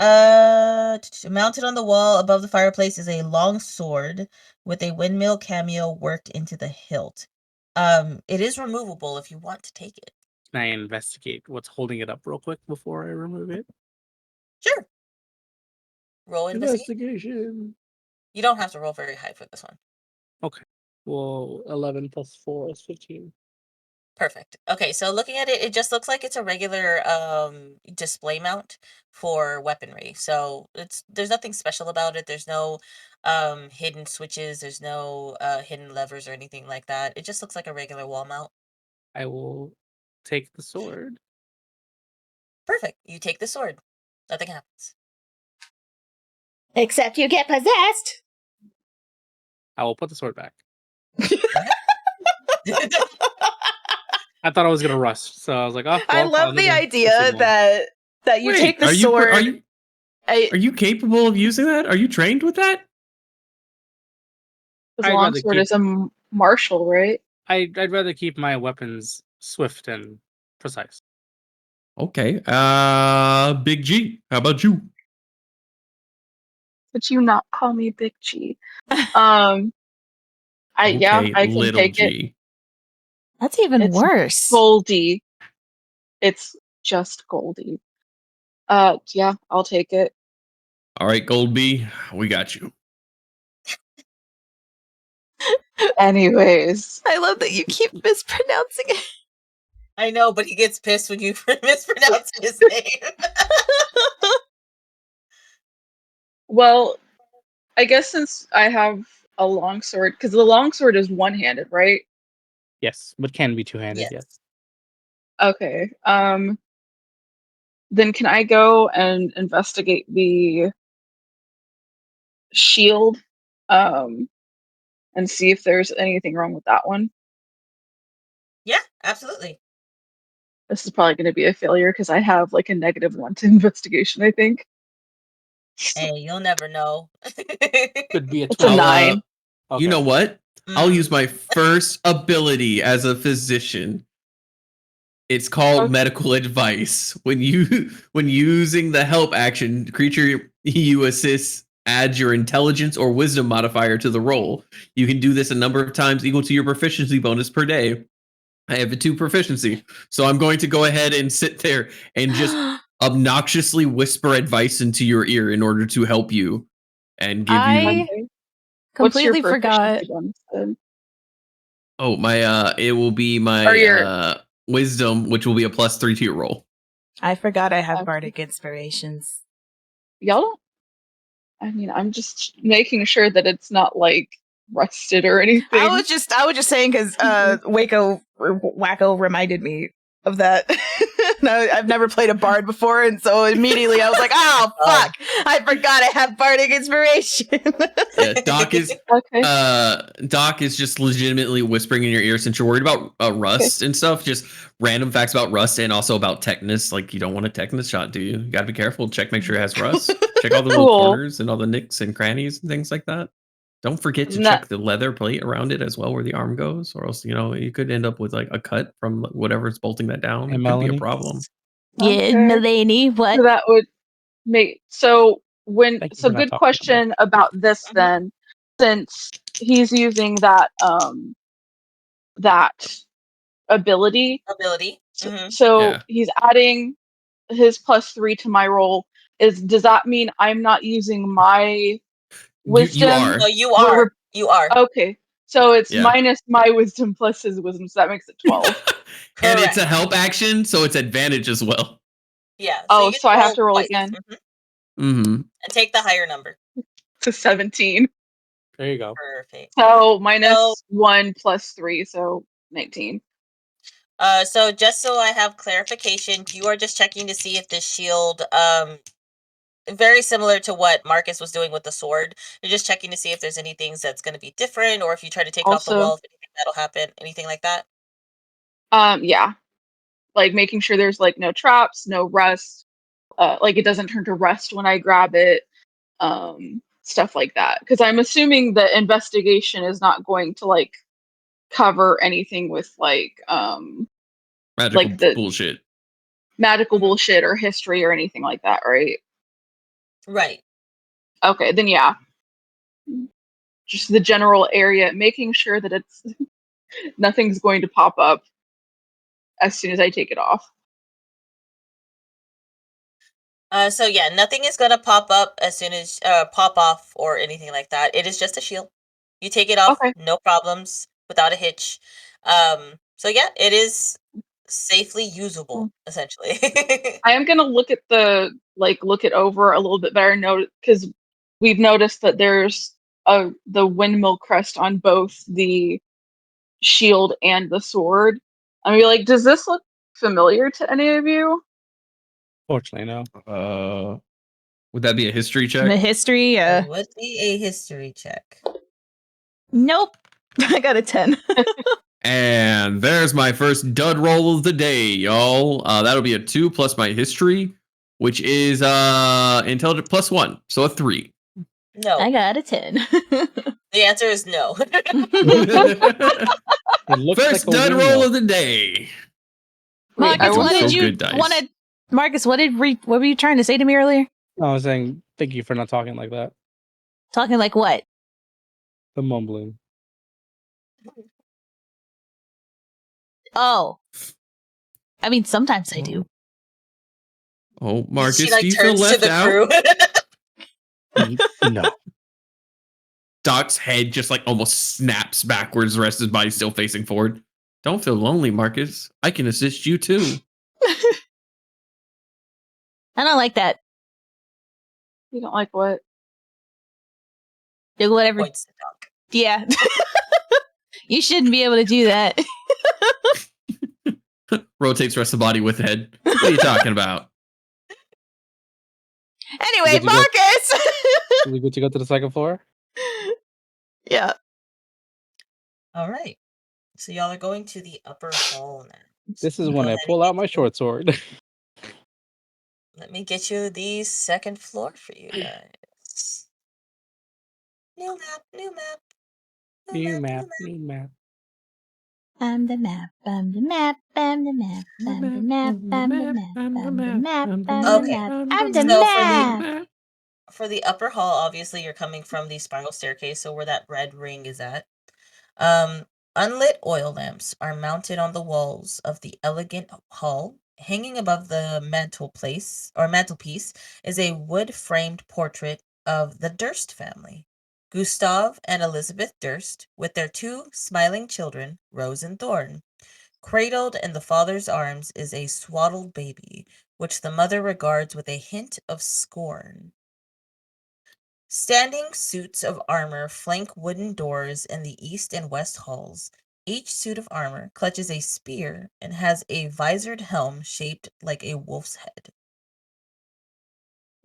Mounted on the wall above the fireplace is a long sword with a windmill cameo worked into the hilt. It is removable if you want to take it. Can I investigate what's holding it up real quick before I remove it? Sure. Roll investigate. Investigation. You don't have to roll very high for this one. Okay. Well, 11 plus 4 is 15. Perfect. Okay, so looking at it, it just looks like it's a regular display mount for weaponry. So there's nothing special about it. There's no hidden switches, there's no hidden levers or anything like that. It just looks like a regular wall mount. I will take the sword. Perfect. You take the sword. Nothing happens. Except you get possessed. I will put the sword back. I thought I was gonna rust, so I was like, "Oh." I Well, love the another idea 51. that you Wait, take the are you sword. are you capable of using that? Are you trained with that? Because I'd rather longsword keep- is a martial, right? I'd rather keep my weapons swift and precise. Okay. Big G. How about you? But you not call me Big G. I Okay, can little take it. G. That's even It's worse. Goldie. It's just Goldie. Yeah, I'll take it. All right, Gold B, we got you. Anyways, I love that you keep mispronouncing it. I know, but he gets pissed when you mispronounce his name. well, I guess since I have a longsword, because the longsword is one-handed, right? Yes, but can be two-handed. Yes. Okay. then can I go and investigate the shield and see if there's anything wrong with that one? Yeah, absolutely. This is probably going to be a failure because I have like a -1 to investigation, I think. Hey, you'll never know. Could be a It's a 12. 9. You know what? I'll Mm. use my first ability as a physician. It's called Okay. medical advice. When using the help action, creature you assist adds your intelligence or wisdom modifier to the roll. You can do this a number of times equal to your proficiency bonus per day. I have a 2 proficiency, so I'm going to go ahead and sit there and just obnoxiously whisper advice into your ear in order to help you and give you. I Okay. What's your completely forgot. proficiency bonus then? Oh, my it will be Or my your wisdom, which will be a +3 to your roll. I forgot I have Okay. bardic inspirations. y'all don't. I mean, I'm just making sure that it's not like rusted or anything. I was just saying because Waco reminded me of that. No, I've never played a bard before, and so immediately I was like, "Oh fuck! I forgot I have bardic inspiration." Yeah, Doc is Okay. Doc is just legitimately whispering in your ear since you're worried about rust and stuff. Just random facts about rust and also about tetanus. Like you don't want a tetanus shot, do you? You got to be careful. Check, make sure it has rust. Check all the little Cool. corners and all the nicks and crannies and things like that. Don't forget to No- check the leather plate around it as well, where the arm goes, or else you could end up with like a cut from whatever's bolting that down. Hey, It could be Melanie. a problem. Yeah, Okay. Melanie, what? So that would make Thank you so for not good talking question about this Mhm. then, since he's using that that ability. Ability. So, Mhm. so Yeah. he's adding his +3 to my roll. Does that mean I'm not using my wisdom? You are. No, you We're- are. You are. Okay. So it's Yeah. minus my wisdom plus his wisdom, so that makes it 12. And it's a Correct. help action, so it's advantage as well. Yeah. Oh, you get so I have to roll twice. again. Mhm. Mm-hmm. And take the higher number. To 17. There you go. Perfect. So minus So- 1 plus 3, so 19. So just so I have clarification, you are just checking to see if the shield, very similar to what Marcus was doing with the sword. You're just checking to see if there's anything that's going to be different, or if you try to take it off the Also- wall, if anything that'll happen, anything like that. Yeah. Like making sure there's like no traps, no rust. Like it doesn't turn to rust when I grab it. Stuff like that. Because I'm assuming the investigation is not going to like cover anything with like Magical like the bullshit. magical bullshit or history or anything like that, right? Right. Okay, then yeah. Just the general area, making sure that it's nothing's going to pop up as soon as I take it off. So yeah, nothing is gonna pop up as soon as pop off or anything like that. It is just a shield. You take it off, Okay. no problems, without a hitch. So yeah, it is safely usable, essentially. I am gonna look it over a little bit better, note because we've noticed that there's the windmill crest on both the shield and the sword. I mean, like, does this look familiar to any of you? Fortunately, no. Would that be a history check? The history, It would be a history check. nope. I got a 10. And there's my first dud roll of the day, y'all. That'll be a 2 plus my history, which is intelligence +1, so a 3. No. I got a 10. The answer is no. It looks First like a dud windmill. roll of the day. Wait, I Marcus, doing what so did you good, dice. want to? Marcus, what were you trying to say to me earlier? No, I was saying thank you for not talking like that. Talking like what? The mumbling. Oh, I mean, sometimes I do. Oh, Marcus, she like do you feel turns to left the out? crew. No. Doc's head just like almost snaps backwards, the rest of his body still facing forward. Don't feel lonely, Marcus. I can assist you too. I don't like that. You don't like what? Do whatever. Points to Doc. Yeah. You shouldn't be able to do that. Rotates rest of the body with head. What are you talking about? Anyway, Good to go. Marcus! We good to go to the second floor? Yeah. All right. So y'all are going to the upper hall now. This is Go when I ahead and pull out get my you- short sword. Let me get you the second floor for you guys. New map, new map. New map, new map. I'm the map, I'm the map, I'm the map, I'm the map, I'm the map, I'm the map, I'm the Okay. map, I'm the So map. for the upper hall, obviously you're coming from the spiral staircase, so where that red ring is at. Unlit oil lamps are mounted on the walls of the elegant hall. Hanging above the mantelpiece is a wood-framed portrait of the Durst family, Gustav and Elizabeth Durst, with their two smiling children, Rose and Thorn. Cradled in the father's arms is a swaddled baby, which the mother regards with a hint of scorn. Standing suits of armor flank wooden doors in the east and west halls. Each suit of armor clutches a spear and has a visored helm shaped like a wolf's head.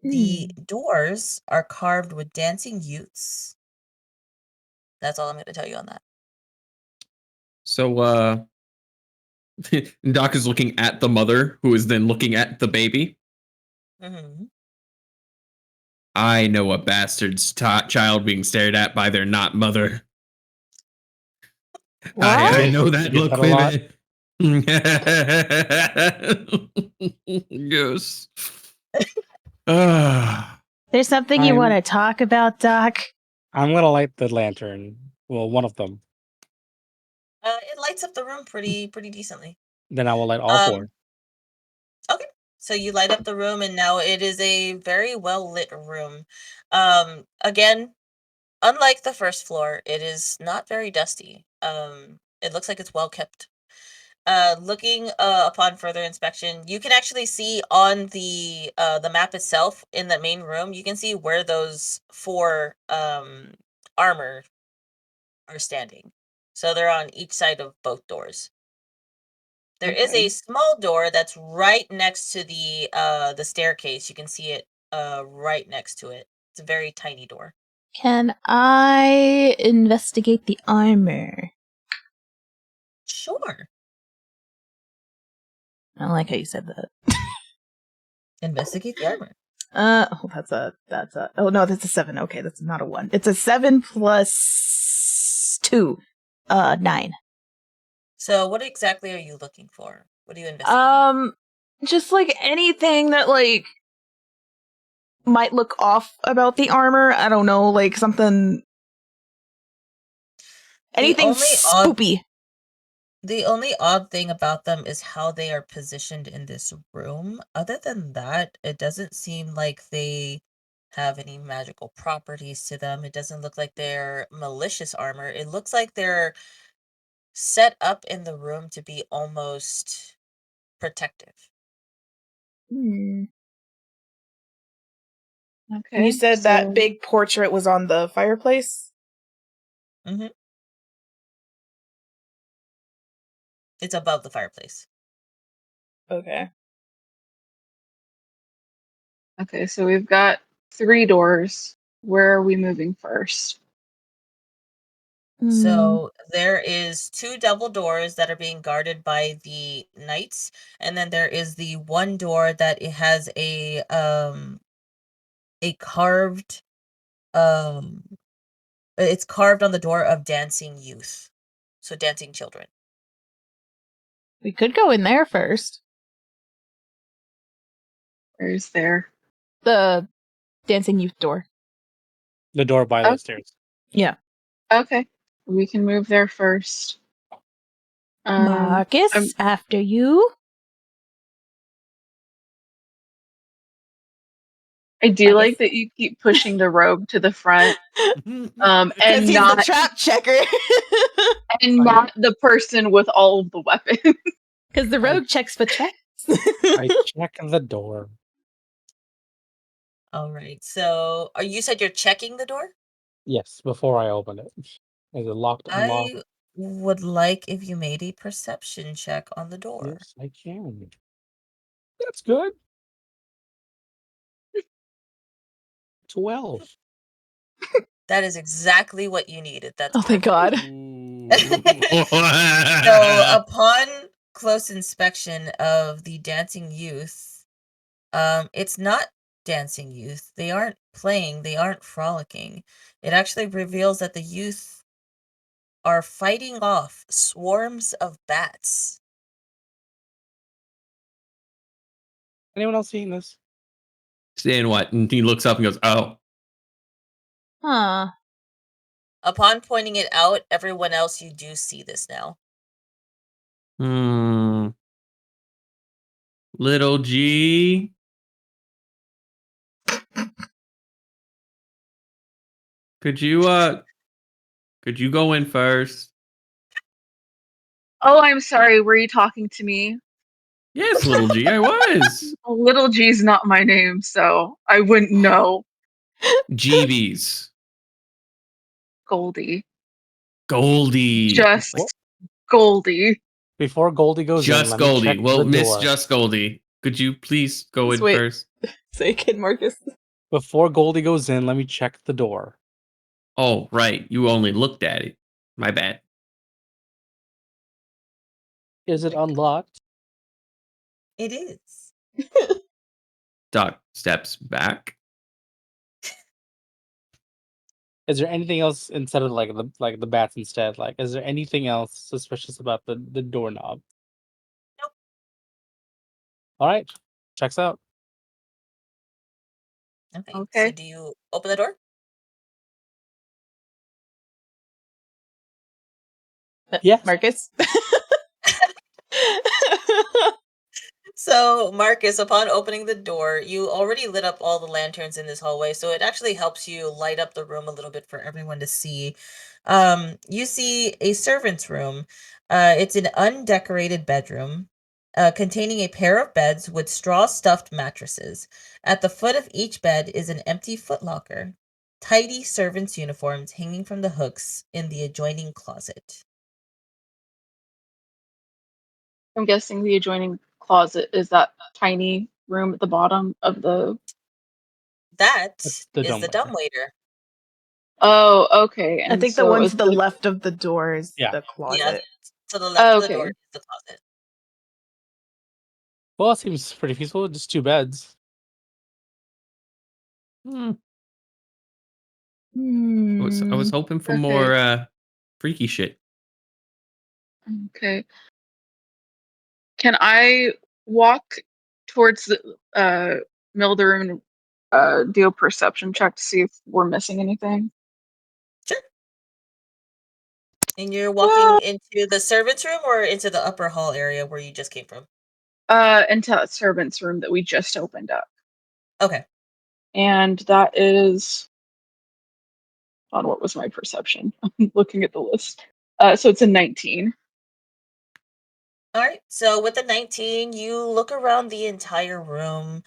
The doors are carved with dancing youths. That's all I'm going to tell you on that. So, Doc is looking at the mother, who is then looking at the baby. Mm-hmm. I know a bastard's child being stared at by their not mother. I know that You get look, that a lot? baby. Yes. Ah. There's something you I'm- want to talk about, Doc? I'm gonna light the lantern. Well, one of them. It lights up the room pretty decently. Then I will light all four. Okay. So you light up the room, and now it is a very well lit room. Again, unlike the first floor, it is not very dusty. It looks like it's well kept. Looking upon further inspection, you can actually see on the map itself in the main room. You can see where those four armor are standing. So they're on each side of both doors. There is a small door that's right next to the staircase. You can see it right next to it. It's a very tiny door. Can I investigate the armor? Sure. I don't like how you said that. Investigate the armor. Oh no, that's a 7. Okay, that's not a 1. It's a 7 plus 2. 9. So what exactly are you looking for? What are you investigating? Just like anything that like might look off about the armor. I don't know, like something. Anything spoopy. The only odd thing about them is how they are positioned in this room. Other than that, it doesn't seem like they have any magical properties to them. It doesn't look like they're malicious armor. It looks like they're set up in the room to be almost protective. Hmm. Okay. And you said so- that big portrait was on the fireplace? Mm-hmm. It's above the fireplace. Okay. Okay, so we've got 3 doors. Where are we moving first? So there is 2 double doors that are being guarded by the knights, and then there is the one door that it has a carved it's carved on the door of dancing youth. So dancing children. We could go in there first. Where's there? The dancing youth door. The door by Oh. the stairs. Yeah. Okay, we can move there first. Marcus, I'm- after you. I do Marcus. like that you keep pushing the rogue to the front, Because and he's not the trap checker. not the person with all of the weapons. Because the rogue checks for traps. I check the door. All right. So you said you're checking the door? Yes, before I open it. Is it locked? Unlocked? I would like if you made a perception check on the door. Yes, I can. That's good. 12. That is exactly what you needed. That's Oh, thank God. So, upon close inspection of the dancing youth, it's not dancing youth. They aren't playing. They aren't frolicking. It actually reveals that the youth are fighting off swarms of bats. Anyone else seeing this? Saying what? And he looks up and goes, "Oh, Huh. Upon pointing it out, everyone else, you do see this now. Little G." Could you go in first? Oh, I'm sorry. Were you talking to me? Yes, Little G, I was. Little G's not my name, so I wouldn't know. GBs. Goldie. Goldie. Just What? Goldie. Before Goldie goes in, Just let me Goldie. check Well, the Miss door. Just Goldie, could you please go Just in wait. first? Say again, Marcus. Before Goldie goes in, let me check the door. Oh, right. You only looked at it. My bad. Is it unlocked? It is. Doc steps back. Is there anything else instead of like the bats instead? Like, is there anything else suspicious about the doorknob? Nope. All right, checks out. Okay. Okay. So do you open the door? Yes. Marcus? So, Marcus, upon opening the door, you already lit up all the lanterns in this hallway, so it actually helps you light up the room a little bit for everyone to see. You see a servant's room. It's an undecorated bedroom, containing a pair of beds with straw-stuffed mattresses. At the foot of each bed is an empty footlocker. Tidy servants' uniforms hanging from the hooks in the adjoining closet. I'm guessing the adjoining closet is that tiny room at the bottom of the. That That's the is the dumbwaiter. dumbwaiter. Oh, okay. I And think the so one is to the left of the door is Yeah. the closet. To the left of the Okay. door is the closet. Well, it seems pretty peaceful. Just 2 beds. I Hmm. was hoping for Okay. more freaky shit. Okay. Can I walk towards the middle of the room and do a perception check to see if we're missing anything? Sure. And you're walking into the servants' room or into the upper hall area where you just came from? Into that servant's room that we just opened up. Okay. And that is on what was my perception? I'm looking at the list. So it's a 19. All right. So with the 19, you look around the entire room.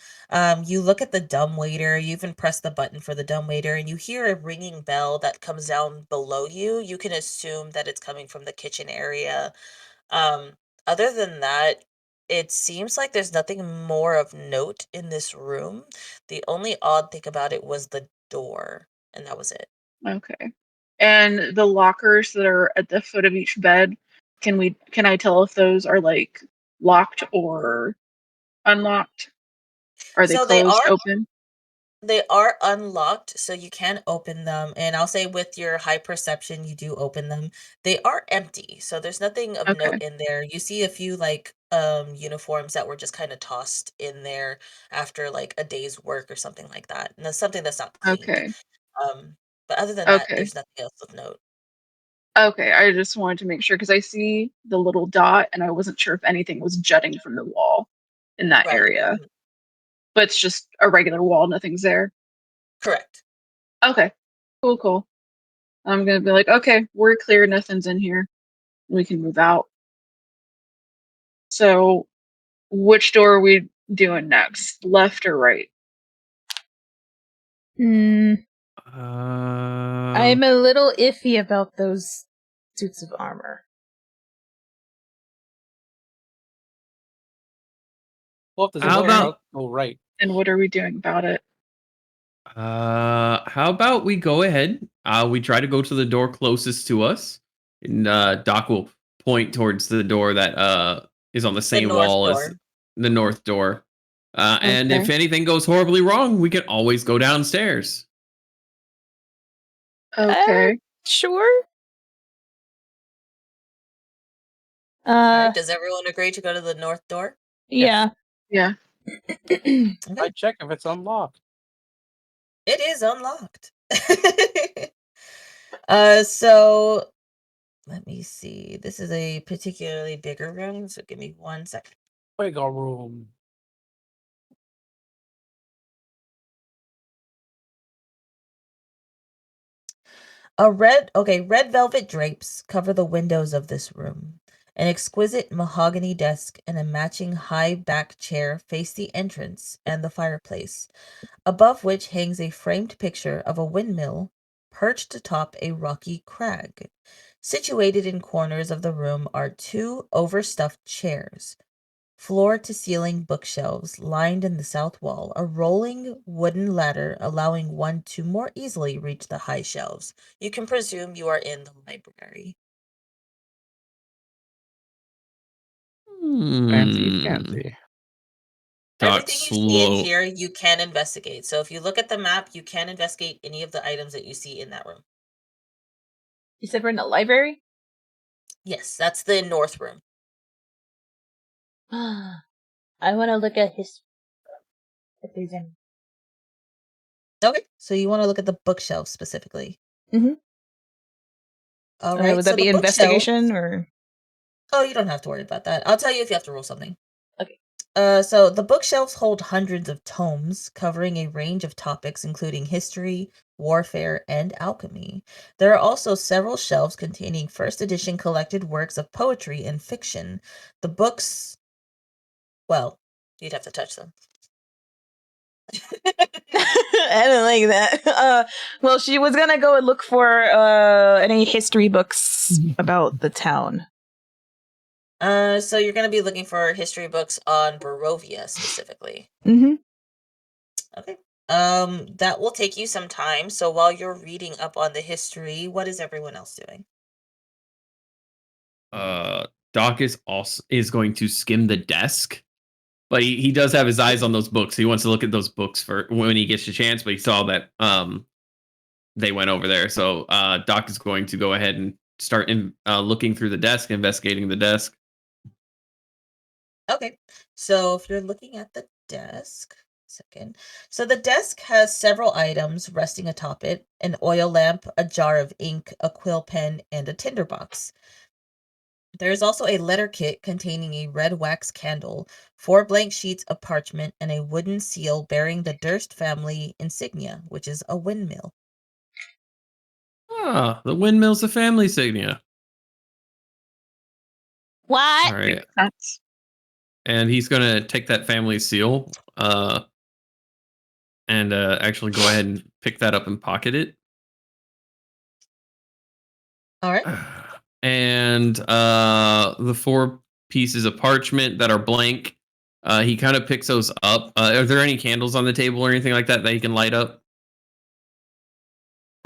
You look at the dumbwaiter. You even press the button for the dumbwaiter, and you hear a ringing bell that comes down below you. You can assume that it's coming from the kitchen area. Um, Other than that, it seems like there's nothing more of note in this room. The only odd thing about it was the door, and that was it. Okay. And the lockers that are at the foot of each bed, can I tell if those are like locked or unlocked? Are they So they closed, are open? They are unlocked, so you can open them, and I'll say with your high perception, you do open them. They are empty, so there's nothing of Okay. note in there. You see a few like uniforms that were just kind of tossed in there after like a day's work or something like that. And that's something that's not cleaned. Okay. Um, but other than that, Okay. there's nothing else of note. Okay. I just wanted to make sure because I see the little dot and I wasn't sure if anything was jutting from the wall in that Right. area. But it's just a regular wall, nothing's there. Correct. Okay. Cool. I'm gonna be like, okay, we're clear, nothing's in here. We can move out. So which door are we doing next? Left or right? Hmm. Uh, I'm a little iffy about those suits of armor. Well, if there's a How door, about- I'll go right. And what are we doing about it? How about we go ahead? We try to go to the door closest to us, and Doc will point towards the door that is on the same north wall as door. the north door. And if Okay. anything goes horribly wrong, we can always go downstairs. Okay. Sure. Alright, does everyone agree to go to the north door? Yeah. Yeah. Okay. I check if it's unlocked. It is unlocked. So let me see. This is a particularly bigger room, so give me 1 second. Wiggle room. Red velvet drapes cover the windows of this room. An exquisite mahogany desk and a matching high back chair face the entrance and the fireplace, above which hangs a framed picture of a windmill perched atop a rocky crag. Situated in corners of the room are 2 overstuffed chairs, floor-to-ceiling bookshelves lined in the south wall, a rolling wooden ladder allowing one to more easily reach the high shelves. You can presume you are in the library. Fancy, Hmm. fancy. Doc Everything you see in slow. here, you can investigate. So if you look at the map, you can investigate any of the items that you see in that room. You said we're in the library? Yes, that's the north room. I want to look at his. If there's any. Okay, so you want to look at the bookshelf specifically. Mhm. All right, Would so that be the bookshelf. investigation or? Oh, you don't have to worry about that. I'll tell you if you have to roll something. Okay. So the bookshelves hold hundreds of tomes covering a range of topics including history, warfare, and alchemy. There are also several shelves containing first edition collected works of poetry and fiction. The books, well, you'd have to touch them. I don't like that. Well, she was gonna go and look for any history books about the town. So you're going to be looking for history books on Barovia specifically. Mm-hmm. Okay. That will take you some time. So while you're reading up on the history, what is everyone else doing? Doc is going to skim the desk, but he does have his eyes on those books. He wants to look at those books for when he gets a chance. But he saw that they went over there, so Doc is going to go ahead and start looking through the desk, investigating the desk. Okay. So if you're looking at the desk, second. So the desk has several items resting atop it: an oil lamp, a jar of ink, a quill pen, and a tinderbox. There is also a letter kit containing a red wax candle, 4 blank sheets of parchment, and a wooden seal bearing the Durst family insignia, which is a windmill. Ah, the windmill's a family insignia. What? All right, That's and he's gonna take that family seal, and actually go ahead and pick that up and pocket it. All right. And the 4 pieces of parchment that are blank, he kind of picks those up. Are there any candles on the table or anything like that that he can light up?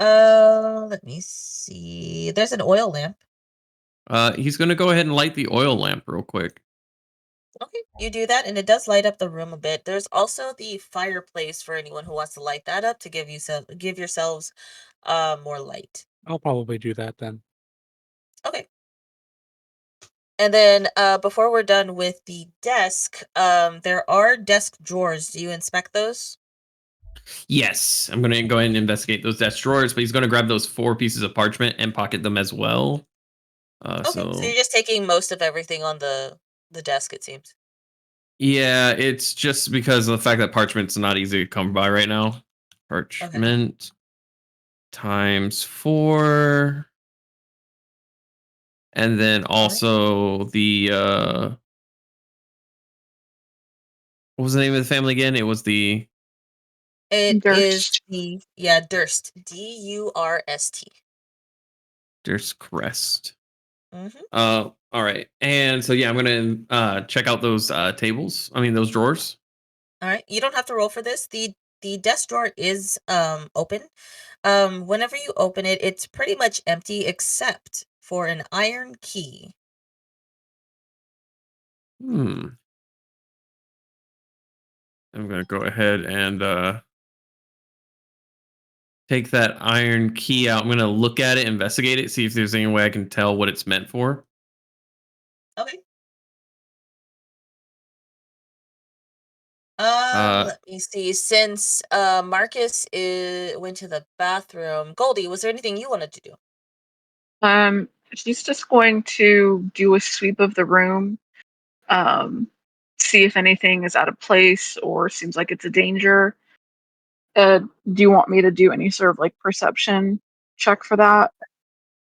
Let me see. There's an oil lamp. He's gonna go ahead and light the oil lamp real quick. Okay, you do that, and it does light up the room a bit. There's also the fireplace for anyone who wants to light that up to give yourselves more light. I'll probably do that then. Okay. And then before we're done with the desk, there are desk drawers. Do you inspect those? Yes, I'm gonna go ahead and investigate those desk drawers, but he's gonna grab those 4 pieces of parchment and pocket them as well. Okay, so So you're just taking most of everything on the desk, it seems. yeah, it's just because of the fact that parchment's not easy to come by right now. Parchment times 4. And then also the what was the name of the family again? It was the It is Durst. the Durst. Durst. Durst Crest. Mm-hmm. All right. And so yeah, I'm gonna check out those tables. I mean those drawers. All right. You don't have to roll for this. The the desk drawer is open. Whenever you open it, it's pretty much empty except for an iron key. I'm gonna go ahead and take that iron key out. I'm gonna look at it, investigate it, see if there's any way I can tell what it's meant for. Okay. Let me see. Since Marcus went to the bathroom, Goldie, was there anything you wanted to do? She's just going to do a sweep of the room, see if anything is out of place or seems like it's a danger. Do you want me to do any sort of like perception check for that?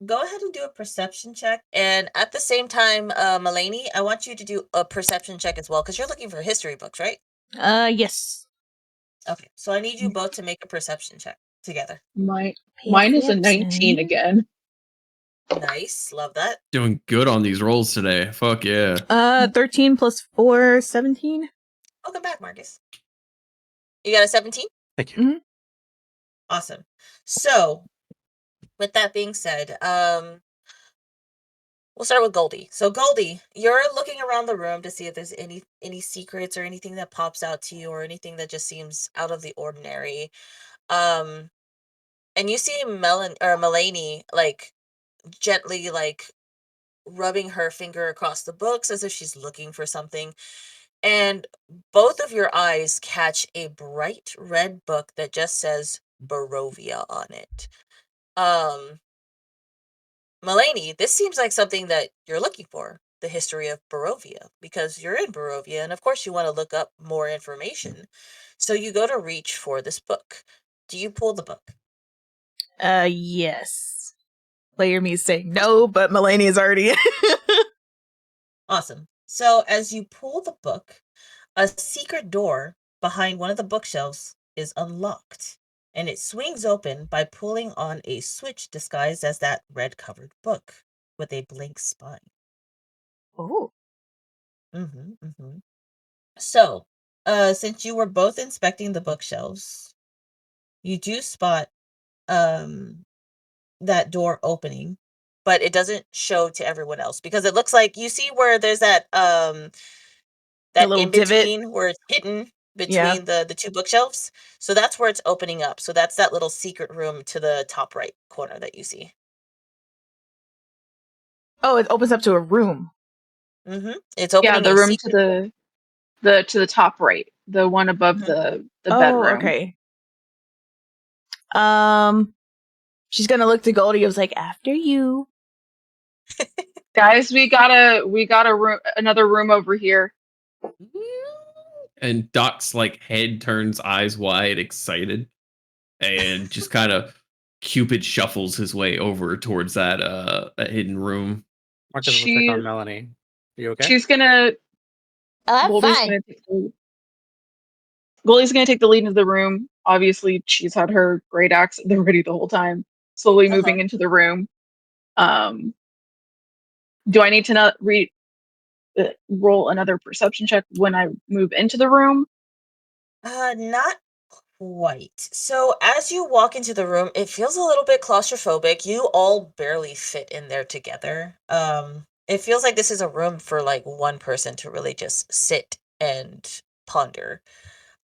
Go ahead and do a perception check, and at the same time, Melanie, I want you to do a perception check as well because you're looking for history books, right? Yes. Okay, so I need you both to make a perception check together. Mine is a 19 again. Nice, love that. Doing good on these rolls today. Fuck yeah. 13 plus 4, 17. Welcome back, Marcus. You got a 17? Thank you. Mhm. Awesome. So, with that being said, we'll start with Goldie. So, Goldie, you're looking around the room to see if there's any secrets or anything that pops out to you or anything that just seems out of the ordinary. And you see Melanie like gently like rubbing her finger across the books as if she's looking for something. And both of your eyes catch a bright red book that just says Barovia on it. Melanie, this seems like something that you're looking for, the history of Barovia, because you're in Barovia, and of course you want to look up more information. So you go to reach for this book. Do you pull the book? Yes. Player me saying no, but Melanie is already in. Awesome. So as you pull the book, a secret door behind one of the bookshelves is unlocked, and it swings open by pulling on a switch disguised as that red-covered book with a blank spine. Oh. So, since you were both inspecting the bookshelves, you do spot that door opening, but it doesn't show to everyone else because it looks like you see where there's that A little in divot. between where it's hidden Yeah. between the two bookshelves. So that's where it's opening up. So that's that little secret room to the top right corner that you see. Oh, it opens up to a room. It's opening Yeah, the a room secret to the top right, the one above the Oh, bedroom. okay. She's gonna look to Goldie. It was like, after you. Guys, we got a room, another room over here. And Doc's like head turns eyes wide, excited, and just kind of Cupid shuffles his way over towards that hidden room. Marcus will check on Melanie. Are you okay? She's gonna. Oh, I'm Goldie's fine. Goldie's gonna take the lead into the room. Obviously, she's had her great axe at the ready the whole time. Slowly moving into the room. Do I need to not roll another perception check when I move into the room? Not quite. So as you walk into the room, it feels a little bit claustrophobic. You all barely fit in there together. It feels like this is a room for like one person to really just sit and ponder.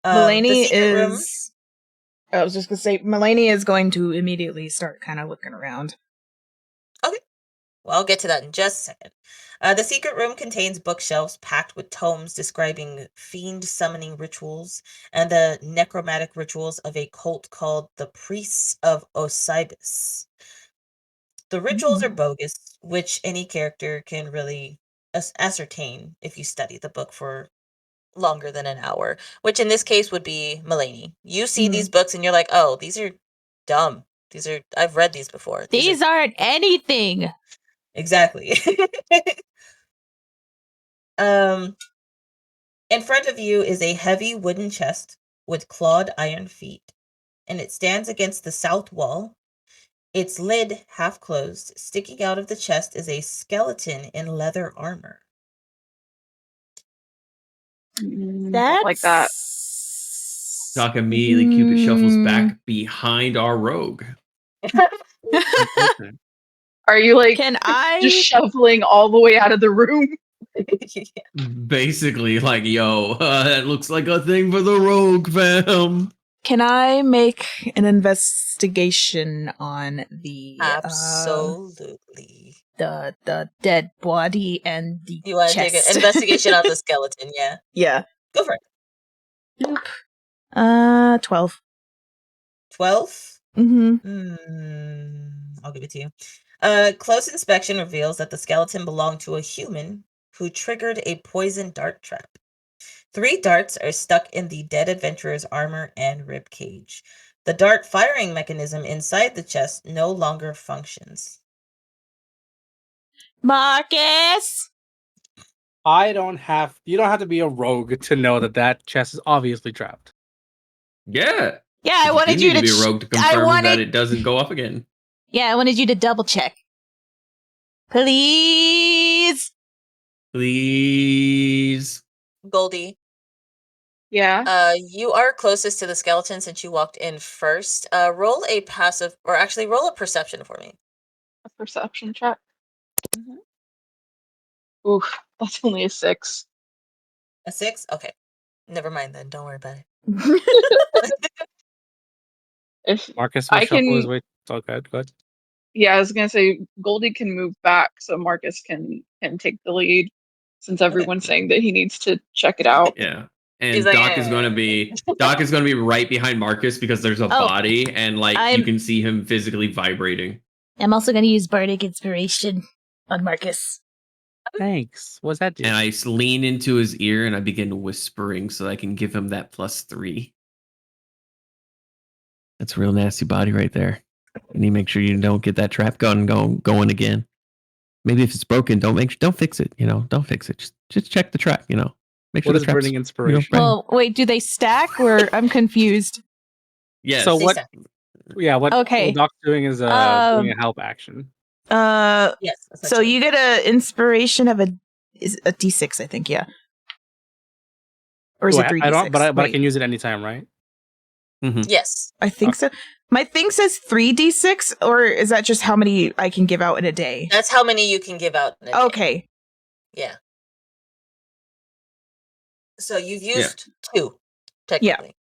Melanie the secret room. I was just gonna say, Melanie is going to immediately start kind of looking around. Okay. Well, I'll get to that in just a second. The secret room contains bookshelves packed with tomes describing fiend summoning rituals and the necromantic rituals of a cult called the Priests of Osibis. The rituals are bogus, which any character can really ascertain if you study the book for longer than an hour, which in this case would be Melanie. You see these books and you're like, oh, these are dumb. I've read these before. These aren't anything. Exactly. In front of you is a heavy wooden chest with clawed iron feet, and it stands against the south wall. Its lid half closed. Sticking out of the chest is a skeleton in leather armor. That's like that. Doc immediately Cupid shuffles back behind our rogue. Are you like Can just I? shuffling all the way out of the room? Basically, like, yo, that looks like a thing for the rogue, fam. Can I make an investigation on the Absolutely. the dead body and the You want to take chest? an investigation on the skeleton? Yeah. Yeah. Go for it. 12. 12? Mm-hmm. I'll give it to you. Close inspection reveals that the skeleton belonged to a human who triggered a poison dart trap. 3 darts are stuck in the dead adventurer's armor and rib cage. The dart firing mechanism inside the chest no longer functions. Marcus! You don't have to be a rogue to know that chest is obviously trapped. Yeah. Yeah, I You wanted do you need to be a rogue to confirm that it doesn't go up again. Yeah, I wanted you to double check. Please. Please. Goldie. Yeah. You are closest to the skeleton since you walked in first. Roll a passive, or actually roll a perception for me. A perception check. Oof, that's only a 6. A 6? Okay. Never mind then. Don't worry about it. If Marcus will I shuffle his can, way. Oh, good. yeah, I was gonna say Goldie can move back so Marcus can take the lead, since everyone's saying that he needs to check it out. Yeah. He's And like, Doc is going to be right behind Marcus because there's a body and you can see him physically vibrating. I'm also going to use Bardic Inspiration on Marcus. Thanks. What's that do? And I lean into his ear and I begin whispering so I can give him that +3. That's a real nasty body right there. You need to make sure you don't get that trap gun going again. Maybe if it's broken, don't fix it. Don't fix it. Just check the trap. Make sure What the is trap's, burning inspiration? Well, wait, do they stack or I'm confused? Yes. So what? Yeah. What Okay. Doc's doing is doing a help action. yes. So you get a inspiration of a D6, I think, yeah. Or is it 3D6? I don't, but I can use it anytime, right? Mm-hmm. Yes. I think so. My thing says 3D6, or is that just how many I can give out in a day? That's how many you can give out in a day. Okay. Yeah. So you've used 2, technically.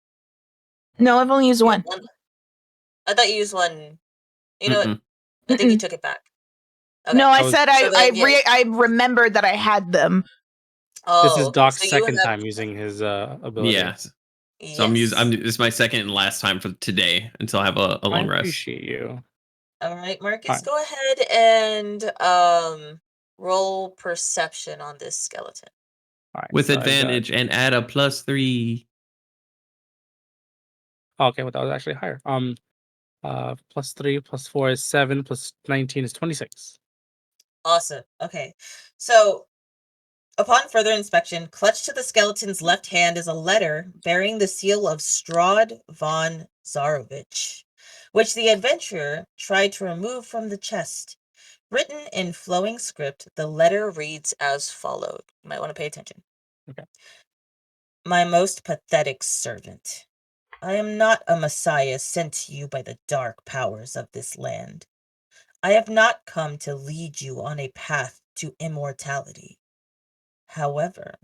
No, I've only used 1. I thought you used 1. You know what? I think you took it back. Okay. No, I said then, I remembered that I had them. Oh, This is Doc's so you second have- time using his ability. Yes. So this is my second and last time for today until I have a long I rest. appreciate you. All right, Marcus, Fine. go ahead and roll perception on this skeleton. All right, With so I got- advantage and add a +3. Okay, well that was actually higher. +3 +4 is 7 +19 is 26. Awesome. Okay. So upon further inspection, clutched to the skeleton's left hand is a letter bearing the seal of Strahd von Zarovich, which the adventurer tried to remove from the chest. Written in flowing script, the letter reads as followed. You might want to pay attention. Okay. My most pathetic servant, I am not a messiah sent to you by the dark powers of this land. I have not come to lead you on a path to immortality. However,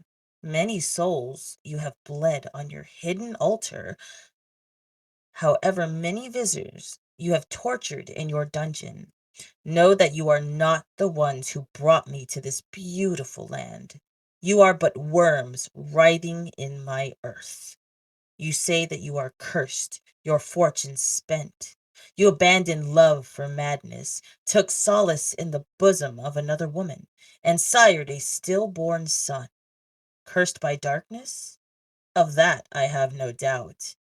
many souls you have bled on your hidden altar. However, many visitors you have tortured in your dungeon. Know that you are not the ones who brought me to this beautiful land. You are but worms writhing in my earth. You say that you are cursed, your fortune spent. You abandoned love for madness, took solace in the bosom of another woman, and sired a stillborn son. Cursed by darkness? Of that I have no doubt.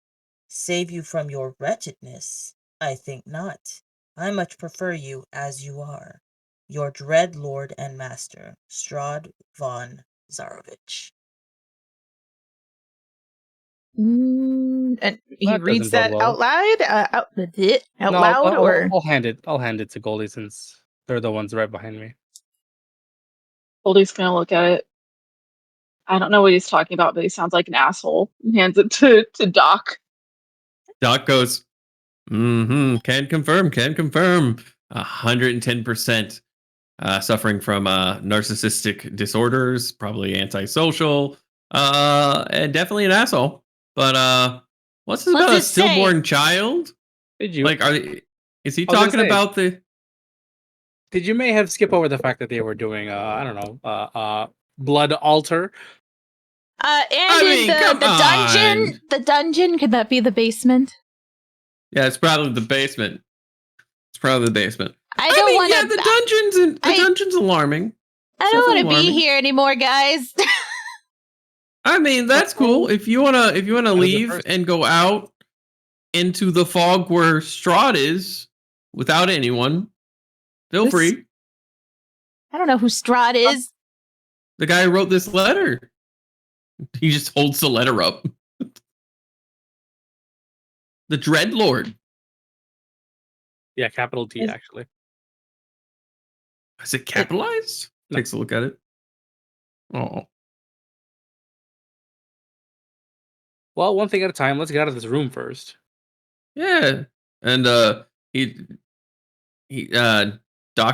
Save you from your wretchedness? I think not. I much prefer you as you are. Your dread lord and master, Strahd von Zarovich. And he That reads doesn't that bode well. out loud, No, or I'll hand it to Goldie since they're the ones right behind me. Goldie's gonna look at it. I don't know what he's talking about, but he sounds like an asshole. And hands it to Doc. Doc goes, can confirm. 110% suffering from narcissistic disorders, probably antisocial, and definitely an asshole. But what's this What's about a it say? stillborn child? Did you? Like, is he I was gonna talking say. about the? Did you may have skipped over the fact that they were doing I don't know blood altar? And I mean, come on. the dungeon, could that be the basement? Yeah, it's probably the basement. I don't mean, want to. yeah, the dungeon's alarming. I don't want to be here anymore, guys. I mean, that's cool. If you wanna leave and go out into the fog where Strahd is without anyone, feel free. I don't know who Strahd is. The guy who wrote this letter. He just holds the letter up. The Dreadlord. Yeah, capital T actually. Is it capitalized? No. Takes a look at it. Oh. Well, one thing at a time. Let's get out of this room first. Yeah. And Doc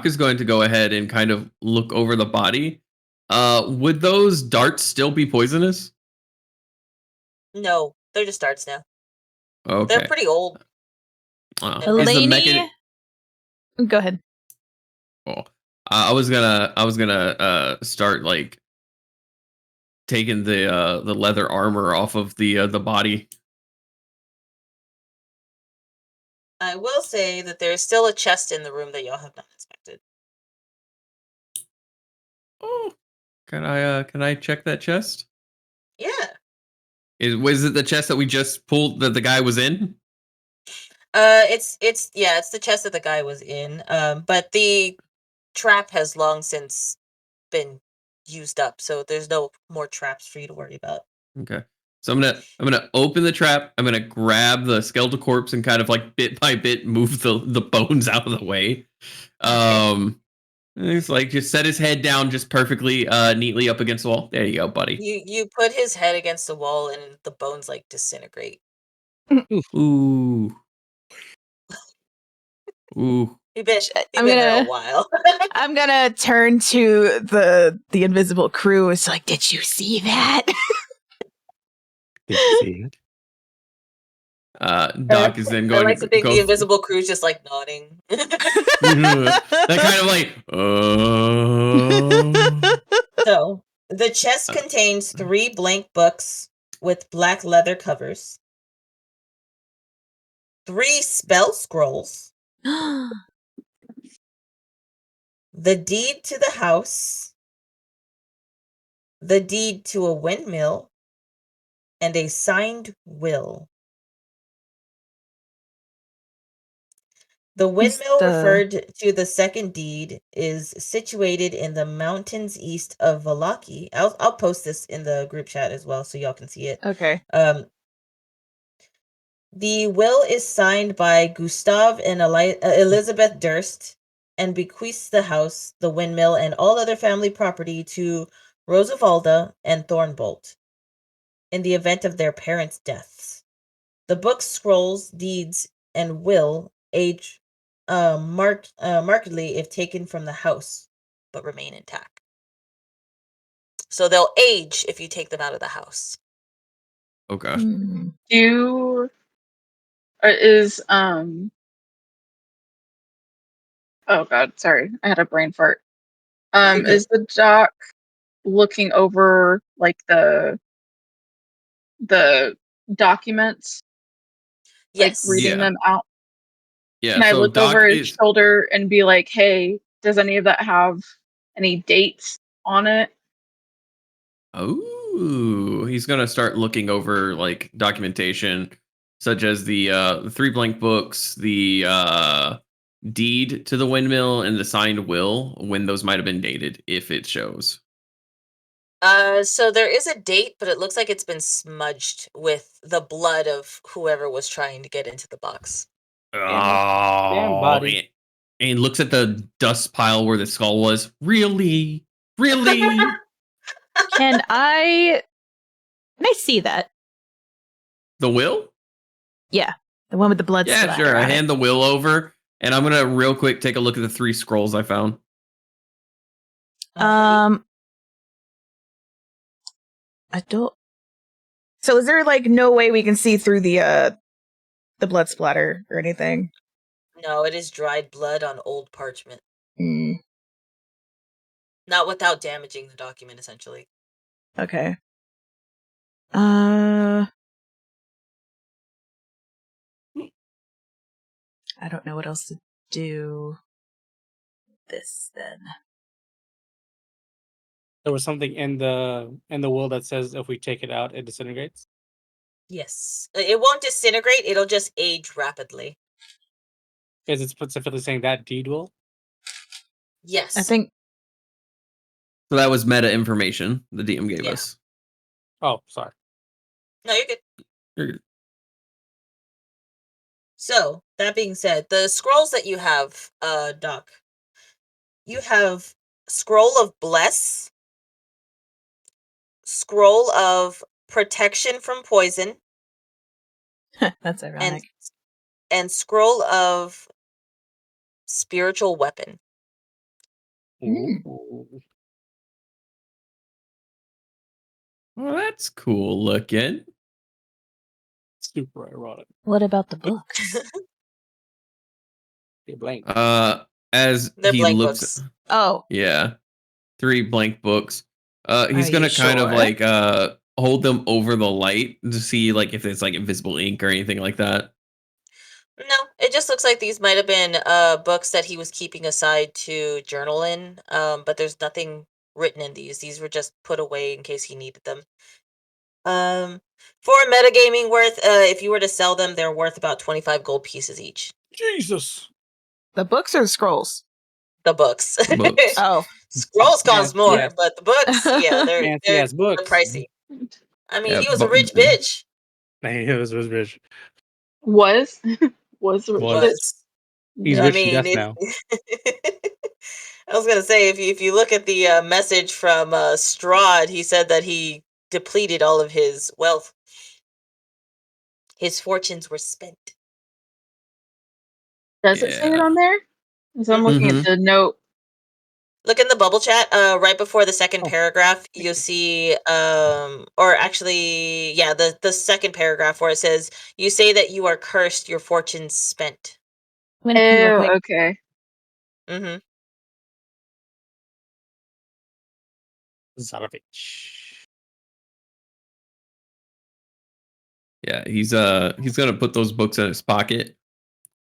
is going to go ahead and kind of look over the body. Would those darts still be poisonous? No, they're just darts now. Okay. They're pretty old. Eleni, go ahead. Oh, I was gonna start like taking the leather armor off of the body. I will say that there's still a chest in the room that y'all have not inspected. Oh, can I check that chest? Yeah. Was it the chest that we just pulled that the guy was in? It's the chest that the guy was in. But the trap has long since been used up, so there's no more traps for you to worry about. Okay. So I'm gonna open the trap. I'm gonna grab the skeletal corpse and kind of like bit by bit move the bones out of the way. It's like just set his head down just perfectly neatly up against the wall. There you go, buddy. You put his head against the wall and the bones like disintegrate. Ooh. Ooh. You've been I'm there gonna- a while. I'm gonna turn to the invisible crew. It's like, did you see that? Did you see it? Doc is then going I like to to think go. the invisible crew's just like nodding. That kind of like. So the chest contains 3 blank books with black leather covers, 3 spell scrolls, the deed to the house, the deed to a windmill, and a signed will. The windmill referred to the second deed is situated in the mountains east of Valaki. I'll post this in the group chat as well so y'all can see it. Okay. The will is signed by Gustav and Elizabeth Durst and bequeaths the house, the windmill, and all other family property to Rosavalda and Thornbolt in the event of their parents' deaths. The book, scrolls, deeds, and will age markedly if taken from the house, but remain intact. So they'll age if you take them out of the house. Okay. Oh god, sorry. I had a brain fart. Is the doc looking over like the documents? Yes. Like reading them out? Yeah. Can I look over his shoulder and be like, hey, does any of that have any dates on it? Oh, he's gonna start looking over like documentation, such as the 3 blank books, the deed to the windmill, and the signed will. When those might have been dated, if it shows. So there is a date, but it looks like it's been smudged with the blood of whoever was trying to get into the box. Damn body. And looks at the dust pile where the skull was. Really? Can I see that? The will? Yeah. The one with the blood Yeah, splatter sure. I on it. hand the will over, and I'm gonna real quick take a look at the 3 scrolls I found. Alrighty. I don't. So is there like no way we can see through the blood splatter or anything? No, it is dried blood on old parchment. Mm, Not without damaging the document, essentially. okay. I don't know what else to do. This then. There was something in the will that says if we take it out, it disintegrates. Yes. It won't disintegrate, it'll just age rapidly. Is it specifically saying that deed will? Yes. I think. So that was meta information the DM gave Yeah. us. Oh, sorry. No, you're good. You're good. So, that being said, the scrolls that you have, Doc, you have Scroll of Bless, Scroll of Protection from Poison, That's ironic. and Scroll of Spiritual Weapon. Ooh. Well, that's cool looking. Super ironic. What about the books? You're blank. As They're he blank looks, books. Oh, yeah, 3 blank books. He's Are gonna you kind of sure? like hold them over the light to see like if it's like invisible ink or anything like that. No, it just looks like these might have been books that he was keeping aside to journal in, but there's nothing written in these. These were just put away in case he needed them. For metagaming worth, if you were to sell them, they're worth about 25 gold pieces each. Jesus. the books or scrolls? The books. Books. Oh, Scrolls cost Fancy more, ass- but the books, yeah, fancy they're ass books. pricey. I mean, Yeah, he was a but- rich bitch. Hey, it was rich. Was was the rich Was. bitch. He's I rich to mean, death now. I was gonna say if you look at the message from Strahd, he said that he depleted all of his wealth. His fortunes were spent. Does it say it Yeah. on there? So I'm looking at the note. Look in the bubble chat, right before the second Oh. paragraph, you'll see, or actually, yeah, the second paragraph where it says, "You say that you are cursed, your fortunes spent." I'm gonna pee real Oh, quick. okay. Mm-hmm. Zarovich. Yeah, he's gonna put those books in his pocket,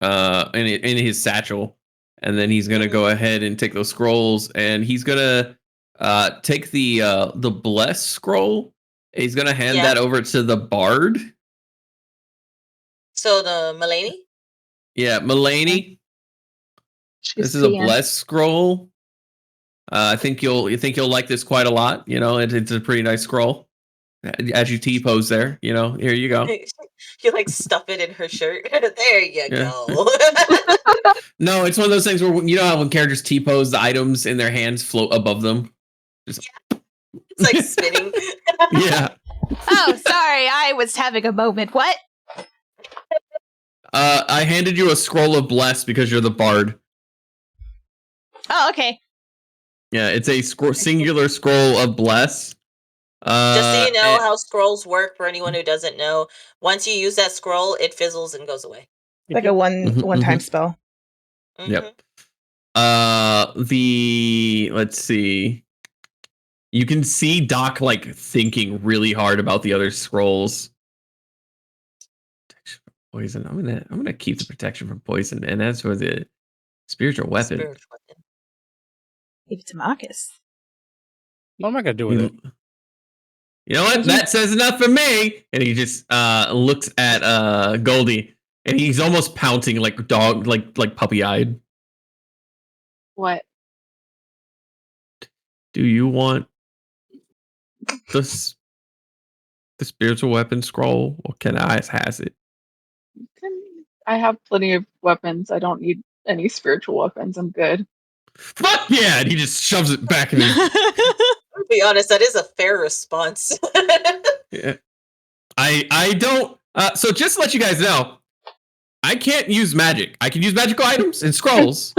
in his satchel, and then he's gonna go ahead and take those scrolls, and he's gonna take the bless scroll. He's gonna hand Yeah. that over to the bard. So the Melanie? Yeah, Melanie. She's This is a peeing. bless scroll. I think you'll like this quite a lot. You know, it's a pretty nice scroll. As you T-pose there, you know, here you go. You like stuff it in her shirt. There you Yeah. go. No, it's one of those things where you know how when characters T-pose, the items in their hands float above them. Just, It's like spinning. yeah. oh, sorry, I was having a moment. What? I handed you a scroll of bless because you're the bard. Oh, okay. Yeah, it's a singular scroll of bless. Just so you know and- how scrolls work for anyone who doesn't know, once you use that scroll, it fizzles and goes away. Like a Mhm, one-time spell. Mhm. Yep. Let's see. You can see Doc like thinking really hard about the other scrolls. Protection from poison. I'm gonna keep the protection from poison, and as for the spiritual weapon, Spiritual weapon. Give it to Marcus. What am I gonna do with it? you know what? That says enough for me. And he just looks at Goldie, and he's almost pouncing like dog, like puppy-eyed. What? Do you want the spiritual weapon scroll, or can I has it? I have plenty of weapons. I don't need any spiritual weapons. I'm good. Fuck yeah! And he just shoves it back in his. To be honest, that is a fair response. Yeah. I don't. So just to let you guys know, I can't use magic. I can use magical items and scrolls.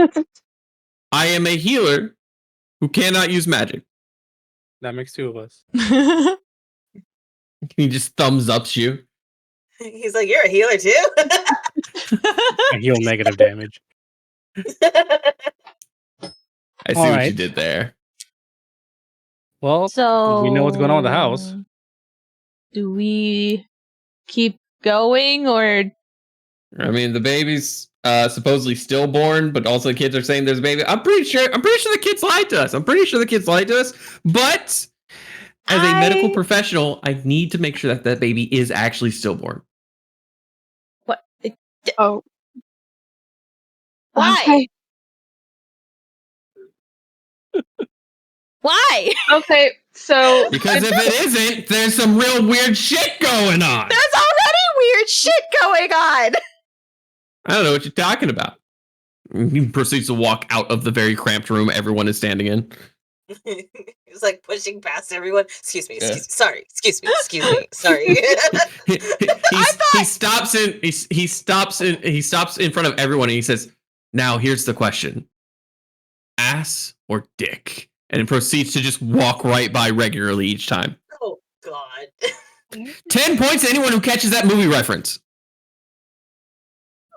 I am a healer who cannot use magic. That makes two of us. He just thumbs ups you. He's like, you're a healer too? I heal negative damage. I see what you did there. Well, So we know what's going on with the house. Do we keep going or I mean, the baby's supposedly stillborn, but also the kids are saying there's a baby. I'm pretty sure the kids lied to us. But as a medical professional, I need to make sure that that baby is actually stillborn. what? Oh. Why? Okay. Why? Okay, so Because if it isn't, there's some real weird shit going on. There's already weird shit going on. I don't know what you're talking about. He proceeds to walk out of the very cramped room everyone is standing in. He's like pushing past everyone. Excuse me. Yeah. Sorry. Excuse me. Sorry. He stops in front of everyone and he says, "Now here's the question: ass or dick?" And proceeds to just walk right by regularly each time. Oh God. 10 points to anyone who catches that movie reference.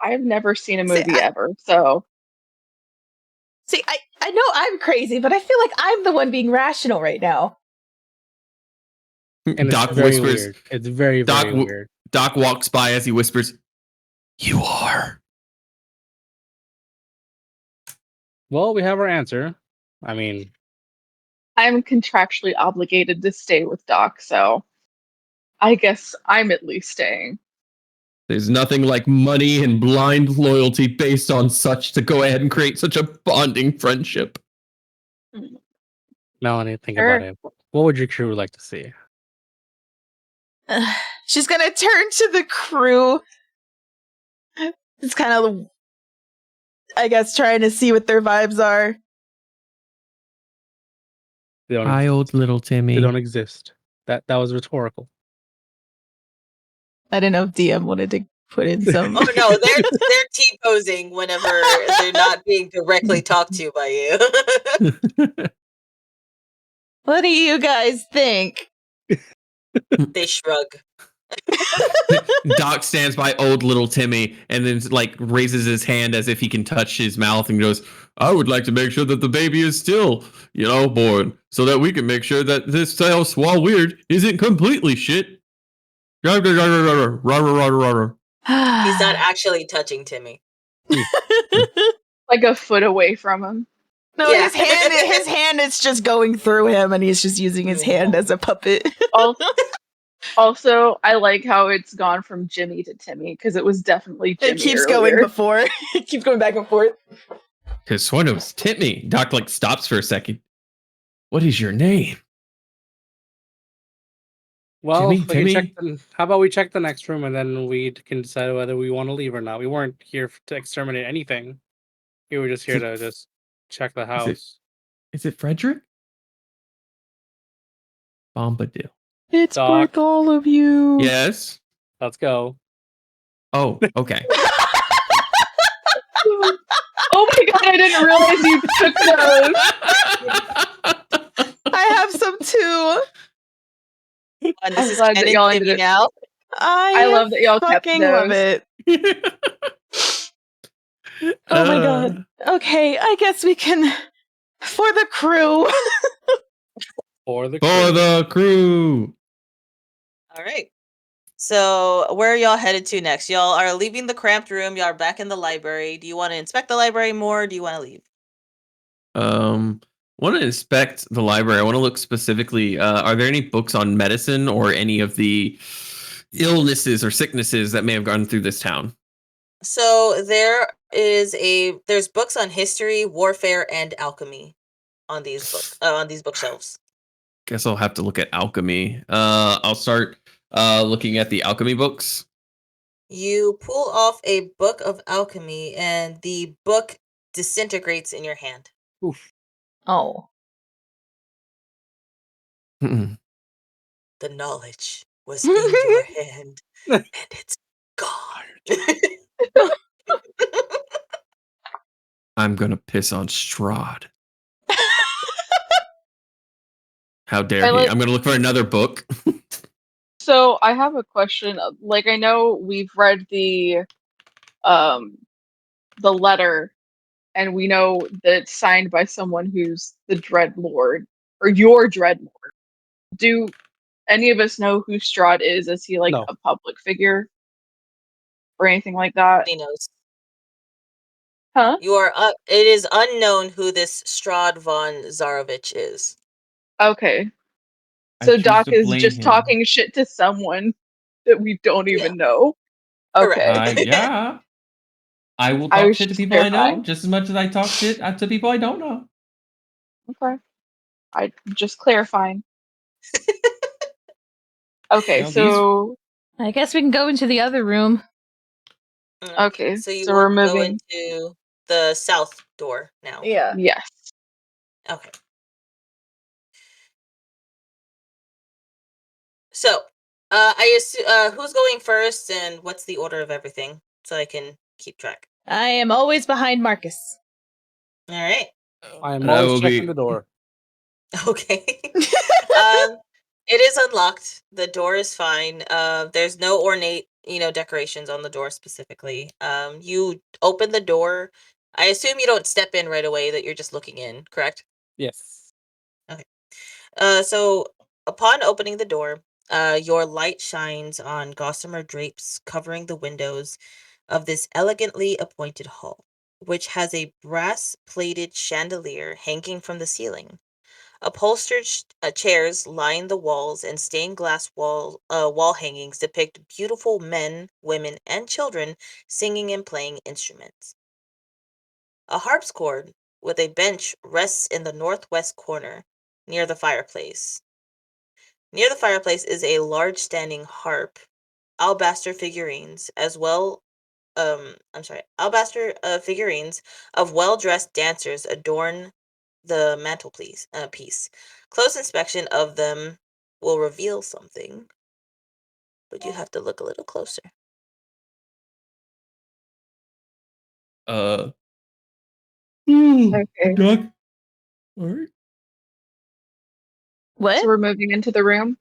I've never seen a movie ever, so See, I know I'm crazy, but I feel like I'm the one being rational right now. And Doc it's very whispers. weird. It's very, very weird. Doc walks by as he whispers, "You are." Well, we have our answer. I mean, I'm contractually obligated to stay with Doc, so I guess I'm at least staying. There's nothing like money and blind loyalty based on such to go ahead and create such a bonding friendship. Melanie, think Sure. about it. What would your crew like to see? She's gonna turn to the crew. It's kind of, I guess, trying to see what their vibes are. They don't, Hi, old little Timmy. they don't exist. That was rhetorical. I didn't know if DM wanted to put in some. Oh no, they're T-posing whenever they're not being directly talked to by you. What do you guys think? They shrug. Doc stands by old little Timmy and then like raises his hand as if he can touch his mouth and goes, "I would like to make sure that the baby is still, born, so that we can make sure that this house, while weird, isn't completely shit." He's He's not actually touching Timmy. Like a foot away from him. No, Yeah. his hand is just going through him, and he's just using his hand as a puppet. Also, I like how it's gone from Jimmy to Timmy, because it was definitely Jimmy It keeps earlier. going before. It keeps going back and forth. Because sworn it was Timmy. Doc like stops for a second. "What is your name?" Well, Timmy? How about we check the next room and then we can decide whether we want to leave or not. We weren't here to exterminate anything. We were just here to just check the house. Is it Frederick? Bombadil. It's Doc. Bartholomew. Yes. Let's go. Oh, okay. Oh my god, I didn't realize you took those. I have some too. And I'm this is glad that y'all Timmy ended it. now. I love that y'all kept fucking love those. it. Oh my god. Okay, I guess we can, for the crew. For the For the crew. All right. So where are y'all headed to next? Y'all are leaving the cramped room. Y'all are back in the library. Do you want to inspect the library more? Or do you want to leave? Want to inspect the library. I want to look specifically. Are there any books on medicine or any of the illnesses or sicknesses that may have gone through this town? So there's books on history, warfare, and alchemy on these bookshelves. Guess I'll have to look at alchemy. I'll start looking at the alchemy books. You pull off a book of alchemy, and the book disintegrates in your hand. Oof. Oh. Mm-mm. The knowledge was in your hand, and it's gone. I'm gonna piss on Strahd. How dare he? I'm gonna look for another book. So I have a question. Like, I know we've read the letter, and we know that it's signed by someone who's the Dreadlord, or your Dreadlord. Do any of us know who Strahd is? Is he like No. a public figure or anything like that? He knows. Huh? You are. It is unknown who this Strahd von Zarovich is. Okay. I So choose Doc to is blame just him. talking shit to someone that we don't even know. Okay. Correct. Yeah. I will I talk was shit to just people I know clarifying. just as much as I talk shit to people I don't know. Okay. I just clarifying. Okay, You know, so I guess we can go into the other room. okay, So you so want we're to go moving. into the south door now. Yeah. Yes. Okay. So, I assume, who's going first, and what's the order of everything, so I can keep track. I am always behind Marcus. All right. I am And I always will checking be- the door. Okay. It is unlocked. The door is fine. There's no ornate, decorations on the door specifically. You open the door. I assume you don't step in right away, that you're just looking in, correct? Yes. Okay. So upon opening the door, your light shines on gossamer drapes covering the windows of this elegantly appointed hall, which has a brass-plated chandelier hanging from the ceiling. Upholstered chairs line the walls, and stained glass wall hangings depict beautiful men, women, and children singing and playing instruments. A harpsichord with a bench rests in the northwest corner, near the fireplace. Near the fireplace is a large standing harp, alabaster figurines, alabaster figurines of well-dressed dancers adorn the mantelpiece. Piece. Close inspection of them will reveal something, but you have to look a little closer. Okay. Doc. All right. What? So we're moving into the room.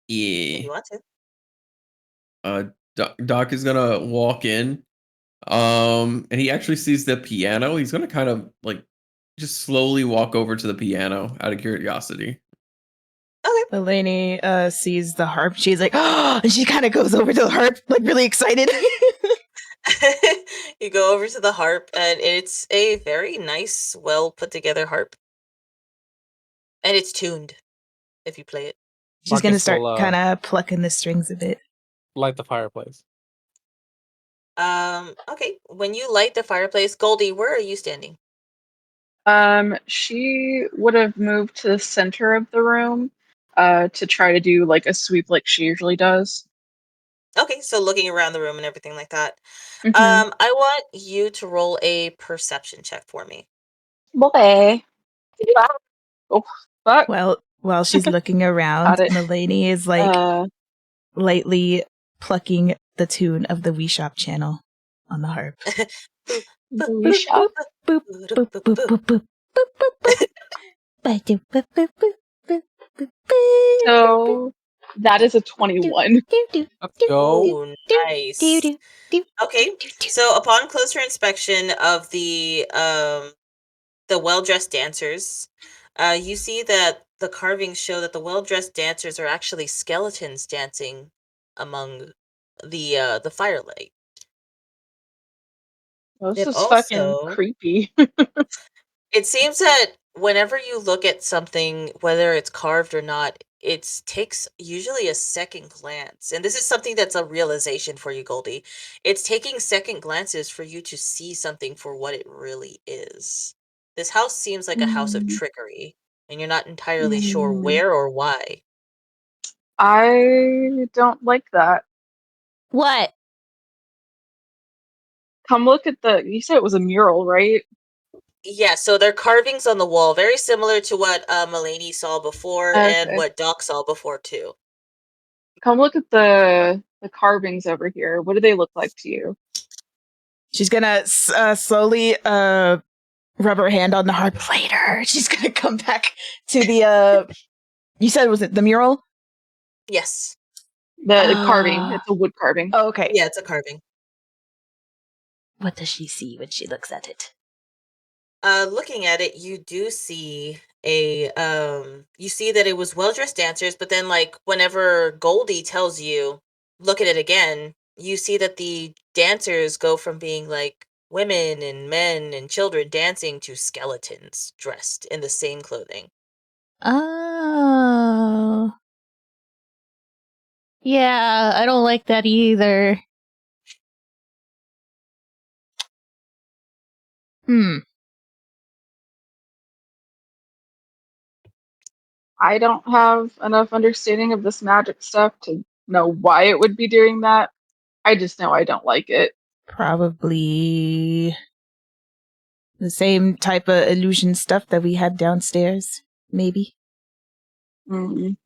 If you Yeah. want to. Doc is gonna walk in. And he actually sees the piano. He's gonna kind of like just slowly walk over to the piano out of curiosity. Okay. Melanie sees the harp. She's like, oh, and she kind of goes over to the harp, like really excited. You go over to the harp, and it's a very nice, well put together harp. And it's tuned if you play it. She's going to Marcus start will, kind of plucking the strings a bit. light the fireplace. Okay. When you light the fireplace, Goldie, where are you standing? She would have moved to the center of the room, to try to do like a sweep like she usually does. Okay, so looking around the room and everything like that. Mhm. I want you to roll a perception check for me. Okay. Oh, fuck. Well, while she's looking around, Got it. Melanie is like lightly plucking the tune of the Wii Shop channel on the harp. The Wii Shop? Boop, boop, boop, boop, boop, boop, boop, boop. So that is a 21. Let's go. Oh, nice. Okay, so upon closer inspection of the well-dressed dancers, you see that the carvings show that the well-dressed dancers are actually skeletons dancing among the firelight. Well, this It is fucking also creepy. It seems that whenever you look at something, whether it's carved or not, it takes usually a second glance. And this is something that's a realization for you, Goldie. It's taking second glances for you to see something for what it really is. This house seems like a house of trickery, and you're not entirely sure where or why. I don't like that. What? Come look at you said it was a mural, right? Yeah, so they're carvings on the wall, very similar to what Melanie saw before and Okay. what Doc saw before too. Come look at the carvings over here. What do they look like to you? She's gonna slowly rub her hand on the heart later. She's gonna come back to the you said, was it the mural? Yes. The carving. It's a wood carving. Oh, okay. Yeah, it's a carving. What does she see when she looks at it? Looking at it, you do see you see that it was well-dressed dancers, but then like whenever Goldie tells you, look at it again, you see that the dancers go from being like women and men and children dancing to skeletons dressed in the same clothing. Oh. Yeah, I don't like that either. I don't have enough understanding of this magic stuff to know why it would be doing that. I just know I don't like it. Probably the same type of illusion stuff that we had downstairs, maybe. Mm.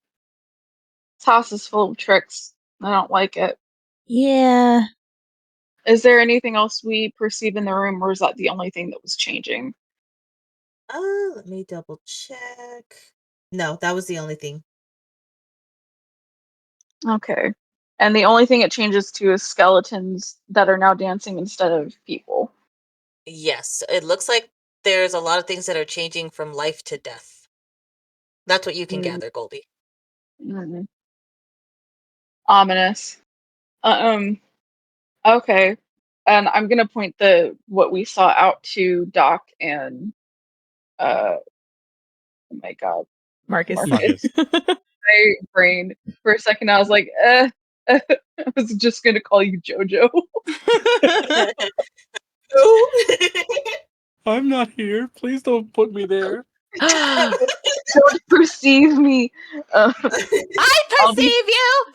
This house is full of tricks. I don't like it. Yeah. Is there anything else we perceive in the room, or is that the only thing that was changing? Let me double check. No, that was the only thing. Okay. And the only thing it changes to is skeletons that are now dancing instead of people. Yes, it looks like there's a lot of things that are changing from life to death. That's what you can gather, Goldie. Mm. Ominous. Okay. And I'm gonna point what we saw out to Doc and oh my god, Marcus. Marcus. my brain for a second I was like, I was just gonna call you JoJo. I'm not here. Please don't put me there. Don't perceive me. I perceive you!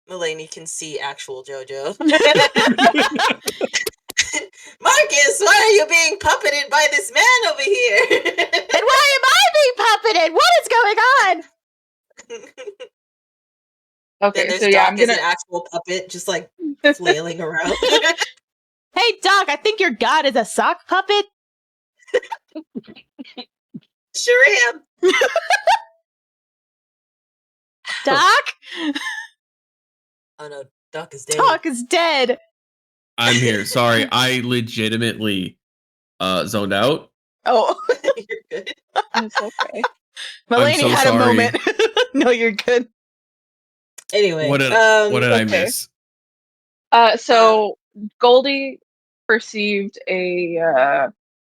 Melanie can see actual JoJo. Marcus, why are you being puppeted by this man over here? And why am I being puppeted? What is going on? Okay, Then so there's yeah, Doc I'm as gonna an actual puppet, just like flailing around. Hey, Doc, I think your god is a sock puppet. Sure am. Doc? Oh no, Doc is dead. Doc is dead. I'm here. Sorry, I legitimately zoned out. Oh, You're good. it's okay. Melanie so had a sorry. moment. No, you're good. Anyway, What did I okay. miss? So Goldie perceived a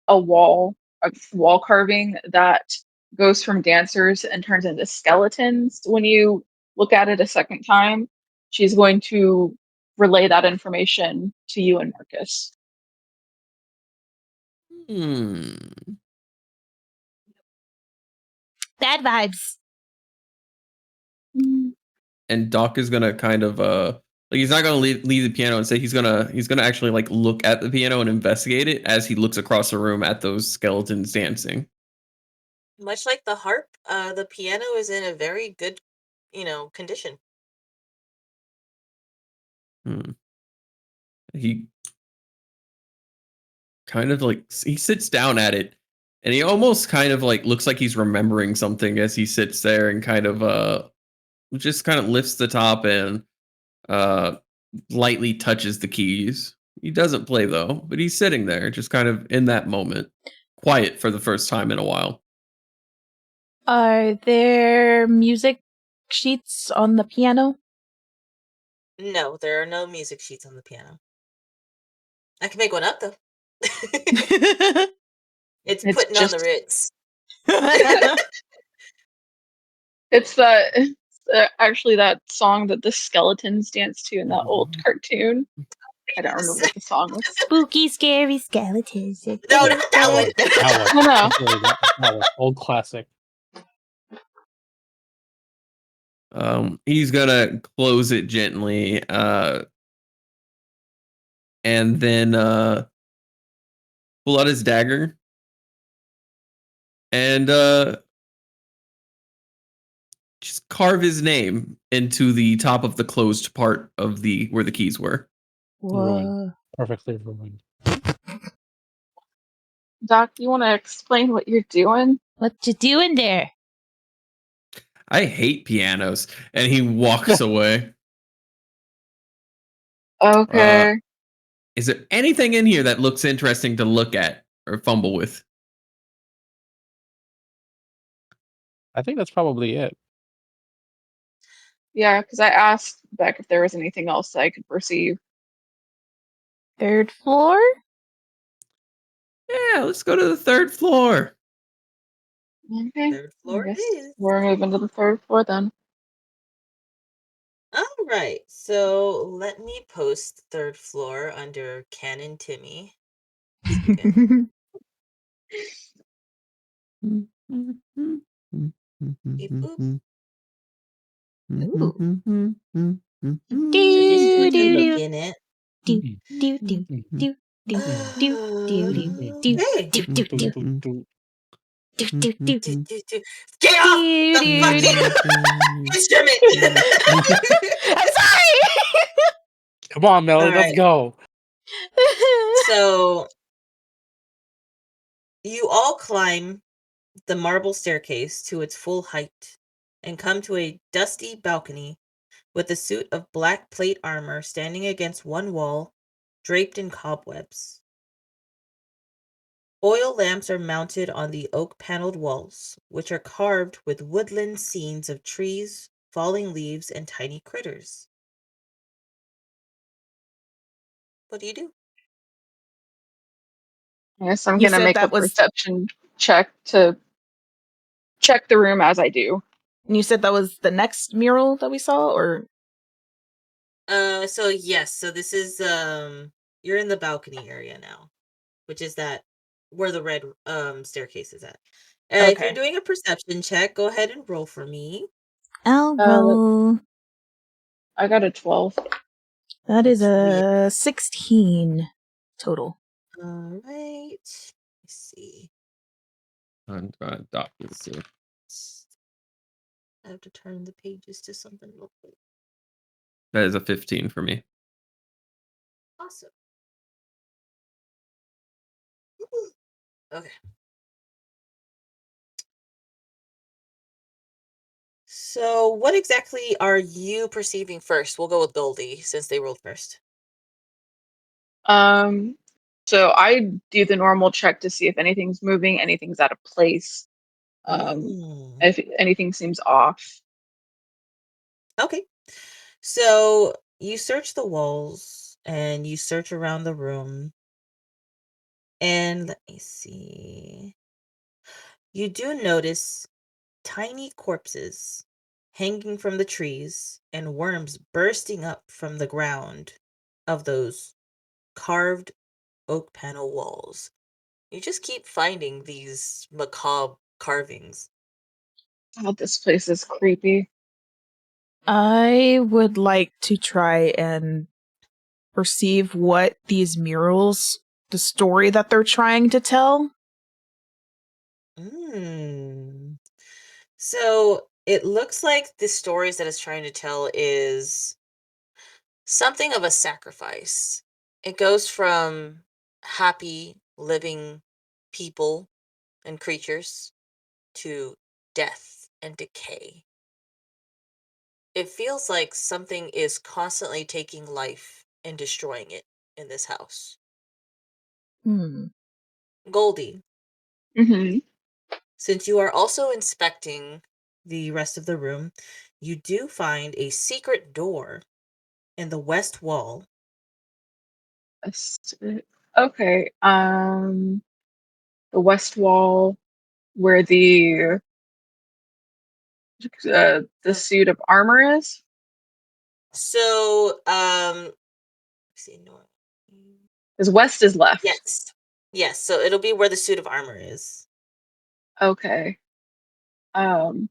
wall carving that goes from dancers and turns into skeletons. When you look at it a second time, she's going to relay that information to you and Marcus. Bad vibes. And Doc is gonna kind of like he's not gonna leave the piano and say he's gonna actually like look at the piano and investigate it as he looks across the room at those skeletons dancing. Much like the harp, the piano is in a very good, condition. He kind of like he sits down at it and he almost kind of like looks like he's remembering something as he sits there and kind of just kind of lifts the top and lightly touches the keys. He doesn't play though, but he's sitting there just kind of in that moment, quiet for the first time in a while. Are there music sheets on the piano? No, there are no music sheets on the piano. I can make one up though. It's putting just, on the Ritz. It's actually that song that the skeletons dance to in that old cartoon. I don't remember what the song was. Spooky, scary skeletons. No, not that one. That No, no. that was old classic. He's gonna close it gently, and then pull out his dagger, and just carve his name into the top of the closed part of the where the keys were. Ruined. Perfectly ruined. Doc, you want to explain what you're doing? What you doing there? I hate pianos. And he walks away. Okay. Is there anything in here that looks interesting to look at or fumble with? I think that's probably it. Yeah, because I asked Beck if there was anything else I could perceive. 3rd floor? Yeah, let's go to the 3rd floor. Okay. 3rd floor I guess is. we're moving to the 3rd floor then. All right. So let me post 3rd floor under Canon Timmy. Beacon. Beep, boop. So just take a look in it. Get off the fucking instrument! I'm sorry. Come on, Melanie, All let's right. go. So you all climb the marble staircase to its full height and come to a dusty balcony with a suit of black plate armor standing against one wall, draped in cobwebs. Oil lamps are mounted on the oak-paneled walls, which are carved with woodland scenes of trees, falling leaves, and tiny critters. What do you do? I guess I'm You gonna said make a that was- perception check to check the room as I do. And you said that was the next mural that we saw, or So yes, so this is you're in the balcony area now, which is that where the red staircase is at. If you're Okay. doing a perception check, go ahead and roll for me. I'll roll. I got a 12. That is a 16 total. All right. Let's see. Doctors. I have to turn the pages to something real quick. That is a 15 for me. Awesome. Okay. So, what exactly are you perceiving first? We'll go with Goldie since they rolled first. So I do the normal check to see if anything's moving, anything's out of place, if anything seems off. Okay. So, you search the walls and you search around the room. And let me see. You do notice tiny corpses hanging from the trees and worms bursting up from the ground of those carved oak panel walls. You just keep finding these macabre carvings. Oh, this place is creepy. I would like to try and perceive what these murals, the story that they're trying to tell. So it looks like the stories that it's trying to tell is something of a sacrifice. It goes from happy living people and creatures to death and decay. It feels like something is constantly taking life and destroying it in this house. Goldie, Mm-hmm. since you are also inspecting the rest of the room, you do find a secret door in the west wall. Okay. The west wall where the suit of armor is. So, let's see, no. Because west is left. Yes. Yes, so it'll be where the suit of armor is. Okay. So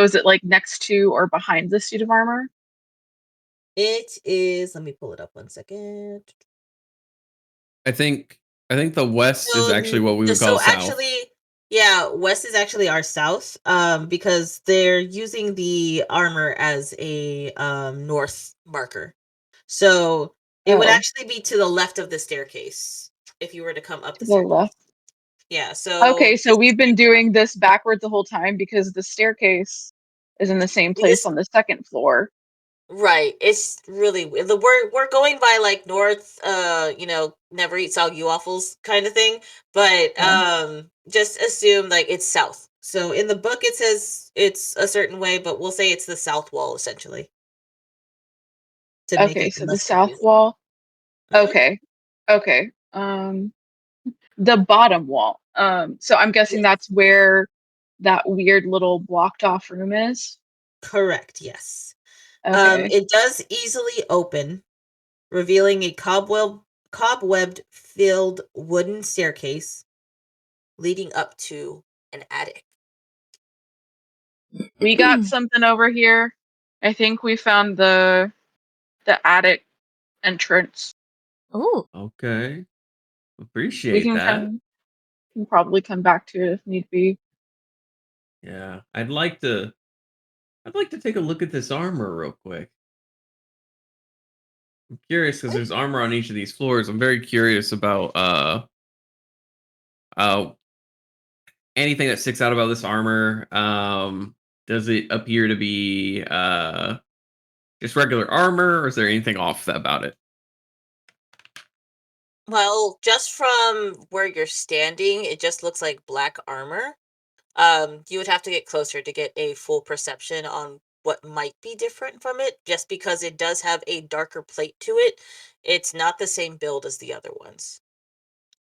is it like next to or behind the suit of armor? It is, let me pull it up 1 second. I think the west is actually what we would So call south. actually, Yeah, west is actually our south, because they're using the armor as a north marker. So it would Oh. actually be to the left of the staircase if you were to come up To the the staircase. left. Yeah, so Okay, so we've been doing this backwards the whole time because the staircase is in the same place on the second floor. Right. It's really we're going by like north, never eat soggy waffles kind of thing, but just assume like it's south. So in the book it says it's a certain way, but we'll say it's the south wall essentially. To make Okay, it so the less south confusing. wall. Mhm. Okay. Okay. The bottom wall. So I'm guessing that's where that weird little blocked off room is. Correct, yes. Okay. It does easily open, revealing a cobwebbed filled wooden staircase leading up to an attic. We got something over here. I think we found the attic entrance. Ooh. Okay. We Appreciate can that. can probably come back to it if need be. Yeah. I'd like to take a look at this armor real quick. I'm curious because there's armor on each of these floors. I'm very curious about uh anything that sticks out about this armor. Does it appear to be just regular armor, or is there anything off about it? Well, just from where you're standing, it just looks like black armor. You would have to get closer to get a full perception on what might be different from it, just because it does have a darker plate to it. It's not the same build as the other ones.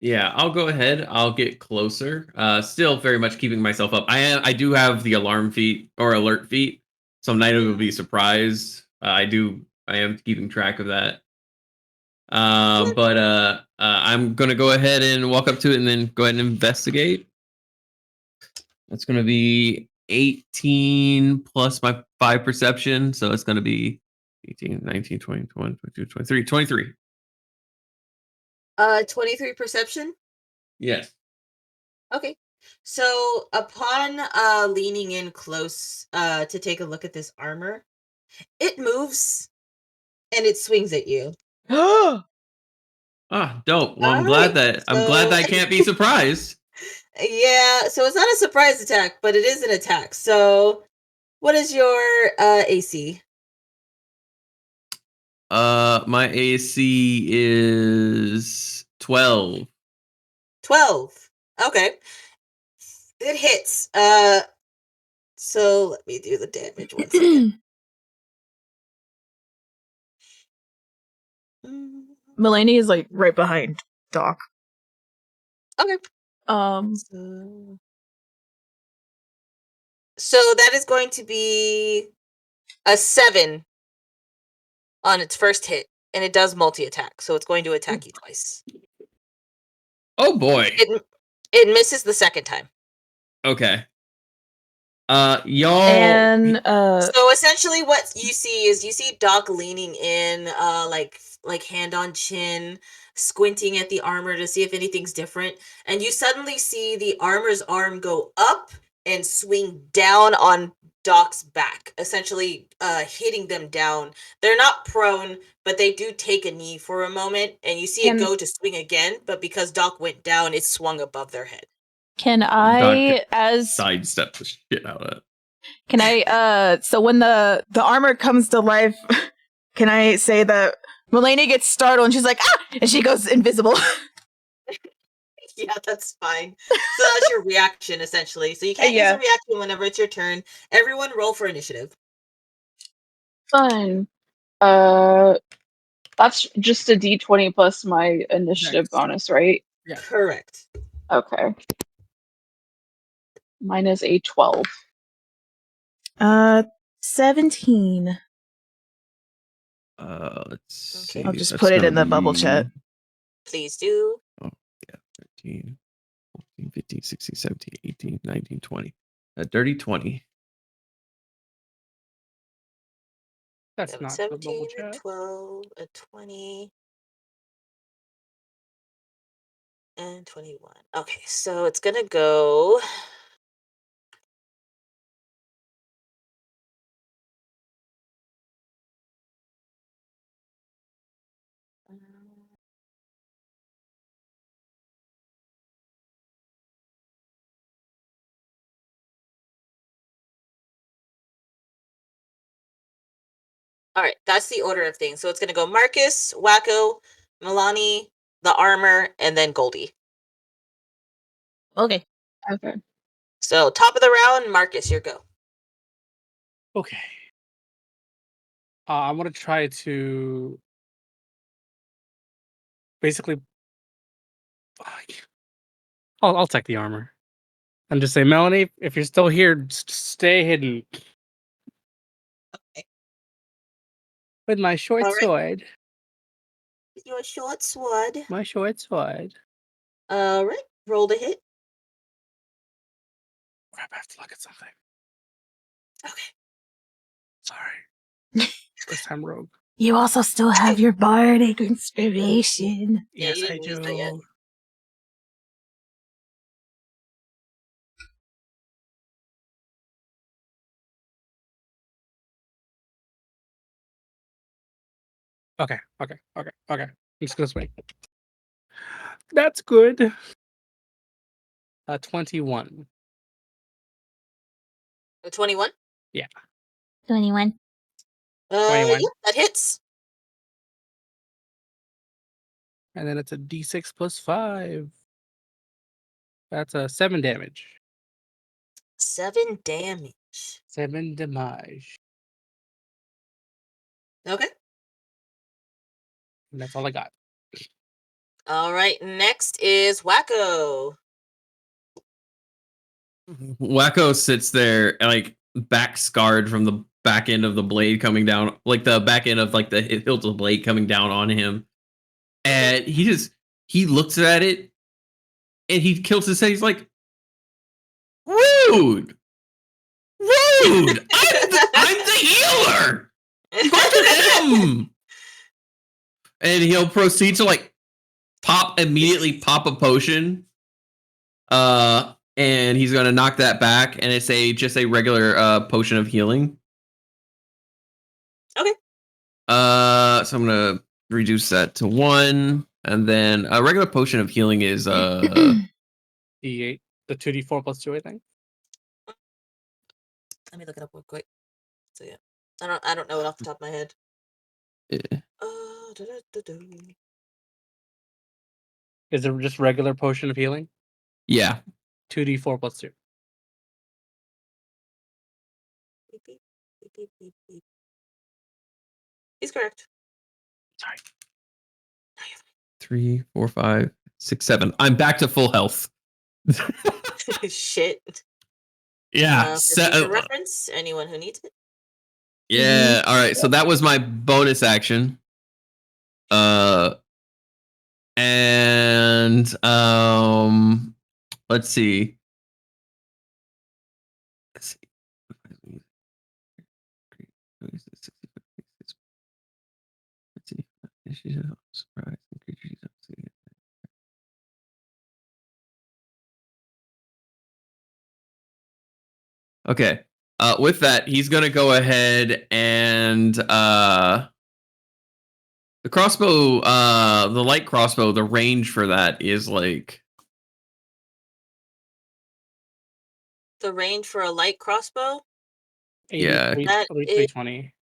Yeah, I'll go ahead. I'll get closer. Still very much keeping myself up. I do have the alarm feat or alert feat, so neither will be surprised. I am keeping track of that. But I'm gonna go ahead and walk up to it and then go ahead and investigate. That's gonna be 18 plus my 5 perception, so it's gonna be 18, 19, 20, 21, 22, 23, 23. 23 perception? Yes. Okay. So upon leaning in close to take a look at this armor, it moves and it swings at you. Ah, dope. Well, All right. I'm glad that I can't be surprised. Yeah, so it's not a surprise attack, but it is an attack. So what is your AC? My AC is 12. 12. Okay. It hits. So let me do the damage 1 second. Melanie is like right behind Doc. Okay. Um, So that is going to be a 7 on its first hit, and it does multi-attack, so it's going to attack you twice. Oh boy. It misses the second time. Okay. Y'all. and So essentially, what you see Doc leaning in, like hand on chin, squinting at the armor to see if anything's different, and you suddenly see the armor's arm go up and swing down on Doc's back, essentially hitting them down. They're not prone, but they do take a knee for a moment, and you see it go to swing again, but because Doc went down, it swung above their head. Can Doc I, as sidestep the shit out of it. can I? So when the armor comes to life, can I say that Melanie gets startled and she's like, ah, and she goes invisible. Yeah, that's fine. So that's your reaction, essentially. So you can't use Yeah. a reaction whenever it's your turn. Everyone roll for initiative. Fun. That's just a D20 plus my initiative bonus, right? Yeah. Correct. Okay. Mine is a 12. 17. Let's see. I'll just That's put it gonna in the bubble be- chat. Please do. Oh, yeah. 13, 14, 15, 16, 17, 18, 19, 20. A dirty 20. That's not the 17, bubble a chat. 12, a 20. And 21. Okay, so it's gonna go. All right, that's the order of things. So it's gonna go Marcus, Waco, Melanie, the armor, and then Goldie. Okay. Okay. So top of the round, Marcus, your go. Okay. I want to try to basically. I'll take the armor and just say, Melanie, if you're still here, stay hidden. Okay. With my short All right. sword. Your short sword. My short sword. All right, roll to hit. Crap, I have to look at something. Okay. Sorry. First time rogue. You also still have your bardic inspiration. Yeah, Yes, you I didn't use that yet. do. Okay. I'm just gonna swing. That's good. 21. 21? Yeah. 21. 21. Yep, that hits. And then it's a d6 plus 5. That's a 7 damage. 7 damage. 7 damage. Okay. And that's all I got. All right, next is Waco. Waco sits there, like back scarred from the back end of the blade coming down, like the back end of like the hilt of the blade coming down on him, and he looks at it, and he kills his head. He's like, "Rude, rude! I'm the healer. Fucking him!" And he'll proceed to like immediately pop a potion. And he's gonna knock that back, and it's just a regular potion of healing. Okay. So I'm gonna reduce that to 1, and then a regular potion of healing is D8, the 2d4 plus 2, I think. Let me look it up real quick. So yeah, I don't know it off the top of my head. Yeah. Is it just regular potion of healing? Yeah. 2d4 plus 2. Beep, beep, beep, beep, beep, beep. He's correct. Sorry. 3, 4, 5, 6, 7. I'm back to full health. Shit. Yeah. For future reference, anyone who needs it. Yeah. All right. So that was my bonus action. And let's see. Okay. With that, he's gonna go ahead and the crossbow, the light crossbow, the range for that is like The range for a light crossbow? 80, Yeah. 320.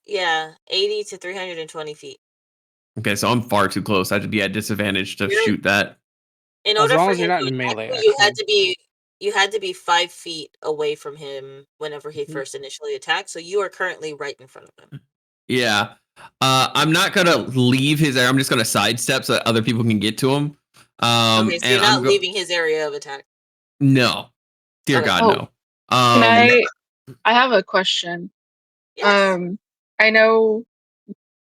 Yeah, 80 to 320 feet. Okay, so I'm far too close. I have to be at disadvantage to You're- shoot that. In As order long for as you're him not to in attack melee, you, actually. you had to be 5 feet away from him whenever he Mhm. first initially attacked. So you are currently right in front of him. Yeah. I'm not gonna leave his area. I'm just gonna sidestep so that other people can get to him. Okay, so and you're not I'm leaving his area of attack. No. Dear Okay. God, Oh, no. Can I have a question. Yes. I know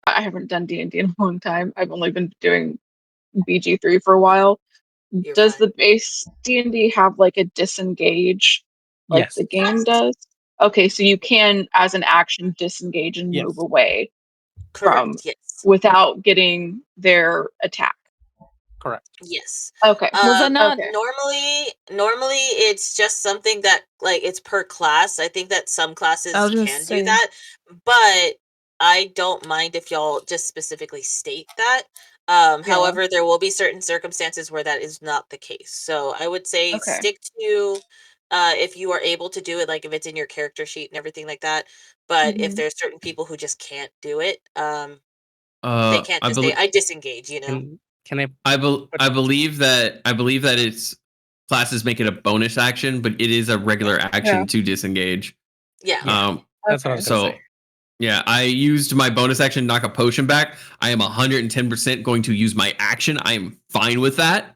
I haven't done D&D in a long time. I've only been doing BG3 for a while. You're Does fine. the base D&D have like a disengage like Yes. the game does? Okay, so you can, as an action, disengage and Yes. move away Correct. from Yes. without getting their attack. Correct. Yes. Okay. Was that not? Okay. Normally it's just something that like it's per class. I think that some classes I was gonna can do say. that, but I don't mind if y'all just specifically state that. However, there will be certain circumstances where that is not the case. So I would say Okay. stick to if you are able to do it, like if it's in your character sheet and everything like that. But if Mhm. there's certain people who just can't do it, they can't I just say I disengage. You know. Can I? I believe that it's classes make it a bonus action, but it is a regular action Yeah. to disengage. Yeah. That's what I Okay. was gonna So say. yeah, I used my bonus action to knock a potion back. I am 110% going to use my action. I am fine with that.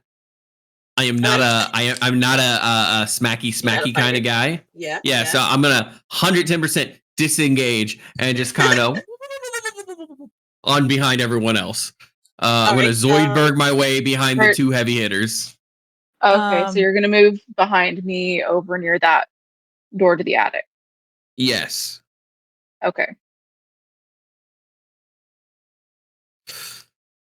I am not I'm not a smacky kind of guy. Yeah. Yeah, so I'm gonna 110% disengage and just kind of on behind everyone else. I'm gonna right, Zoidberg my way behind the Alright. 2 heavy hitters. Okay, so Um, you're gonna move behind me over near that door to the attic. Yes. Okay.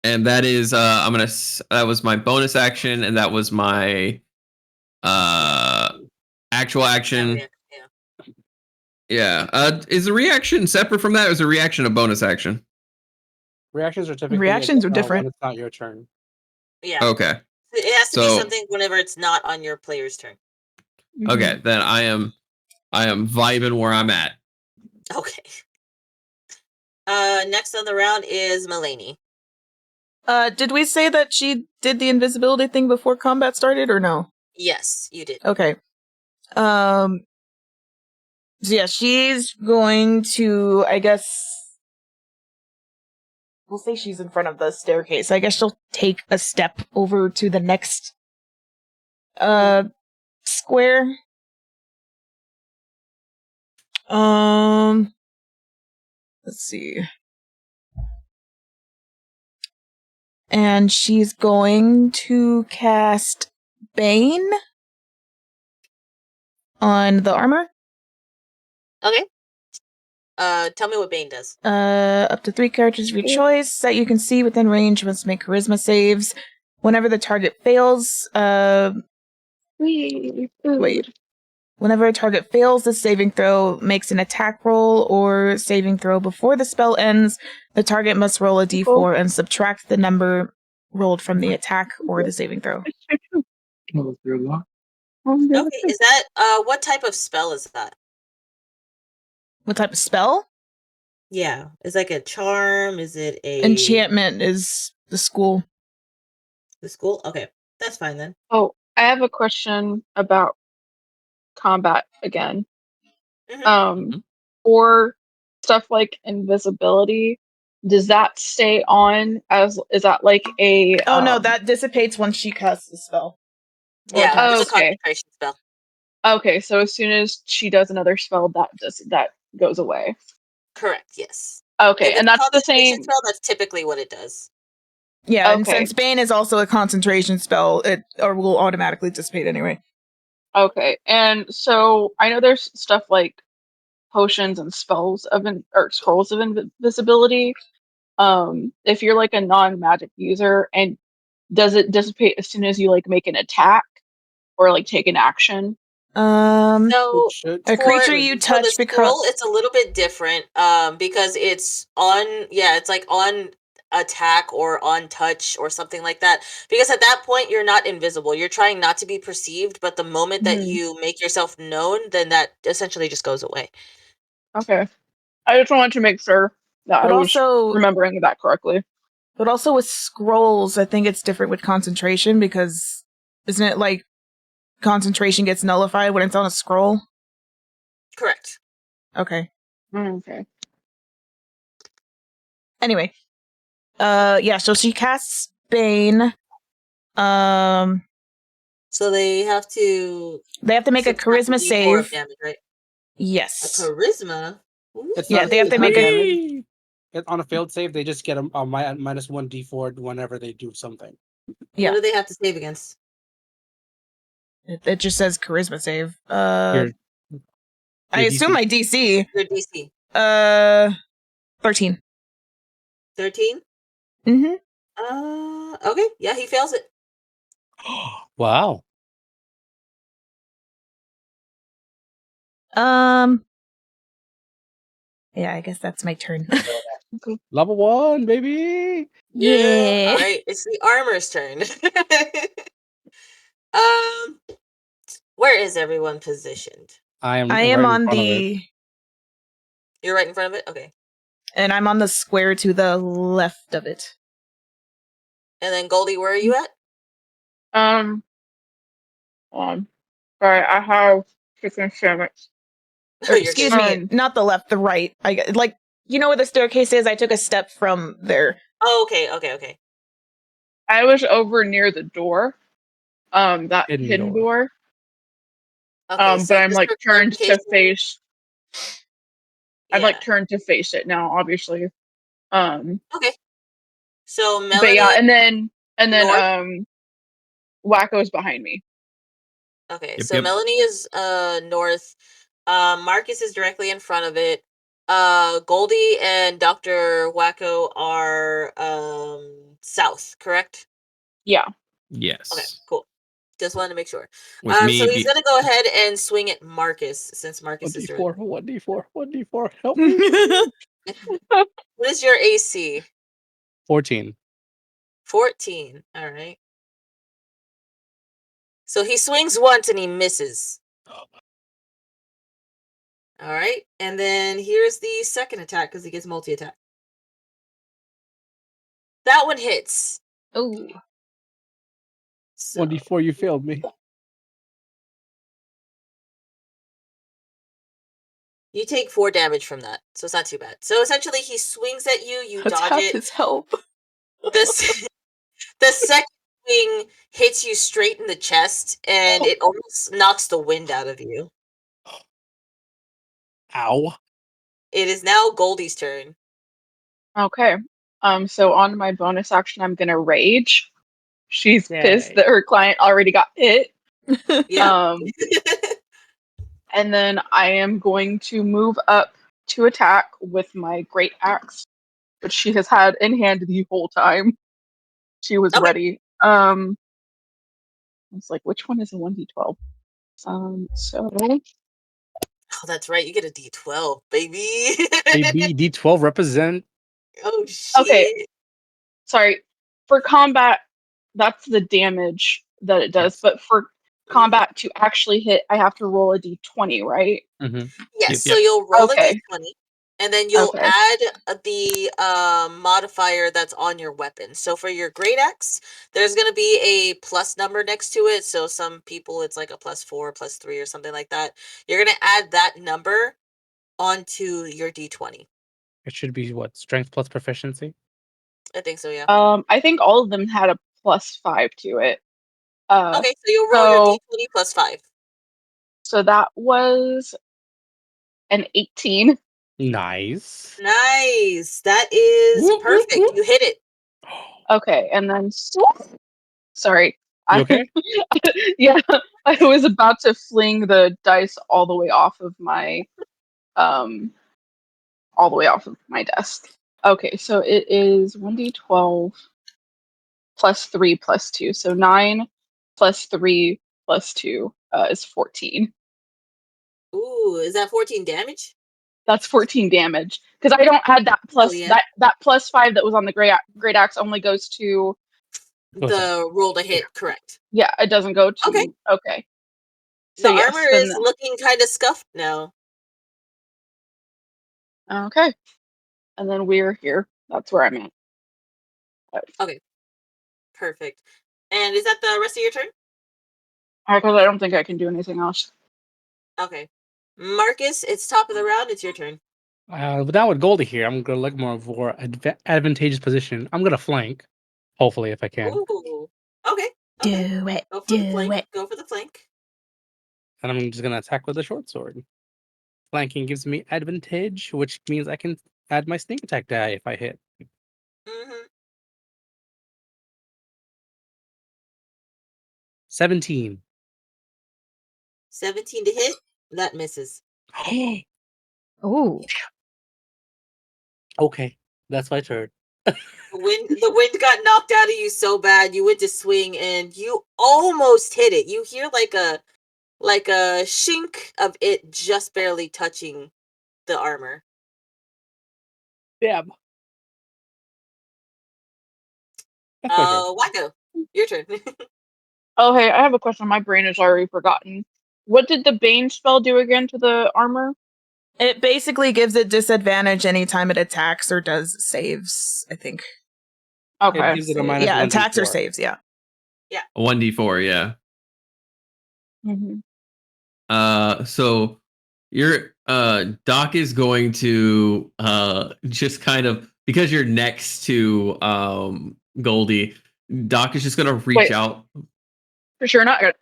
And that is that was my bonus action, and that was my actual action. Yeah. Yeah. Is the reaction separate from that, or is the reaction a bonus action? Reactions are typically Reactions are when different. it's not your turn. Yeah. Okay. It has to be So something whenever it's not on your player's turn. okay, then I am vibing where I'm at. Okay. Next on the round is Melanie. Did we say that she did the invisibility thing before combat started, or no? Yes, you did. Okay. So yeah, she's going to, I guess, we'll say she's in front of the staircase. I guess she'll take a step over to the next square. Let's see. And she's going to cast Bane on the armor. Okay. Tell me what Bane does. Up to 3 characters of your choice that you can see within range must make charisma saves. Whenever the target fails, Whenever a target fails the saving throw, makes an attack roll or saving throw before the spell ends, the target must roll a d4 and subtract the number rolled from the attack or the saving throw. Okay, is that what type of spell is that? What type of spell? Yeah, is like a charm? Is it a Enchantment is the school. The school? Okay, that's fine then. Oh, I have a question about combat again. For stuff like invisibility, does that stay on is that like a Oh no, that dissipates once she casts the spell. Yeah, it's a Okay. concentration spell. Okay, so as soon as she does another spell, that goes away. Correct, yes. Okay, If and it's a that's the concentration same. spell, that's typically what it does. Yeah, and Okay. since Bane is also a concentration spell, it will automatically dissipate anyway. Okay, and so I know there's stuff like potions and spells of or scrolls of invisibility. If you're like a non-magic user, and does it dissipate as soon as you like make an attack or like take an action? So a creature you touch for the scroll, it's a little bit different because it's on it's like on attack or on touch or something like that, because at that point you're not invisible, you're trying not to be perceived, but the moment that you make yourself known, then that essentially just goes away. Okay, I just wanted to make sure that But I was also- remembering that correctly. But also with scrolls, I think it's different with concentration because isn't it like concentration gets nullified when it's on a scroll? Correct. Okay. Okay. Anyway. Yeah, so she casts Bane. So they have to make a charisma D4 of save. damage, right? Yes. A charisma? Ooh. Yeah, they have to make a on a failed save. They just get a -1 d4 whenever they do something. Yeah. What do they have to save against? It just says charisma save. Your I assume DC. my DC. Your DC. 13. 13? Mm-hmm. Okay, yeah, he fails it. Wow. Yeah, I guess that's my turn. Level 1, baby. Yeah. All right, it's the armor's turn. Where is everyone positioned? I am I am right in on front of it. the, You're right in front of it. Okay, and I'm on the square to the left of it. and then Goldie, where are you at? Sorry, I have chicken sandwich. Or, You're excuse good. me, not the left, the right. Like, you know where the staircase is? I took a step from there. Oh, okay. I was over near the door. That Hidden hidden door. door. Okay, so But I'm just like for turned to clarification, face. I'm yeah. like turned to face it now, obviously. Okay. So But yeah, Melanie, and then north. Wacko's behind me. Okay, Yep, so yep. Melanie is north. Marcus is directly in front of it. Goldie and Dr. Waco are south, correct? Yeah. Okay, Yes. cool. Just wanted to make sure. With me, So he's gonna go ahead and swing at Marcus since Marcus is direct. 1d4. Help me. What is your AC? 14. 14. All right. So he swings once and he misses. All right, and then here's the second attack because he gets multi-attack. That one hits. Oh. So 1d4, you failed me. you take 4 damage from that, so it's not too bad. So essentially, he swings at you, you dodge Attack it. his help. The second swing hits you straight in the chest, and it almost knocks the wind out of you. Ow. It is now Goldie's turn. Okay. So on my bonus action, I'm gonna rage. She's pissed Yay. that her client already got hit. Yeah. And then I am going to move up to attack with my great axe, which she has had in hand the whole time. She was Okay. ready. I was like, which one is a 1d12? So Oh, that's right. You get a D12, baby. AB D12 represent. Oh shit. okay, sorry. For combat, that's the damage that it does, Yes. but for combat to actually hit, I have to roll a d20, right? Mm-hmm. Yes, so Yep. you'll roll a Okay. d20, and then you'll Okay. add the modifier that's on your weapon. So for your great axe, there's going to be a plus number next to it. So some people it's like a +4, +3, or something like that. You're going to add that number onto your d20. It should be what? Strength plus proficiency? I think so, yeah. I think all of them had a +5 to it. Okay, so you'll roll your So d20 +5. so that was an 18. Nice. Nice. That is Whoop, whoop, perfect. whoop. You hit it. Okay, and then sorry. You okay? Yeah, I was about to fling the dice all the way off of my desk. Okay, so it is 1d12 +3 +2. So 9 +3 +2 is 14. Ooh, is that 14 damage? That's 14 damage because I don't add that Oh, plus yeah. that +5 that was on the great axe only goes to The roll to hit, correct. yeah, it doesn't go to Okay. So The yes, armor then is looking kind of scuffed now. okay. And then we're here. That's where I'm at. Okay. Perfect. And is that the rest of your turn? Because I don't think I can do anything else. Okay. Marcus, it's top of the round. It's your turn. But now with Goldie here, I'm gonna look more for advantageous position. I'm gonna flank, hopefully if I can, Ooh. Okay. Do it. Go for the Do flank. it. Go for the flank. and I'm just gonna attack with the short sword. Flanking gives me advantage, which means I can add my sneak attack die if I hit. Mm-hmm. 17. 17 to hit. That misses. Ooh. Okay, that's my turn. The wind got knocked out of you so bad you went to swing and you almost hit it. You hear like a shink of it just barely touching the armor. Damn. That's my turn. Waco, your turn. Oh, hey, I have a question. My brain has already forgotten. What did the Bane spell do again to the armor? It basically gives it disadvantage anytime it attacks or does saves, I think. Okay. It gives it a minus Yeah, 1d4. attacks or saves, yeah. A 1d4, yeah. So your Doc is going to just kind of, because you're next to Goldie, Doc is just gonna reach Wait. out. For sure not. I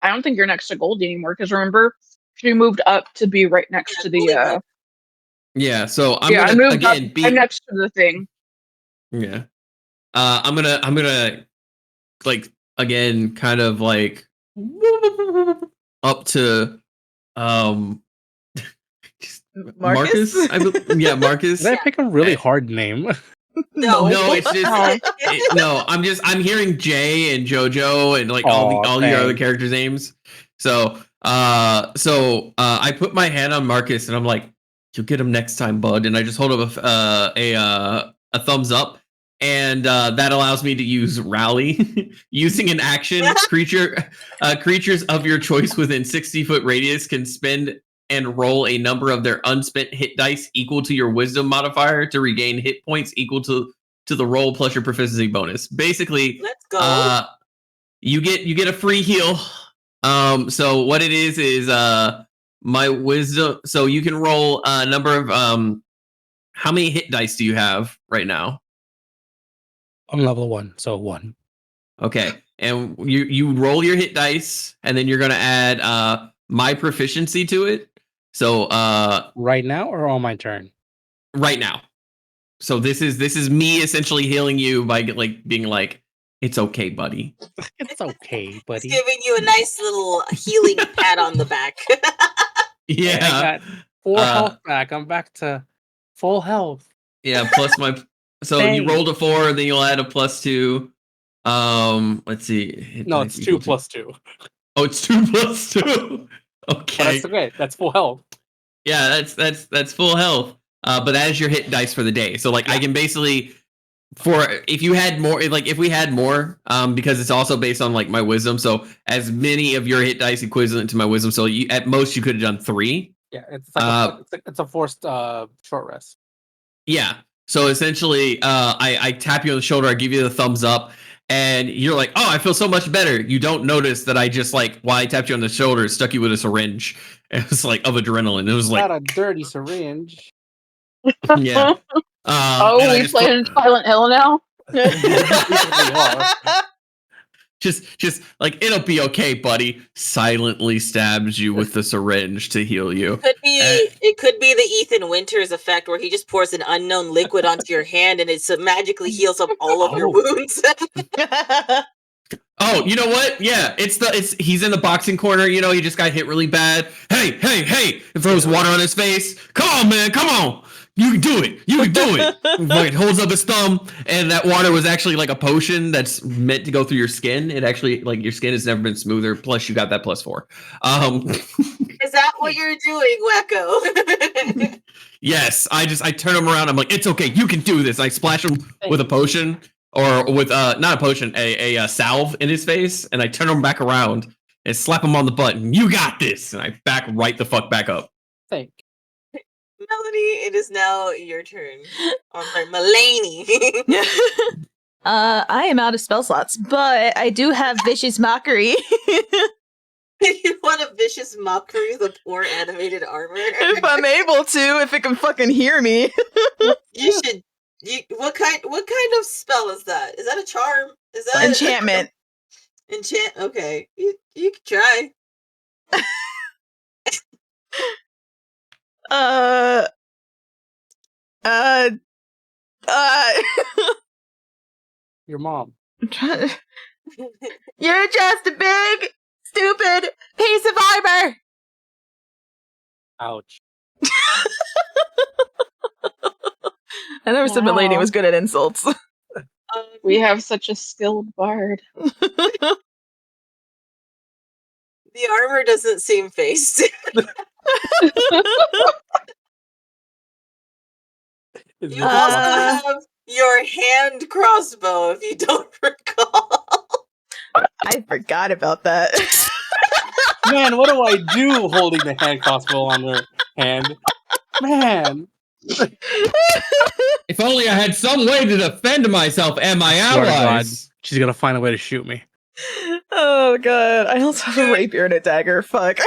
don't think you're next to Goldie anymore, because remember, she moved up to be right next to the Yeah, so I'm I gonna moved up. again I'm next to the thing. Yeah. I'm gonna like again kind of like up to Marcus? Yeah, Marcus. Did I pick a really hard name? No, it's just I'm hearing Jay and JoJo and like all your other characters' names. So I put my hand on Marcus and I'm like, you'll get him next time, bud. And I just hold up a thumbs up, and that allows me to use rally. Using an action, creatures of your choice within 60-foot radius can spend and roll a number of their unspent hit dice equal to your wisdom modifier to regain hit points equal to the roll plus your proficiency bonus. Basically, let's go. You get a free heal. So what it is my wisdom. So you can roll a number of how many hit dice do you have right now? I'm level 1, so 1. Okay, and you roll your hit dice, and then you're gonna add my proficiency to it. So right now or on my turn? Right now. So this is me essentially healing you by like being like, it's okay, buddy. It's okay, buddy. He's giving you a nice little healing pat on the back. Yeah. I got 4 health back. I'm back to full health. Yeah, plus my so you rolled a 4, then you'll add a +2. Let's see. No, it's 2 plus 2. Oh, it's 2 plus 2. Okay. That's okay. That's full health. Yeah, that's full health. But that is your hit dice for the day. So like I can basically, if you had more, like if we had more, because it's also based on like my wisdom. So as many of your hit dice equivalent to my wisdom. So at most you could have done 3. Yeah, it's like it's a forced short rest. Yeah. So essentially, I tap you on the shoulder, I give you the thumbs up, and you're like, "Oh, I feel so much better." You don't notice that I just like, while I tapped you on the shoulder, stuck you with a syringe. It was like of adrenaline. It was like not a dirty syringe. Yeah. We playing Silent Hill now. Just like, it'll be okay, buddy. Silently stabs you with the syringe to heal you. It could be the Ethan Winters effect, where he just pours an unknown liquid onto your hand and it magically heals up all of your wounds. Oh, you know what? Yeah, he's in the boxing corner. You know, he just got hit really bad. Hey! It throws water on his face. Come on, man! Come on! You can do it! You can do it! Like, holds up his thumb, and that water was actually like a potion that's meant to go through your skin. It actually, like, your skin has never been smoother. Plus, you got that +4. Is that what you're doing, Waco? Yes, I turn him around. I'm like, it's okay. You can do this. I splash him with a potion. Or with not a potion, a salve in his face, and I turn him back around and slap him on the butt. And you got this, and I back right the fuck back up. Thank Melanie, it is now your turn. Or Melanie. I am out of spell slots, but I do have Vicious Mockery. You want a Vicious Mockery, the poor animated armor? If I'm able to, if it can fucking hear me. You should. What kind of spell is that? Is that a charm? Is that enchantment? Okay, you can try. Your mom. You're just a big, stupid piece of armor. Ouch. I never said Melanie Wow. was good at insults. We have such a skilled bard. The armor doesn't seem phased. Is You this also possible? have your hand crossbow, if you don't recall. I forgot about that. Man, what do I do holding the hand crossbow on her hand? Man. If only I had some way to defend myself and my Swear to God, allies. she's gonna find a way to shoot me. Oh god, I also have a rapier and a dagger. Fuck.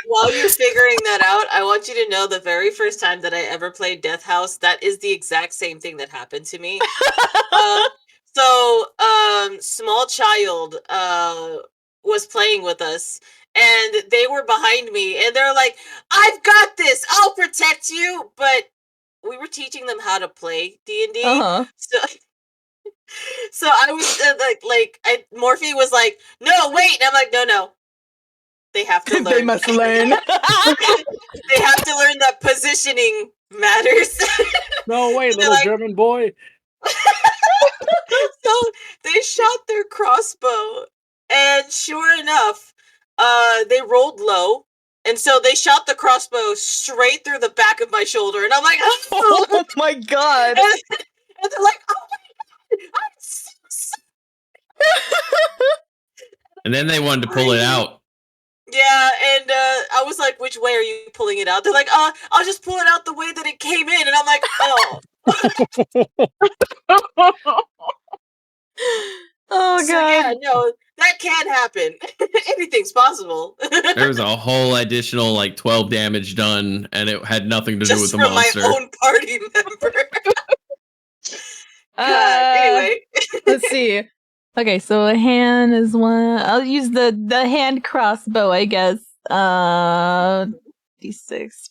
While you're figuring that out, I want you to know the very first time that I ever played Death House, that is the exact same thing that happened to me. Small child was playing with us, and they were behind me, and they're like, "I've got this. I'll protect you." But we were teaching them how to play D&D, so I was Morphe was like, "No, wait," and I'm like, "No. They have to learn. They must learn. They have to learn that positioning matters." No way, And they're little like- German boy. So they shot their crossbow, and sure enough, they rolled low, and so they shot the crossbow straight through the back of my shoulder, and I'm like, Oh my god. and they're like, "Oh my god, I'm so sorry." And then they wanted to pull it out. Yeah, and I was like, "Which way are you pulling it out?" They're like, "I'll just pull it out the way that it came in," and I'm like, "Oh." Oh god. So yeah, no, that can happen. Anything's possible. There was a whole additional 12 damage done, and it had nothing to do with Just the from monster. my own party member. Anyway. Let's see. Okay, so a hand is one. I'll use the hand crossbow, I guess. D6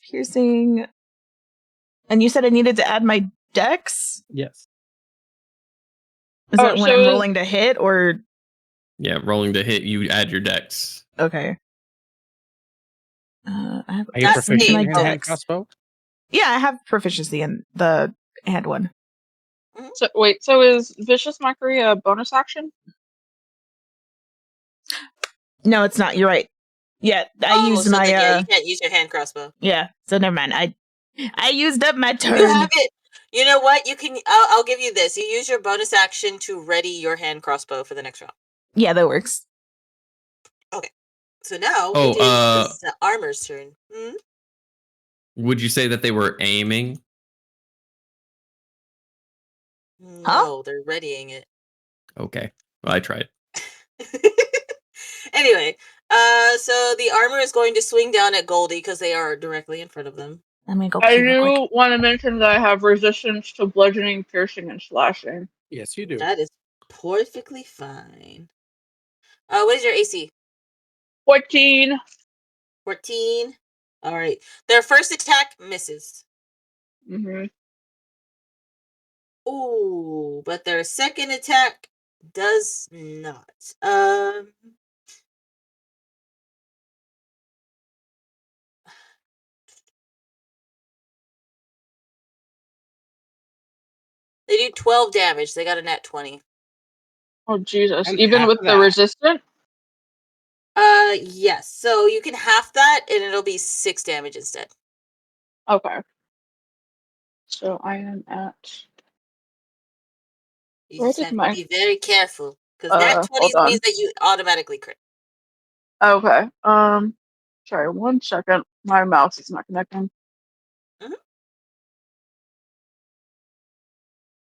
piercing. And you said I needed to add my dex? Yes. Is that when I'm rolling to hit, or? Yeah, rolling to hit, you add your dex. Okay. Are you proficient in your hand crossbow? Yeah, I have proficiency in the hand one. So wait, so is Vicious Mockery a bonus action? No, it's not. You're right. Yeah, I used my. You can't use your hand crossbow. Yeah, so never mind. I used up my turn. You have it. You know what? You can. I'll give you this. You use your bonus action to ready your hand crossbow for the next round. Yeah, that works. Okay. So now Oh, it is the armor's turn. Would you say that they were aiming? No, they're readying it. Okay. Well, I tried. Anyway, so the armor is going to swing down at Goldie because they are directly in front of them. Let me go. I do want to mention that I have resistance to bludgeoning, piercing, and slashing. Yes, you do. That is perfectly fine. What is your AC? 14. 14. All right. Their first attack misses. Mm-hmm. Ooh, but their second attack does not. They do 12 damage. They got a net 20. Oh Jesus! And Even half with of the that. resistant. Yes. So you can half that, and it'll be 6 damage instead. Okay. So I am at. You Where just did have my- to be very careful because that 20 hold on. means that you automatically crit. Okay. Sorry, 1 second. My mouse is not connecting. Mhm.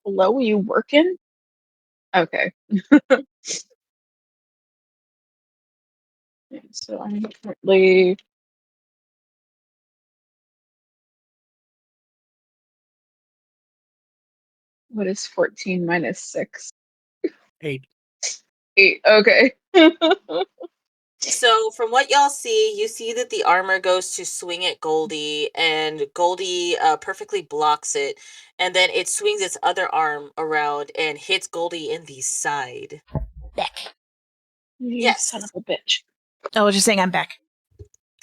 Hello, are you working? Okay. Yeah, so I'm currently. What is 14 minus 6? 8. 8. Okay. So from what y'all see, you see that the armor goes to swing at Goldie, and Goldie perfectly blocks it, and then it swings its other arm around and hits Goldie in the side. Back. You Yes. son of a bitch. I was just saying I'm back.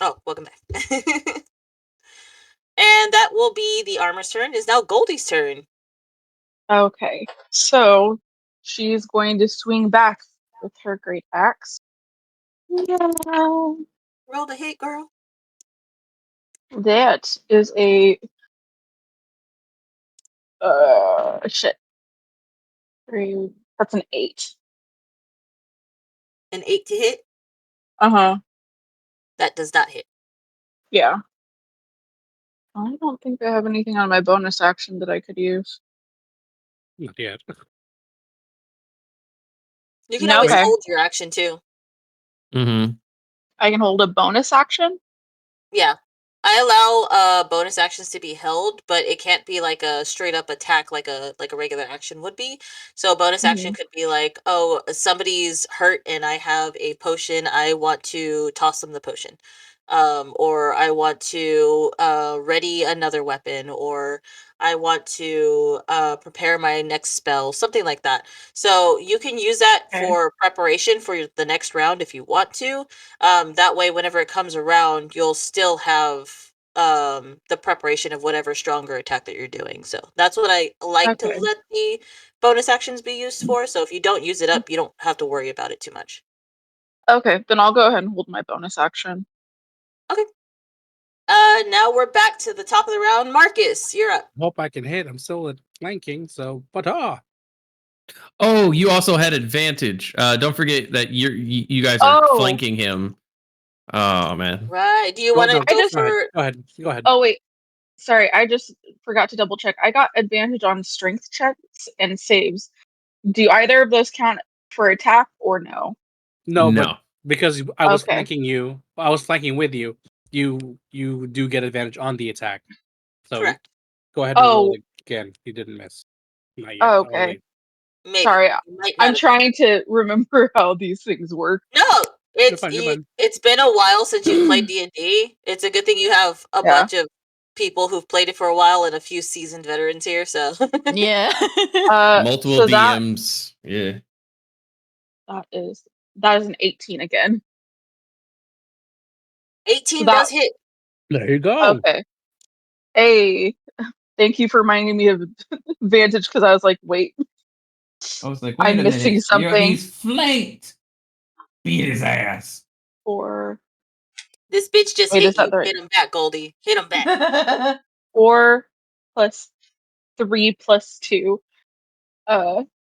Oh, welcome back. And that will be the armor's turn. It's now Goldie's turn. Okay, so she's going to swing back with her great axe. Roll the hit, girl. That is a shit. That's an 8. An 8 to hit. Uh-huh. That does not hit. Yeah. I don't think I have anything on my bonus action that I could use. Not yet. You can No, always okay. hold your action too. Mm-hmm. I can hold a bonus action? Yeah. I allow bonus actions to be held, but it can't be like a straight up attack like a regular action would be. So a bonus action could be like, oh, somebody's hurt and I have a potion, I want to toss them the potion. Or I want to ready another weapon, or I want to prepare my next spell, something like that. So you can use that Okay. for preparation for the next round if you want to. That way, whenever it comes around, you'll still have the preparation of whatever stronger attack that you're doing. So that's what I like to Okay. let the bonus actions be used for. So if you don't use it up, you don't have to worry about it too much. Okay, then I'll go ahead and hold my bonus action. Okay. Now we're back to the top of the round. Marcus, you're up. Hope I can hit. I'm still at flanking, so Oh, you also had advantage. Don't forget that you guys are Oh. flanking him. Oh man. Right. Do you want to go for? Go ahead. Go ahead. Oh, wait. Sorry, I just forgot to double check. I got advantage on strength checks and saves. Do either of those count for attack or no? No, No. but because I was Okay. flanking you, I was flanking with you. You do get advantage on the attack. So Correct. go ahead and roll Oh, again. You didn't miss. Not yet. oh, Oh, okay. wait. Maybe. Sorry, You might not I'm have- trying to remember how these things work. No, You're fine. You're fine. it's been a while since you've played D&D. It's a good thing you have a Yeah. bunch of people who've played it for a while and a few seasoned veterans here. So Yeah. Multiple So that DMs. Yeah. is an 18 again. 18 So that- does hit. There you go. Okay. Hey, thank you for reminding me of advantage because I was like, wait, I was like, I'm wait a missing minute. something. He's flanked. Beat his ass. Or This bitch just Wait, hit is that you. the right- Hit him back, Goldie. Hit him back. 4 plus 3 plus 2.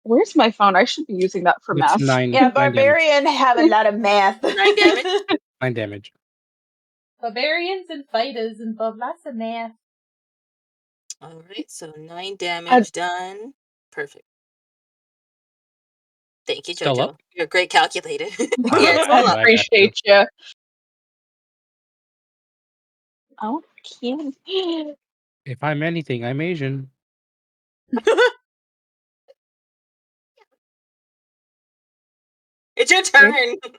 Where's my phone? I should be using that for It's math. 9. Yeah, 9 damage. barbarian have a lot of math. 9 damage. 9 damage. Barbarians and fighters involve lots of math. All right, so 9 damage done. Perfect. Thank you, Still Jojo. up? You're a great calculator. I Yes, got hold you. up. I got you. Appreciate you. Oh, can't. If I'm anything, I'm Asian. It's your turn.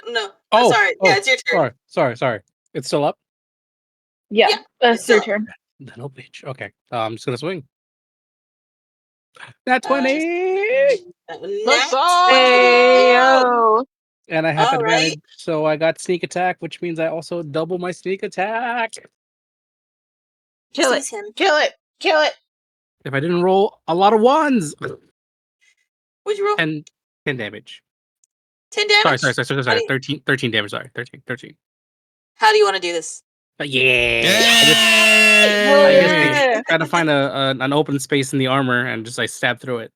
No. Oh, sorry. Yeah, it's your turn. Sorry. It's still up? Yeah, Yeah, that's it's your up. turn. No bitch. Okay. I'm just gonna swing. Nat 20! Let's Nat Hey, 20. yo. And I have All right. advantage, so I got sneak attack, which means I also double my sneak attack. Kill it. Sees him. Kill it. Kill it. If I didn't roll a lot of ones. What'd you roll? 10 damage. 10 damage? Sorry. How do you- 13 damage, sorry. 13. How do you want to do this? But yeah. Hell I just yeah. try to find an open space in the armor and just stab through it.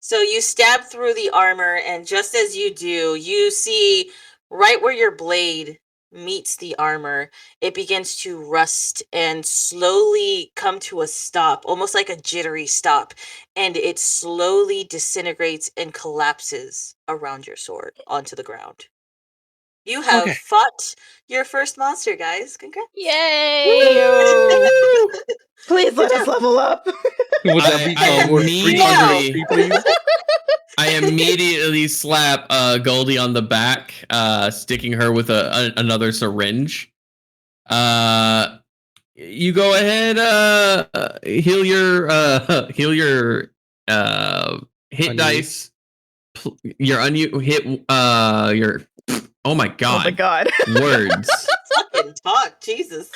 So you stab through the armor, and just as you do, you see right where your blade meets the armor, it begins to rust and slowly come to a stop, almost like a jittery stop, and it slowly disintegrates and collapses around your sword onto the ground. You have Okay. fought your first monster, guys. Congrats. Yay! Please let us level up. Would that be I worth 300 immediately- XP, please? I immediately slap Goldie on the back, sticking her with another syringe. You go ahead, heal your hit dice. Your hit your. Oh my god! Oh my god! Words. Fucking talk, Jesus.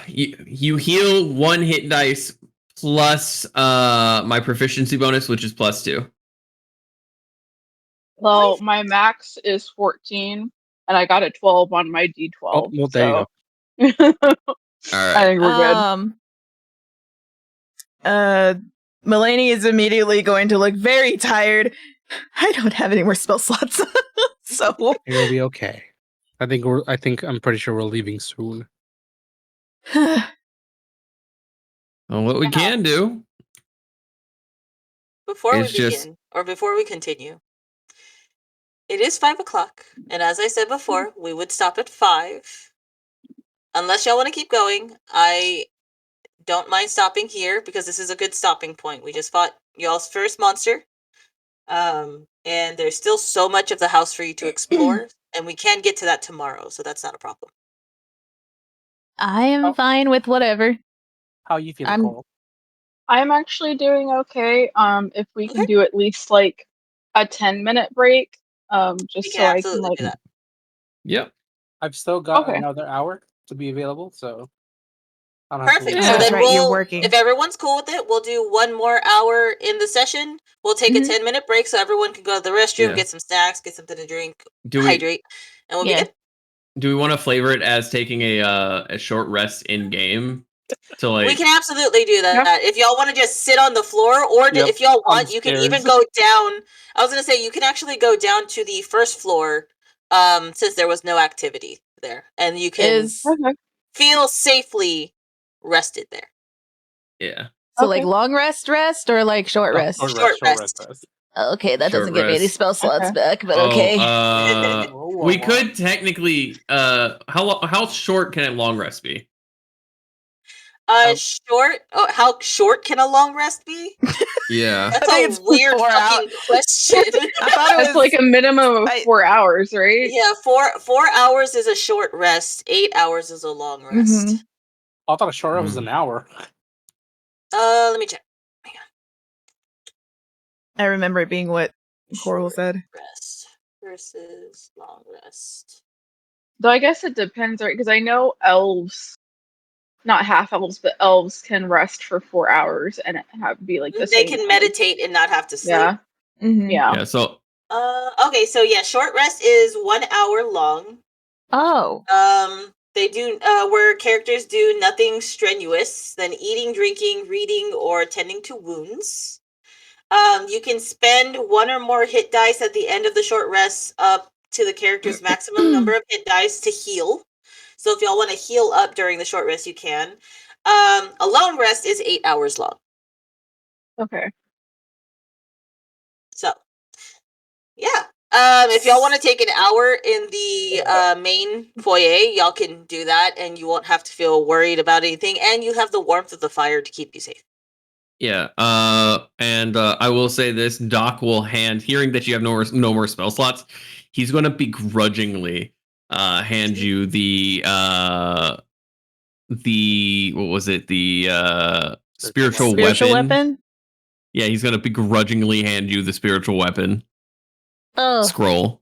You heal one hit dice plus my proficiency bonus, which is +2. Well, my max is 14, and I got a 12 on my D12. Oh, well, there you go. All I right. think we're good. Melanie is immediately going to look very tired. I don't have any more spell slots. So It'll be okay. I'm pretty sure we're leaving soon. Well, what we can do Before we It's just- begin, or before we continue, it is 5 o'clock, and as I said before, we would stop at 5. Unless y'all want to keep going, I don't mind stopping here because this is a good stopping point. We just fought y'all's first monster, and there's still so much of the house for you to explore, and we can get to that tomorrow, so that's not a problem. I am fine with whatever. How are you feeling, I'm- Coral? I'm actually doing okay. If we can Okay. do at least like a 10-minute break, We just can so I can absolutely like. do that. Yep. I've still got Okay. another hour to be available, so I don't have to Perfect. leave. So That's then right, you're we'll, working. if everyone's cool with it, we'll do one more hour in the session. We'll take a Mhm. 10-minute break so everyone can go to the restroom, Yeah. get some snacks, get something to drink, Do we hydrate, and we'll Yeah. be good. do we want to flavor it as taking a short rest in game to like? We can absolutely do that. If y'all want to just sit on the floor, or Yep, if y'all on want, the you can stairs. even go down. I was gonna say you can actually go down to the first floor, since there was no activity there, and you can Is Okay. feel safely rested there. Yeah. so Okay. like long rest or like short No, rest? Short rest. Okay, that Short doesn't give me any rest. spell slots Okay. back, but Oh, okay. we could technically. How short can a long rest be? Short. Oh, how short can a long rest be? Yeah. That's I think a it's weird 4 fucking question. I thought it That's was like a minimum of I- 4 hours, right? Yeah, 4 hours is a short rest. 8 hours is a long rest. Mhm. I thought a short rest was an hour. Let me check. I remember it being what Coral Short said. rest versus long rest. Though I guess it depends, right? Because I know elves, not half elves, but elves can rest for 4 hours and be like the They same. can as- meditate and not have to sleep. Yeah. Mhm. Yeah. Yeah. So Okay, so yeah, short rest is 1 hour long. Oh. They do where characters do nothing strenuous than eating, drinking, reading, or tending to wounds. You can spend 1 or more hit dice at the end of the short rest up to the character's maximum number of hit dice to heal. So if y'all want to heal up during the short rest, you can. A long rest is 8 hours long. Okay. So, yeah. If y'all want to take an hour in the main foyer, y'all can do that, and you won't have to feel worried about anything, and you have the warmth of the fire to keep you safe. yeah. And I will say this: Doc will hearing that you have no more spell slots, he's going to begrudgingly hand you the what was it, the spiritual weapon. Yeah, he's going to begrudgingly hand you the spiritual weapon Oh. scroll.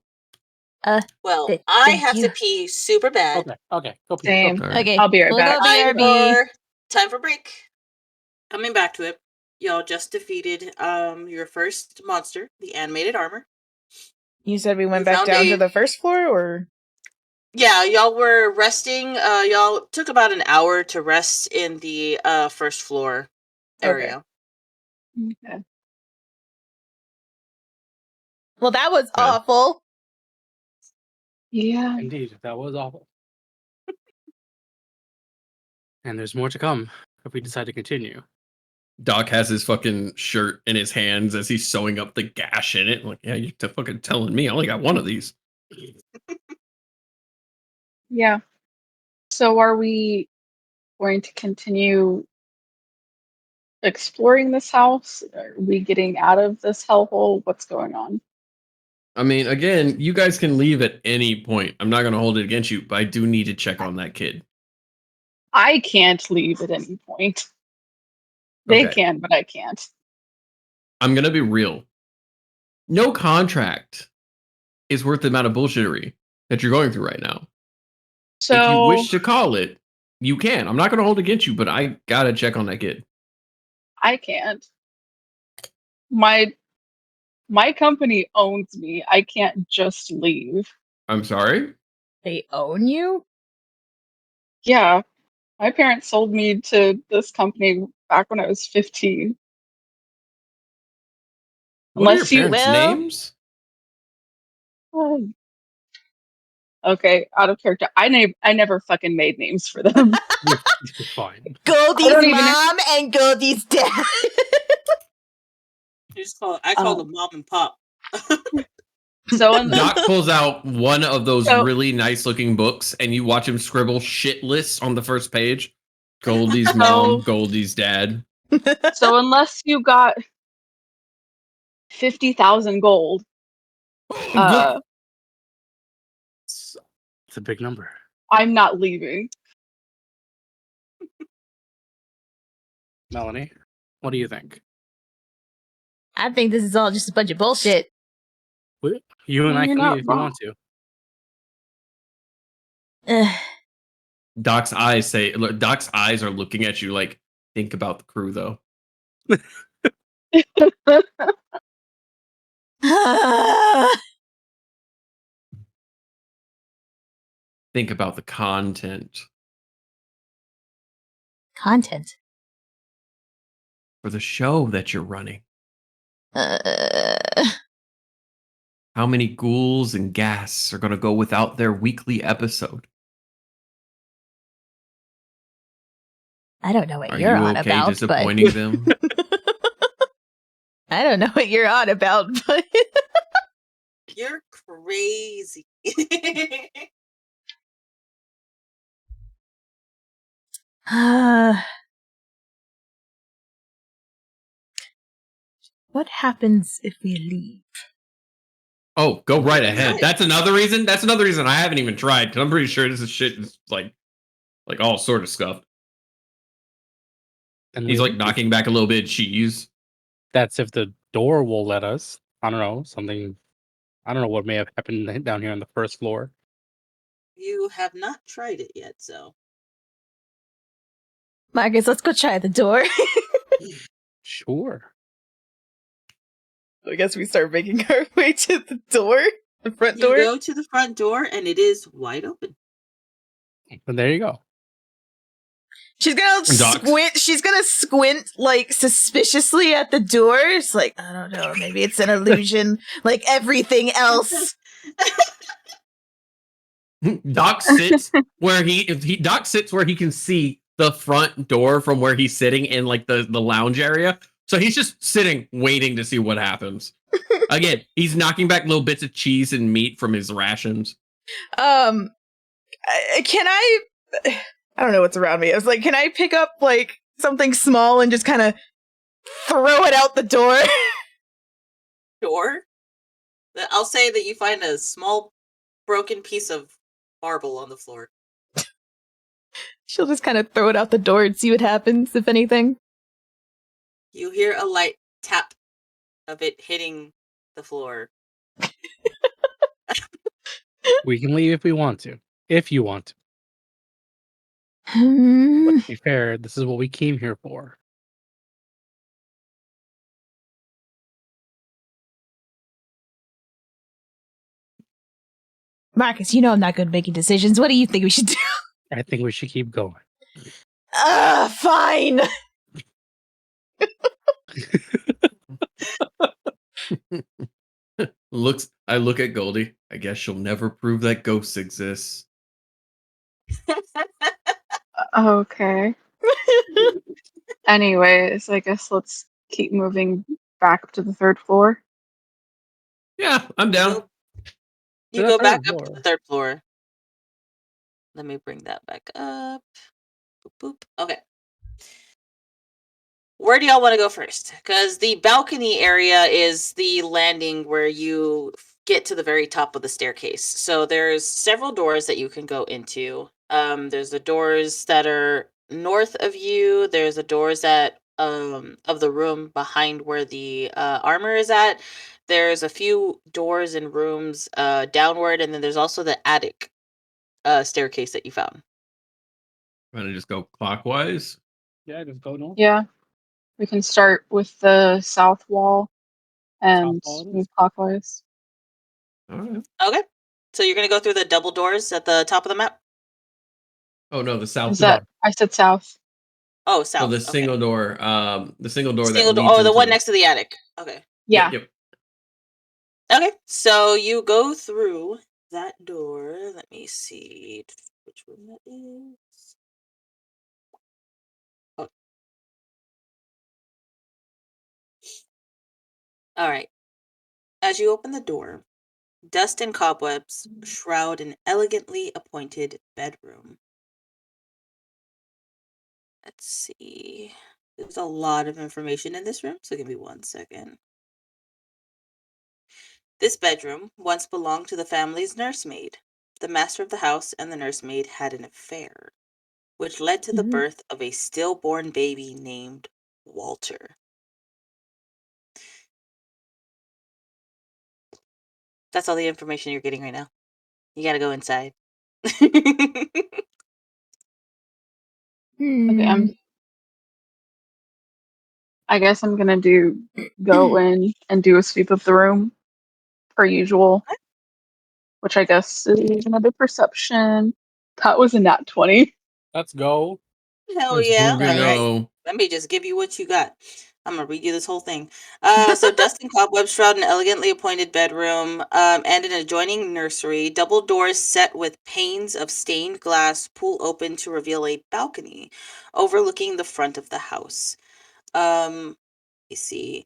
Well, Th- I thank have you. to pee super bad. Okay. Go pee. Same. All right. Okay. I'll be right we'll back. Go Time for break. Coming back to it, y'all just defeated your first monster, the animated armor. You said we went You back found down a- to the first floor, or Yeah, y'all were resting. Y'all took about an hour to rest in the first floor area. Okay. well, that was Okay. awful. Yeah. Indeed, that was awful. And there's more to come if we decide to continue. Doc has his fucking shirt in his hands as he's sewing up the gash in it. Like, yeah, you're fucking telling me I only got one of these. Yeah. So are we going to continue exploring this house? Are we getting out of this hellhole? What's going on? I mean, again, you guys can leave at any point. I'm not going to hold it against you, but I do need to check on that kid. I can't leave at any point. They Okay. can, but I can't. I'm going to be real. No contract is worth the amount of bullshittery that you're going through right now. So If you wish to call it, you can. I'm not going to hold it against you, but I got to check on that kid. I can't. My company owns me. I can't just leave. I'm sorry? They own you? Yeah. My parents sold me to this company back when I was 15. What are your Unless you parents' Well- names? Okay, out of character. I never fucking made names for them. You're fine. I Goldie's don't even know- mom and Goldie's dad. I call Oh. them mom and pop. So in Doc pulls out one of those So- really nice looking books and you watch him scribble shit lists on the first page. Goldie's mom, Goldie's dad. so unless you got 50,000 gold, It's a big number. I'm not leaving. Melanie, what do you think? I think this is all just a bunch of bullshit. You and I You're can not leave if you wrong. want to. Ugh. Doc's eyes are looking at you like, think about the crew though. Think about the content Content. for the show that you're running. Uh, How many ghouls and ghasts are going to go without their weekly episode? I don't know what Are you're you on okay about, disappointing them? I don't know what you're on about, but You're crazy. What happens if we leave? Oh, go right ahead. That's another reason. That's another reason I haven't even tried because I'm pretty sure this is shit is like all sort of stuff. And He's we- like knocking back a little bit of cheese. That's if the door will let us. I don't know. Something. I don't know what may have happened down here on the first floor. You have not tried it yet, so. Marcus, let's go try the door. Sure. I guess we start making our way to the door, the front You door. go to the front door and it is wide open. And there you go. She's gonna Docs. squint. She's gonna squint like suspiciously at the door. It's like, I don't know, maybe it's an illusion, like everything else. Doc sits where Doc sits where he can see the front door from where he's sitting in like the lounge area. So he's just sitting waiting to see what happens. Again, he's knocking back little bits of cheese and meat from his rations. Can I? I don't know what's around me. I was like, can I pick up like something small and just kind of throw it out the door? Door? I'll say that you find a small broken piece of marble on the floor. She'll just kind of throw it out the door and see what happens, if anything. You hear a light tap of it hitting the floor. We can leave if we want to. If you want to. Hmm. But to be fair, this is what we came here for. Marcus, you know I'm not good at making decisions. What do you think we should do? I think we should keep going. Fine. I look at Goldie. I guess she'll never prove that ghosts exist. Okay. Anyways, I guess let's keep moving back up to the third floor. Yeah, I'm down. You To the go back third up to floor. the third floor. Let me bring that back up. Boop, boop. Okay. Where do y'all want to go first? Because the balcony area is the landing where you get to the very top of the staircase. So there's several doors that you can go into. There's the doors that are north of you. There's the doors that of the room behind where the armor is at. There's a few doors and rooms downward, and then there's also the attic staircase that you found. I'm gonna just go clockwise. Yeah, just go north. Yeah. We can start with the south wall and South wall it is. move clockwise. All right. Okay. So you're gonna go through the double doors at the top of the map? Oh no, the south Is door. that I said south? Oh, No, south. the okay. single door. The single door that Single door. leads Oh, the into one next to the attic. Okay. Yeah. Yep. Okay. So you go through that door. Let me see which room that is. Oh. All right. As you open the door, dust and cobwebs shroud an elegantly appointed bedroom. Let's see. There's a lot of information in this room, so give me 1 second. This bedroom once belonged to the family's nursemaid. The master of the house and the nursemaid had an affair, which led to the birth of a stillborn baby named Walter. That's all the information you're getting right now. You gotta go inside. Okay, I guess I'm gonna go in and do a sweep of the room, per usual. Which I guess is another perception. That was a nat 20. Let's go. Hell Let's yeah. booger All right. go. Let me just give you what you got. I'm gonna read you this whole thing. So dust and cobwebs shroud an elegantly appointed bedroom and an adjoining nursery. Double doors set with panes of stained glass pull open to reveal a balcony overlooking the front of the house. You see.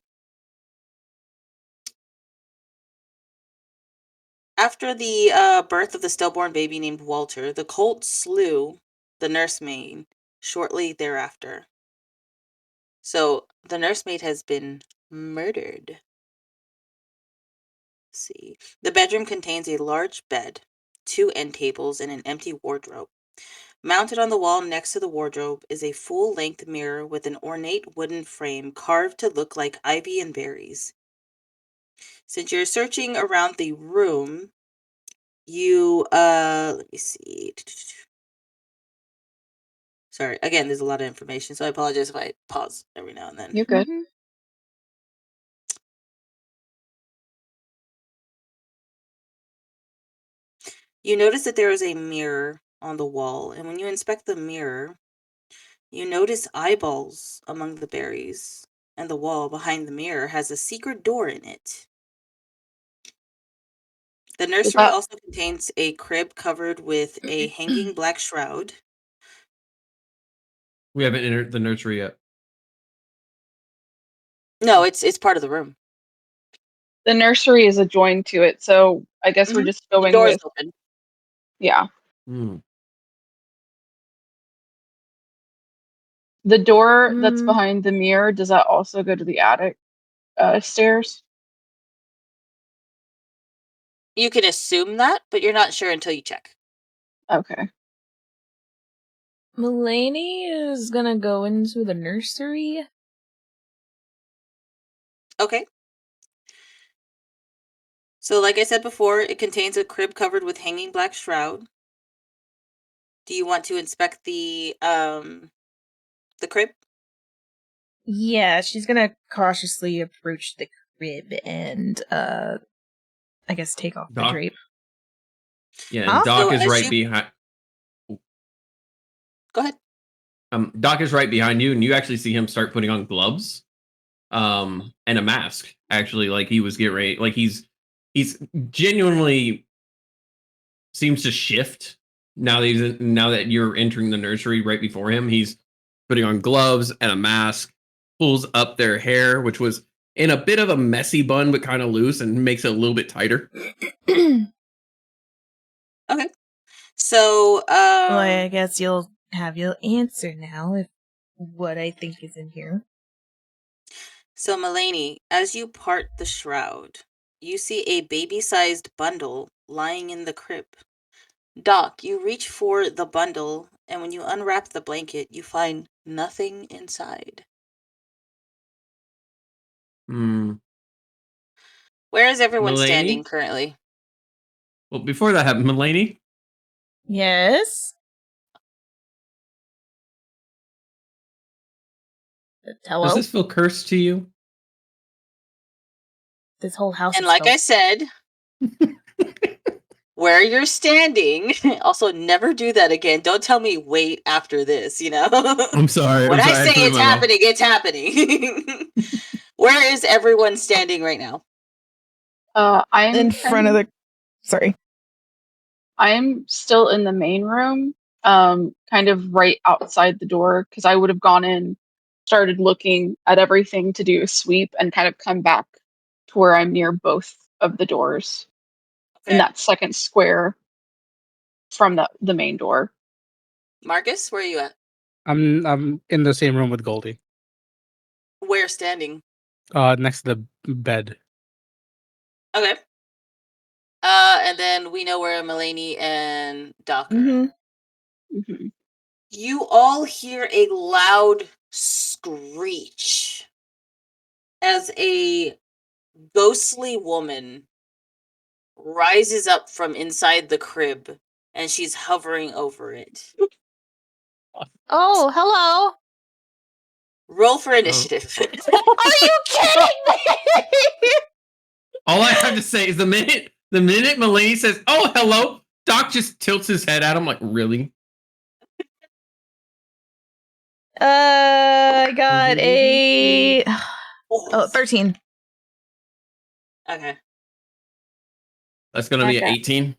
After the birth of the stillborn baby named Walter, the cult slew the nursemaid shortly thereafter. So the nursemaid has been murdered. Let's see. The bedroom contains a large bed, 2 end tables, and an empty wardrobe. Mounted on the wall next to the wardrobe is a full-length mirror with an ornate wooden frame carved to look like ivy and berries. Since you're searching around the room, you let me see. Sorry, again, there's a lot of information, so I apologize if I pause every now and then. You're good. You notice that there is a mirror on the wall, and when you inspect the mirror, you notice eyeballs among the berries, and the wall behind the mirror has a secret door in it. The nursery that- also contains a crib covered with a hanging black shroud. We haven't entered the nursery yet. No, it's part of the room. The nursery is adjoined to it, so I guess we're just The going door is with open. yeah. Hmm. The door that's behind the mirror, does that also go to the attic stairs? You can assume that, but you're not sure until you check. Okay. Melanie is gonna go into the nursery. Okay. So like I said before, it contains a crib covered with hanging black shroud. Do you want to inspect the crib? Yeah, she's gonna cautiously approach the crib and, I guess take off the Doc? drape. Yeah, and Huh? Doc So is as right you- behind. Go ahead. Doc is right behind you, and you actually see him start putting on gloves, and a mask. Actually, like he was getting ready, like he's genuinely seems to shift now that you're entering the nursery right before him. He's putting on gloves and a mask, pulls up their hair, which was in a bit of a messy bun, but kind of loose, and makes it a little bit tighter. Okay. So Well, I guess you'll have your answer now if what I think is in here. So Melanie, as you part the shroud, you see a baby-sized bundle lying in the crib. Doc, you reach for the bundle, and when you unwrap the blanket, you find nothing inside. Hmm. Where is everyone Melanie? standing currently? Well, before that happened, Melanie, Yes? Hello? Does this feel cursed to you? This whole house And is like I built. said, where you're standing, also never do that again. Don't tell me wait after this, you know? I'm sorry. When I'm sorry. I say threw it's my mouth. happening, it's happening. Where is everyone standing right now? I'm In front of the. Sorry. I'm still in the main room, kind of right outside the door, because I would have gone in, started looking at everything to do a sweep, and kind of come back to where I'm near both of the doors in Okay. that second square from the main door. Marcus, where are you at? I'm in the same room with Goldie. Where standing? Next to the bed. Okay. And then we know where Melanie and Doc are. Mm-hmm. You all hear a loud screech as a ghostly woman rises up from inside the crib and she's hovering over it. Oh, hello. Roll for initiative. Are you kidding me? All I have to say is the minute Melanie says, "Oh, hello," Doc just tilts his head at him like, "Really?" I got a 13. Okay. That's gonna be an Okay. 18.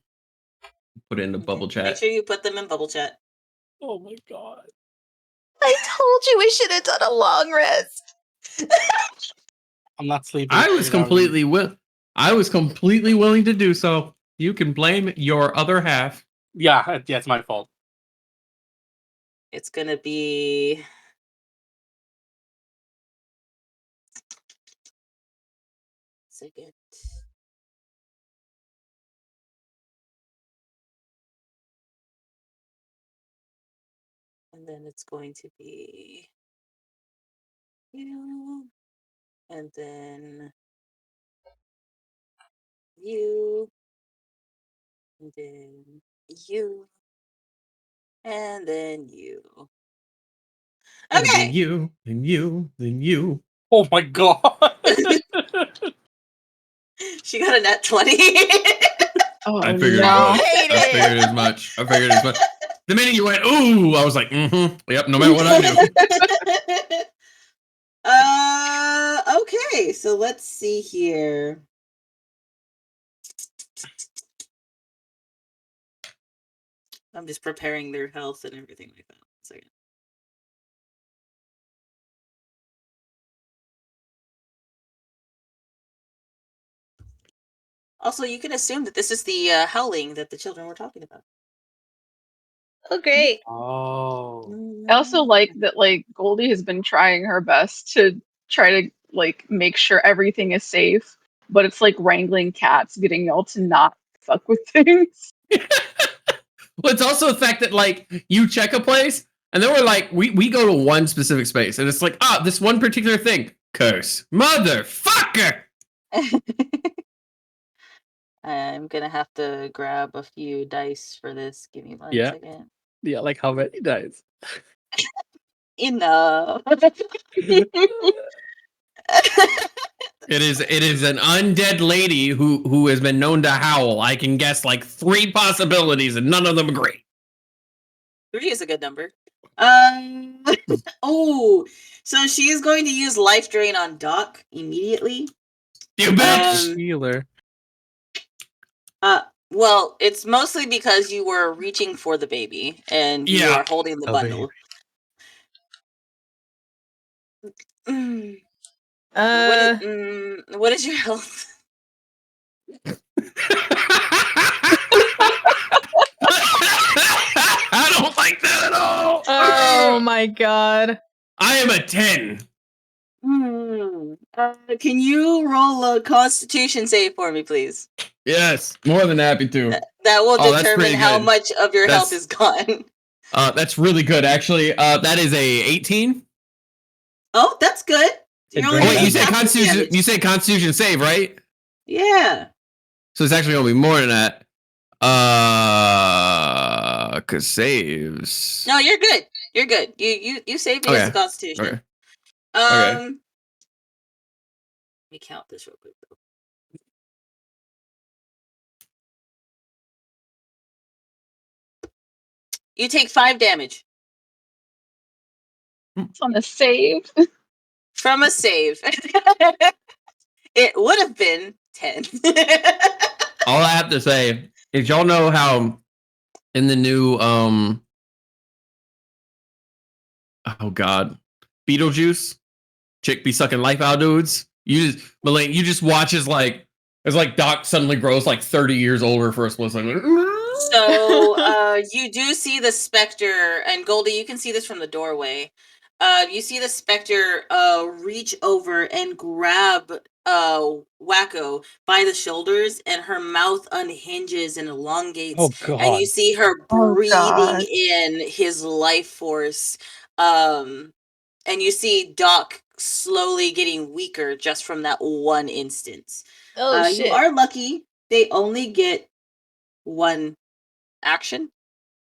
Put it in the bubble Make chat. sure you put them in bubble chat. Oh my god. I told you we should have done a long rest. I'm not sleeping. I was 8 hours. completely willing to do so. You can blame your other half. Yeah, it's my fault. It's gonna be second. And then it's going to be you, and then you, and then you, and then you. It'll be Okay. you, then you, then you. Oh my god. She got a net 20. Oh I figured no! as much. hate I it. figured as much. I figured as much. The minute you went, ooh, I was like, yep, no matter what I do. Okay, so let's see here. I'm just preparing their health and everything like that. 1 second. Also, you can assume that this is the howling that the children were talking about. Oh, great. Oh. I also like that Goldie has been trying her best to try to make sure everything is safe, but it's like wrangling cats, getting y'all to not fuck with things. Well, it's also the fact that you check a place and then we're like, we go to one specific space and it's like, this one particular thing. Curse. Motherfucker. I'm gonna have to grab a few dice for this. Give me 1 Yeah. second. Yeah, like how many dice? Enough. It is an undead lady who has been known to howl. I can guess 3 possibilities and none of them agree. 3 is a good number. Oh, so she is going to use life drain on Doc immediately. You bitch. Healer. Well, it's mostly because you were reaching for the baby and you Yeah. are holding the The bundle. What is your health? I don't like that at all. Oh my god. I am a 10. Can you roll a Constitution save for me, please? Yes, more than happy to. That will Oh, that's determine pretty how good. much of your health is gone. That's really good, actually. That is a 18. Oh, that's good. It You're only brings Oh wait, taking you said half the Constitution. damage. You said Constitution save, right? Yeah. So it's actually gonna be more than that. Cause saves. No, you're good. You're good. You saved me as a Constitution. Okay. Okay. Let me count this real quick though. You take 5 damage It's on a save. from a save. It would have been 10. All I have to say is y'all know how in the new oh god, Beetlejuice, chick be sucking life out dudes. Melanie, you just watch as like Doc suddenly grows like 30 years older for a split second. So you do see the specter, and Goldie, you can see this from the doorway. You see the specter reach over and grab Waco by the shoulders, and her mouth unhinges and elongates, Oh god. and you see her Oh, breathing God. in his life force. And you see Doc slowly getting weaker just from that one instance. Oh You shit. are lucky; they only get 1 action,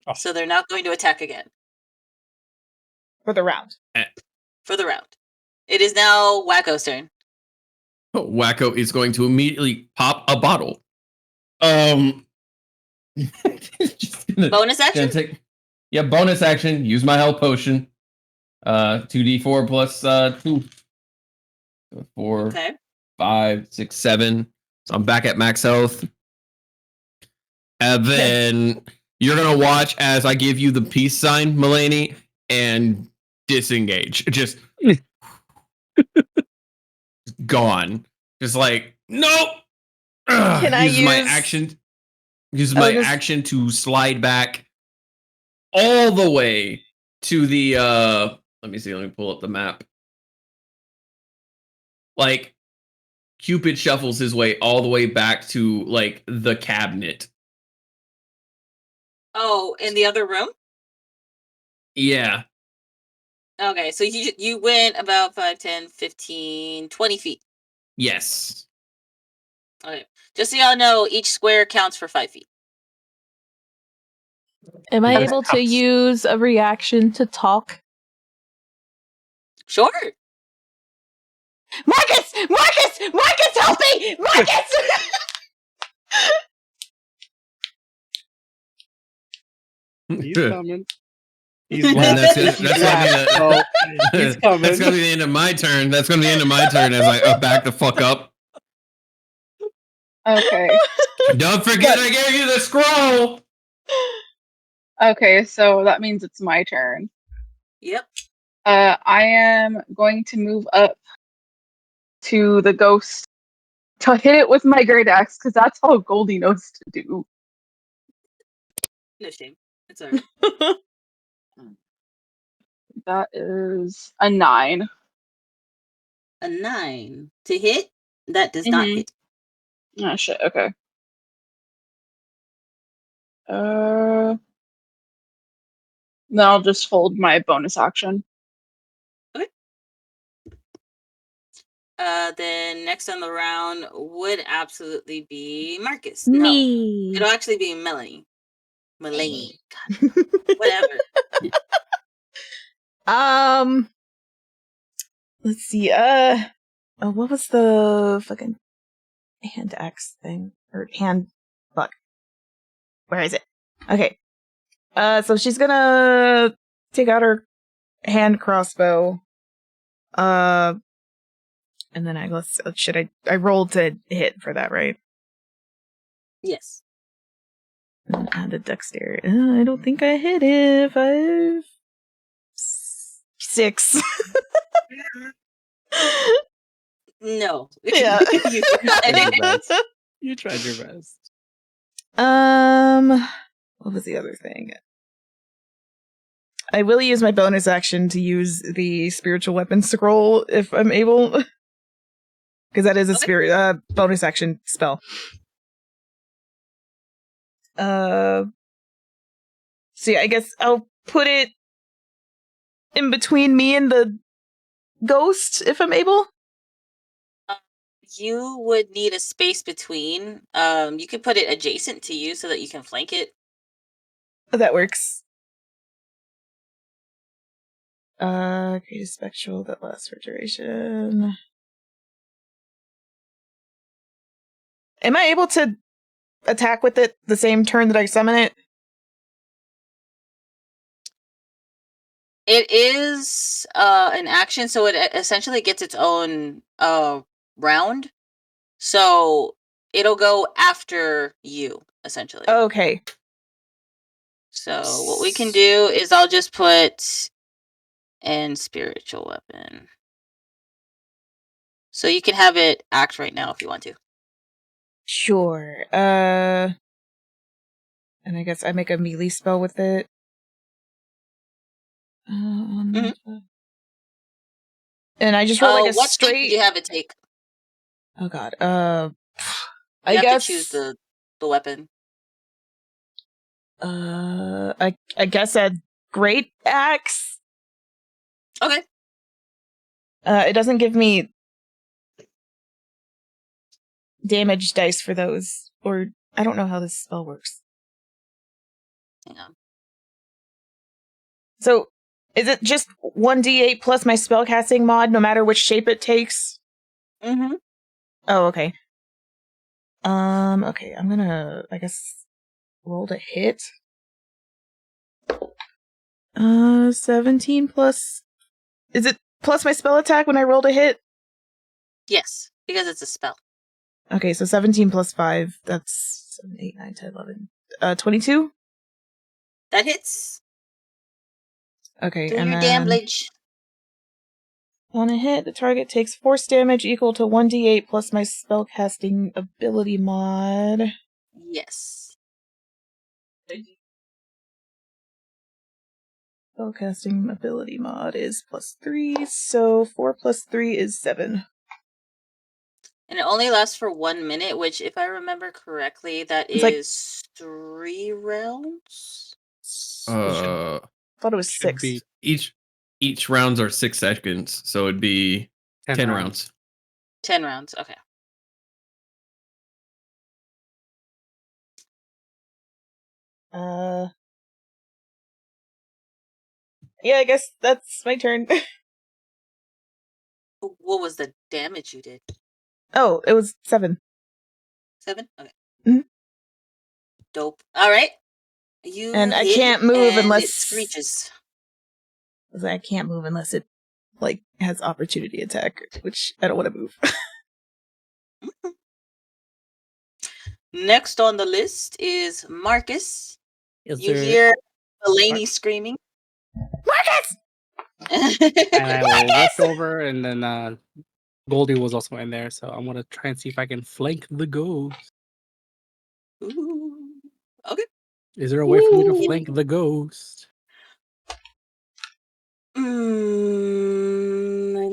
Oh. so they're not going to attack again For the round. for the round. It is now Wacko's turn. Wacko is going to immediately pop a bottle. Just Bonus action? gonna take, bonus action. Use my health potion. 2d4 plus 2. 4, Okay. 5, 6, 7. So I'm back at max health. And then you're gonna watch as I give you the peace sign, Melanie, and disengage. Just gone. Just like nope. Can I use my use- action? Use my action to slide back all the way to the let me see, let me pull up the map. Like Cupid shuffles his way all the way back to like the cabinet. Oh, in the other room? Yeah. Okay, so you went about 5, 10, 15, 20 feet. Yes. Okay. Just so y'all know, each square counts for 5 feet. Am I That able to counts. use a reaction to talk? Sure. Marcus! Marcus! Marcus, help me! Marcus! He's coming. He's And left. that's gonna He's be the, he's coming. That's gonna be the end of my turn. That's gonna be the end of my turn as I back the fuck up. Okay. Don't forget I gave you the scroll. Okay, so that means it's my turn. Yep. I am going to move up to the ghost to hit it with my great axe because that's all Goldie knows to do. No shame. It's alright. That is a 9. A 9 to hit. That does not Mhm. hit. Oh shit. Okay. Then I'll just fold my bonus action. Then next on the round would absolutely be Marcus. Me. No, it'll actually be Melanie. Melanie. God, whatever. Let's see. What was the fucking hand axe thing or hand? Fuck. Where is it? Okay. So she's gonna take out her hand crossbow. And then I rolled to hit for that, right? Yes. And add the dexterity. I don't think I hit it. 5, 6. No. Yeah. You tried your it. best. You tried your best. What was the other thing? I will use my bonus action to use the spiritual weapon scroll if I'm able, because that is a spirit bonus action spell. So yeah, I guess I'll put it in between me and the ghost if I'm able. You would need a space between. You could put it adjacent to you so that you can flank it. That works. Create a spectral that lasts for duration. Am I able to attack with it the same turn that I summon it? It is an action, so it essentially gets its own round. So it'll go after you, essentially. Okay. So what we can do is I'll just put and spiritual weapon. So you can have it act right now if you want to. Sure. And I guess I make a melee spell with it. And I just roll like a what straight. shape did you have it take? Oh god. You I have guess to choose the weapon. I guess a great axe. Okay. It doesn't give me damage dice for those, or I don't know how this spell works. Hang on. So, is it just 1d8 plus my spellcasting mod, no matter which shape it takes? Mm-hmm. Oh, okay. Okay, I'm gonna, I guess, roll to hit. 17 plus... Is it plus my spell attack when I roll to hit? Yes, because it's a spell. Okay, so 17 plus 5, that's 7, 8, 9, 10, 11... 22? That hits. Okay, Do and your then... damage. On a hit, the target takes force damage equal to 1d8 plus my spellcasting ability mod. Yes. Spellcasting ability mod is +3, so 4 plus 3 is 7. And it only lasts for 1 minute, which, if I remember correctly, that It's like- is 3 rounds. I thought it was 6. be Each rounds are 6 seconds, so it'd be 10 rounds. 10 rounds, okay. Yeah, I guess that's my turn. What was the damage you did? Oh, it was 7. 7? Okay. Mhm. Dope. All right. You And I hit can't move and unless... it screeches. I can't move unless it, like, has opportunity attack, which I don't want to move. Next on the list is Marcus. Is You there- hear Melanie screaming. Marcus! And I will rush over, and then Goldie was also in there, so I'm gonna try and see if I can flank the ghost. Ooh. Okay. Is there a way for me to flank the ghost? Let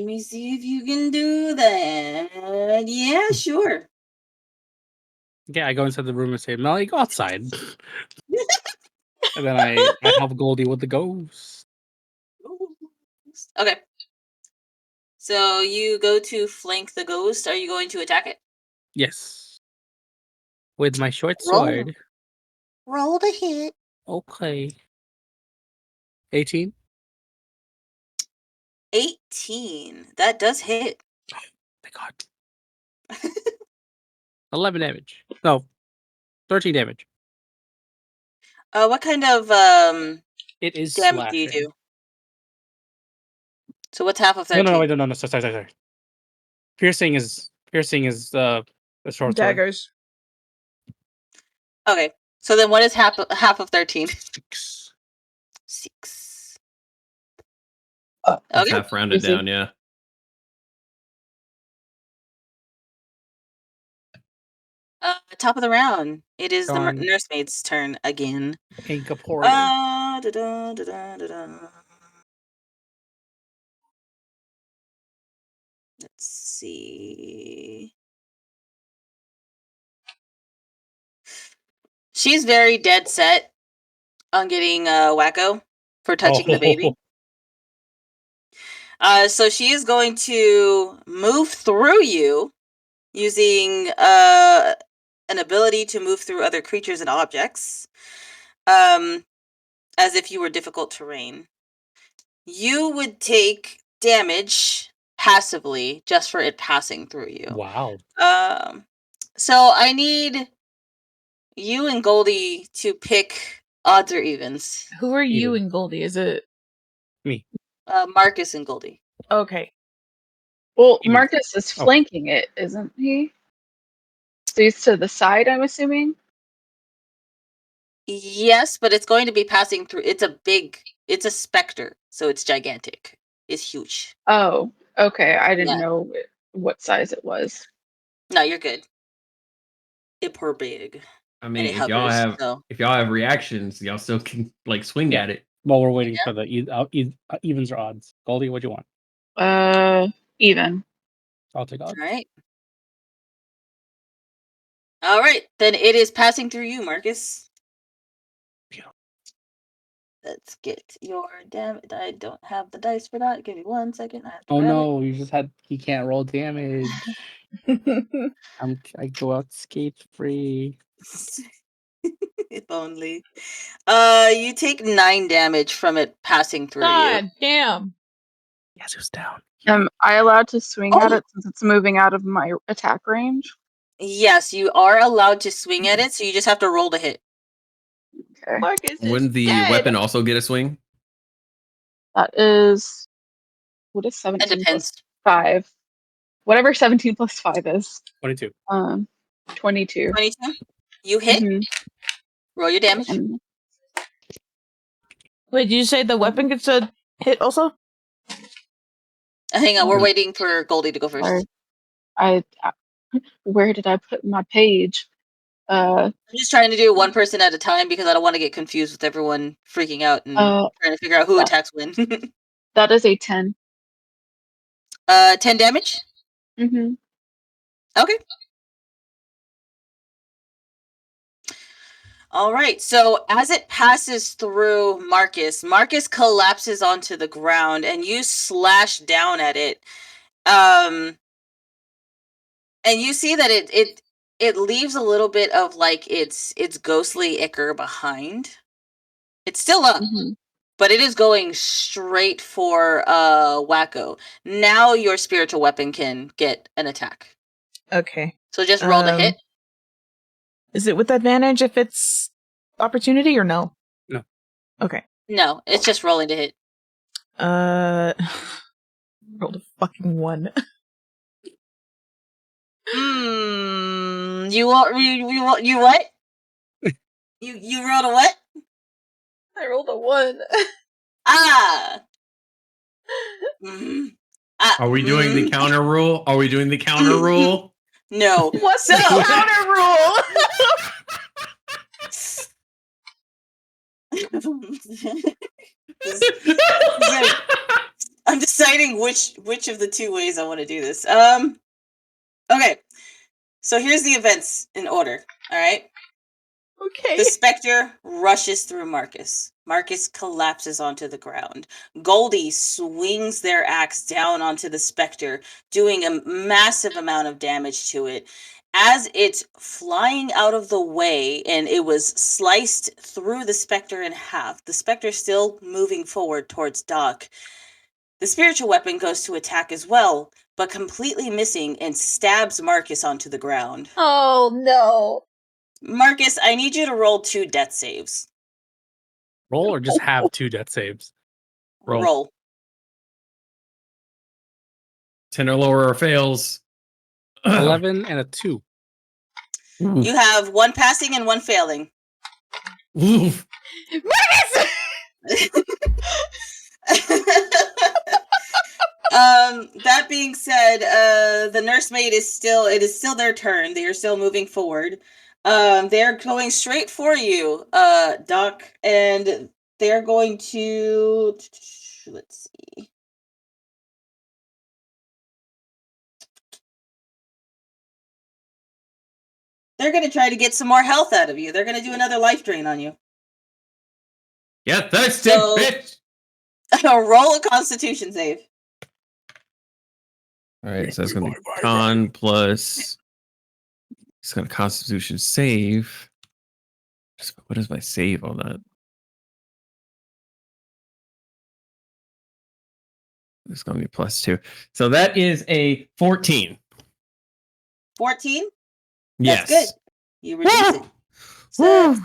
me see if you can do that. Yeah, sure. Yeah, I go inside the room and say, Melanie, go outside. And then I help Goldie with the ghost. Okay. So you go to flank the ghost. Are you going to attack it? Yes. With my short Roll. sword. Roll to hit. Okay. 18? 18. That does hit. Thank God. 11 damage. No. 13 damage. What kind of It is damage do you slashing. do? So what's half of 13? No, wait, no, sorry. Piercing is the short sword. Daggers. Okay. So then what is half of 13? 6. 6. It's Okay. half rounded Easy. down, yeah. Top of the round. It is the Darn. nursemaid's turn again. Incorporeal. Let's see. She's very dead set on getting Waco for touching the baby. So she is going to move through you using an ability to move through other creatures and objects, as if you were difficult terrain. you would take damage passively just for it passing through you. Wow. So I need you and Goldie to pick odds or evens. Who are you Even. and Goldie? Is it Me. Marcus and Goldie. okay? Well, Even. Marcus is flanking it, isn't he? So he's to the side, I'm assuming? Yes, but it's going to be passing through. It's a specter, so it's gigantic. It's huge. Oh, okay. I didn't Yeah. know what size it was. No, you're good. It's per big. I mean, it if y'all hovers, have reactions, y'all still can like swing Yeah. at it. While we're waiting for the evens or odds. Goldie, what do you want? Even. I'll take odds. All right. Then it is passing through you, Marcus. Let's get your damage. I don't have the dice for that. Give me 1 second. I have to Oh grab no, he can't roll damage. I go out scathe-free. If only. You take 9 damage from it passing through you. God damn. Yes, who's down? Am I allowed to swing at it since it's moving out of my attack range? Yes, you are allowed to swing at it, so you just have to roll to hit. Okay. Marcus Wouldn't the dead. weapon also get a swing? That is... What is 17 It depends. plus 5? Whatever 17 plus 5 is. 22. 22. 22? You hit? Mhm. Roll your damage. And Wait, did you say the weapon gets a hit also? Hang on, we're waiting for Goldie to go first. sorry. Where did I put my page? I'm just trying to do one person at a time because I don't want to get confused with everyone freaking out and trying to figure out who attacks when. That is a 10. 10 damage? Mm-hmm. Okay. All right. So as it passes through Marcus, Marcus collapses onto the ground and you slash down at it. And you see that it leaves a little bit of like its ghostly ichor behind. It's still up, but it is going straight for Waco. Now your spiritual weapon can get an attack. Okay. So just roll to hit. Is it with advantage if it's opportunity or no? No. Okay. No, it's just rolling to hit. Rolled a fucking 1. You what? You rolled a what? I rolled a 1. Ah. Are we doing the counter rule? Are we doing the counter rule? No. What's the counter rule? I'm deciding which of the two ways I want to do this. Okay. So here's the events in order. All right. Okay. The specter rushes through Marcus. Marcus collapses onto the ground. Goldie swings their axe down onto the specter, doing a massive amount of damage to it. As it's flying out of the way and it was sliced through the specter in half, the specter still moving forward towards Doc. The spiritual weapon goes to attack as well, but completely missing and stabs Marcus onto the ground. Oh no. Marcus, I need you to roll 2 death saves. Roll or just have 2 death saves? Roll. 10 or lower or fails. 11 and a 2. You have 1 passing and 1 failing. Marcus! That being said, the nursemaid is still their turn. They are still moving forward. They're going straight for you, Doc, and they're going to let's see. They're going to try to get some more health out of you. They're going to do another life drain on you. Yeah, thirsty bitch. Roll a Constitution save. All right, so that's gonna be con plus. It's gonna Constitution save. What is my save on that? It's going to be +2. So that is a 14. 14? Yes. That's good. You reduce it. So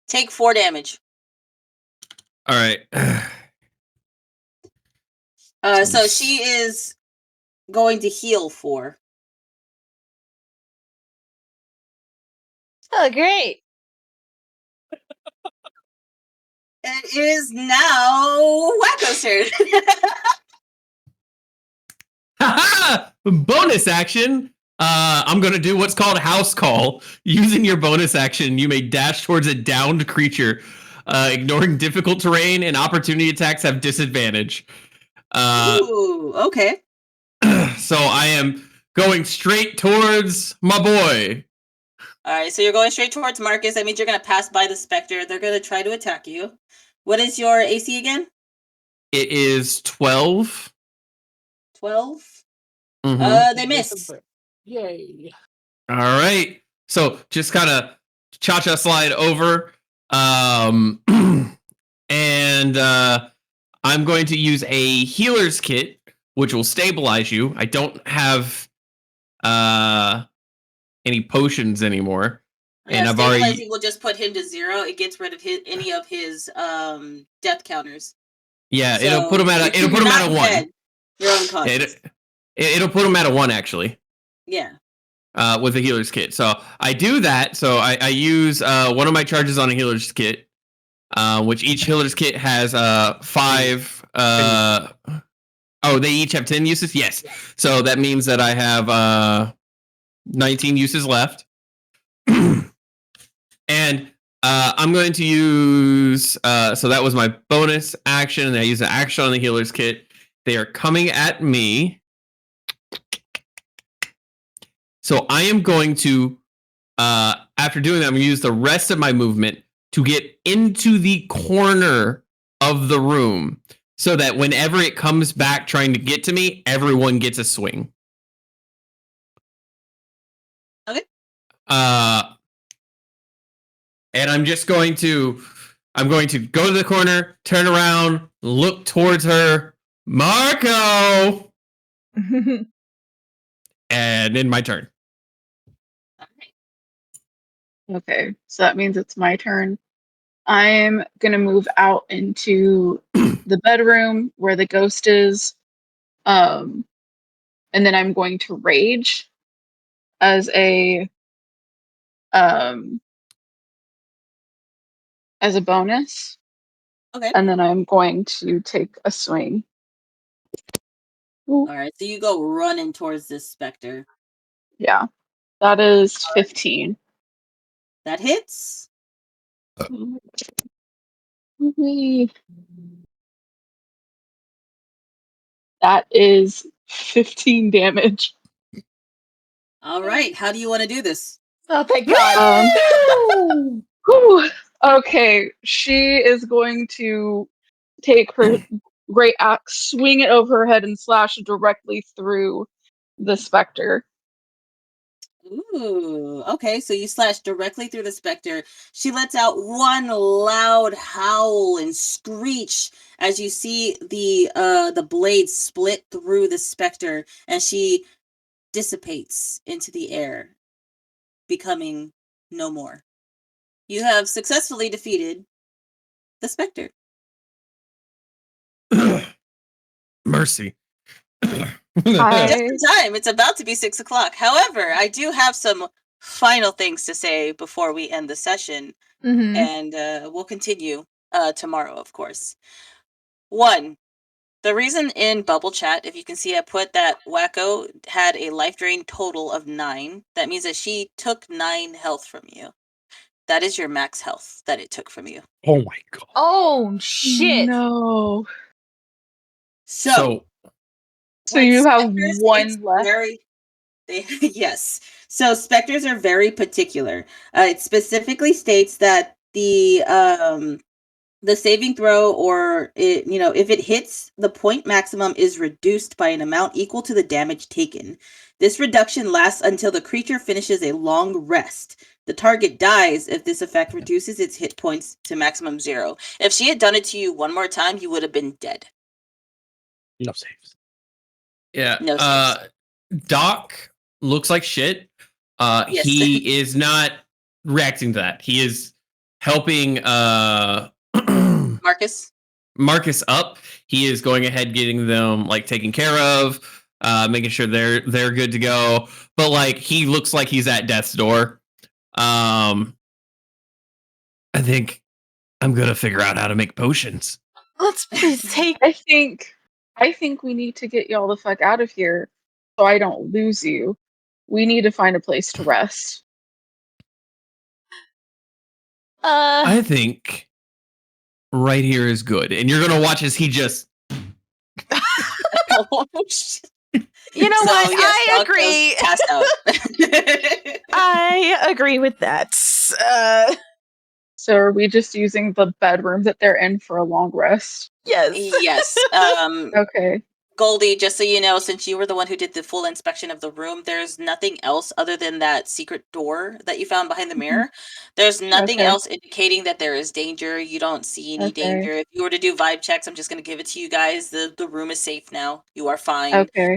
take 4 damage. All right. So she is going to heal 4. Oh, great. It is now Wacko's turn. Bonus action. I'm going to do what's called House Call. Using your bonus action, you may dash towards a downed creature. Ignoring difficult terrain and opportunity attacks have disadvantage. Ooh, okay. So I am going straight towards my boy. All right, so you're going straight towards Marcus. That means you're going to pass by the Spectre. They're going to try to attack you. What is your AC again? It is 12. 12? Mhm. They miss. Yay. All right. So just kind of cha-cha slide over. And I'm going to use a healer's kit, which will stabilize you. I don't have any potions anymore. And I've already Stabilizing will just put him to 0. It gets rid of any of his death counters. Yeah, So it'll put him at a 1. You're unconscious. It'll put him at a 1 actually. Yeah. With a healer's kit. So I do that. So I use one of my charges on a healer's kit, which each healer's kit has 5. They each have 10 uses? Yes. So that means that I have 19 uses left. And I'm going to use, so that was my bonus action, and I use an action on the healer's kit. They are coming at me. So I am going to, after doing that, I'm going to use the rest of my movement to get into the corner of the room so that whenever it comes back trying to get to me, everyone gets a swing. Okay. And I'm going to go to the corner, turn around, look towards her, Marco, and then my turn. Okay, so that means it's my turn. I'm gonna move out into the bedroom where the ghost is, and then I'm going to rage as a bonus. Okay. And then I'm going to take a swing. Ooh. All right, so you go running towards this Spectre. Yeah, that is 15. That hits. That is 15 damage. All right, how do you want to do this? Oh, thank God. Whew. Okay, she is going to take her great axe, swing it over her head, and slash directly through the Spectre. Ooh, okay, so you slash directly through the Spectre. She lets out one loud howl and screech as you see the blade split through the Spectre, and she dissipates into the air, becoming no more. You have successfully defeated the Spectre. Mercy. Just in time. It's about to be 6 o'clock. However, I do have some final things to say before we end the session, and we'll continue tomorrow, of course. 1, the reason in Bubble Chat, if you can see, I put that Waco had a life drain total of 9. That means that she took 9 health from you. That is your max health that it took from you. Oh my God. Oh, shit. No. So you have Spectres, one left? Yes. So Spectres are very particular. It specifically states that the saving throw, or if it hits, the point maximum is reduced by an amount equal to the damage taken. This reduction lasts until the creature finishes a long rest. The target dies if this effect reduces its hit points to maximum 0. If she had done it to you one more time, you would have been dead. No saves. Yeah. No saves. Doc looks like shit. Yes. He is not reacting to that. He is helping Marcus up. He is going ahead getting them like taken care of, making sure they're good to go. But like he looks like he's at death's door. I think I'm gonna figure out how to make potions. Let's please take. I think we need to get y'all the fuck out of here so I don't lose you. We need to find a place to rest. I think right here is good. And you're gonna watch as he just You know So, what? yes, I Doc agree. goes passed out. I agree with that. So are we just using the bedroom that they're in for a long rest? Yes. Yes. Okay. Goldie, just so you know, since you were the one who did the full inspection of the room, there's nothing else other than that secret door that you found behind the mirror. There's nothing Okay. else indicating that there is danger. You don't see any danger. If you were to do vibe checks, I'm just going to give it to you guys. The room is safe now. You are fine. Okay.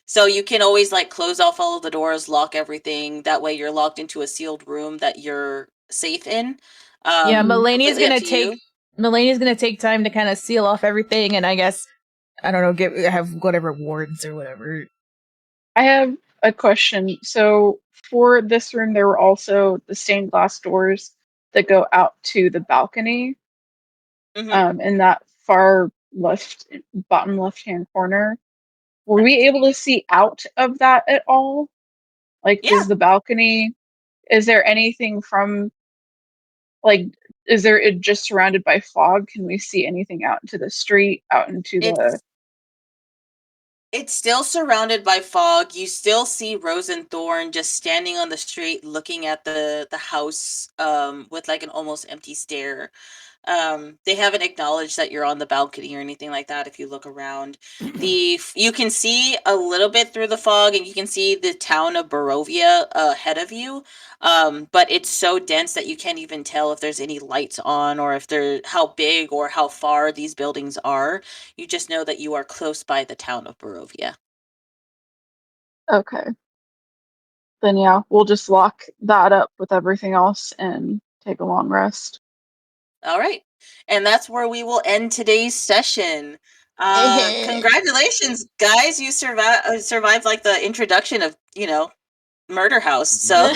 So you can always like close off all of the doors, lock everything. That way you're locked into a sealed room that you're safe in. Yeah, Melania's completely up gonna to take. you. Melania's gonna take time to kind of seal off everything, and I guess I don't know, have whatever wards or whatever. I have a question. So for this room, there were also the stained glass doors that go out to the balcony. In that far left, bottom left-hand corner. Were we able to see out of that at all? Like, Yeah. does the balcony? Is there anything from? Like, is there it just surrounded by fog? Can we see anything out into the street, out into the? It's still surrounded by fog. You still see Rose and Thorn just standing on the street looking at the house with like an almost empty stare. They haven't acknowledged that you're on the balcony or anything like that if you look around. You can see a little bit through the fog and you can see the town of Barovia ahead of you. But it's so dense that you can't even tell if there's any lights on or if they're how big or how far these buildings are. You just know that you are close by the town of Barovia. Okay. Then yeah, we'll just lock that up with everything else and take a long rest. All right. And that's where we will end today's session. Congratulations, guys. You survived like the introduction of, Murder House. So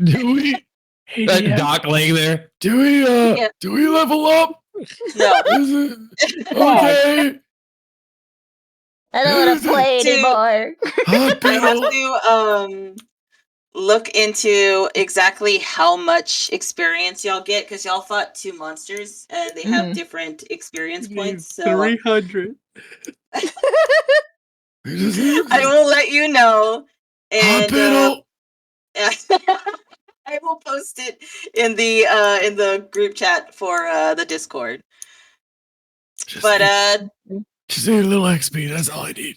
Do we? that Doc laying there. Do we level up? No. Is it okay? I don't want to play anymore. I have to look into exactly how much experience y'all get because y'all fought 2 monsters and they have different experience points. So 300. I will let you know. And I will post it in the group chat for the Discord. Just need a little XP. That's all I need.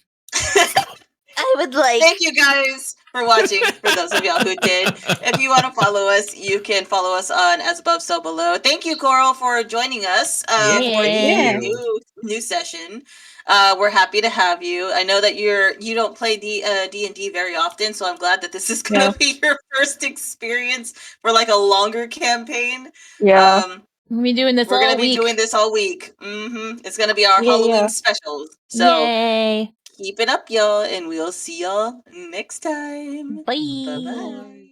I would like. Thank you guys for watching. For those of y'all who did, if you want to follow us, you can follow us on As Above, So Below. Thank you, Coral, for joining us for the new session. We're happy to have you. I know that you don't play D&D very often, so I'm glad that this is going to be your first experience for like a longer campaign. Yeah. We'll be doing this We're all going to be week. doing this all week. It's going to be our Halloween special. So Yay. keep it up, y'all, and we'll see y'all next time. Bye. Bye-bye.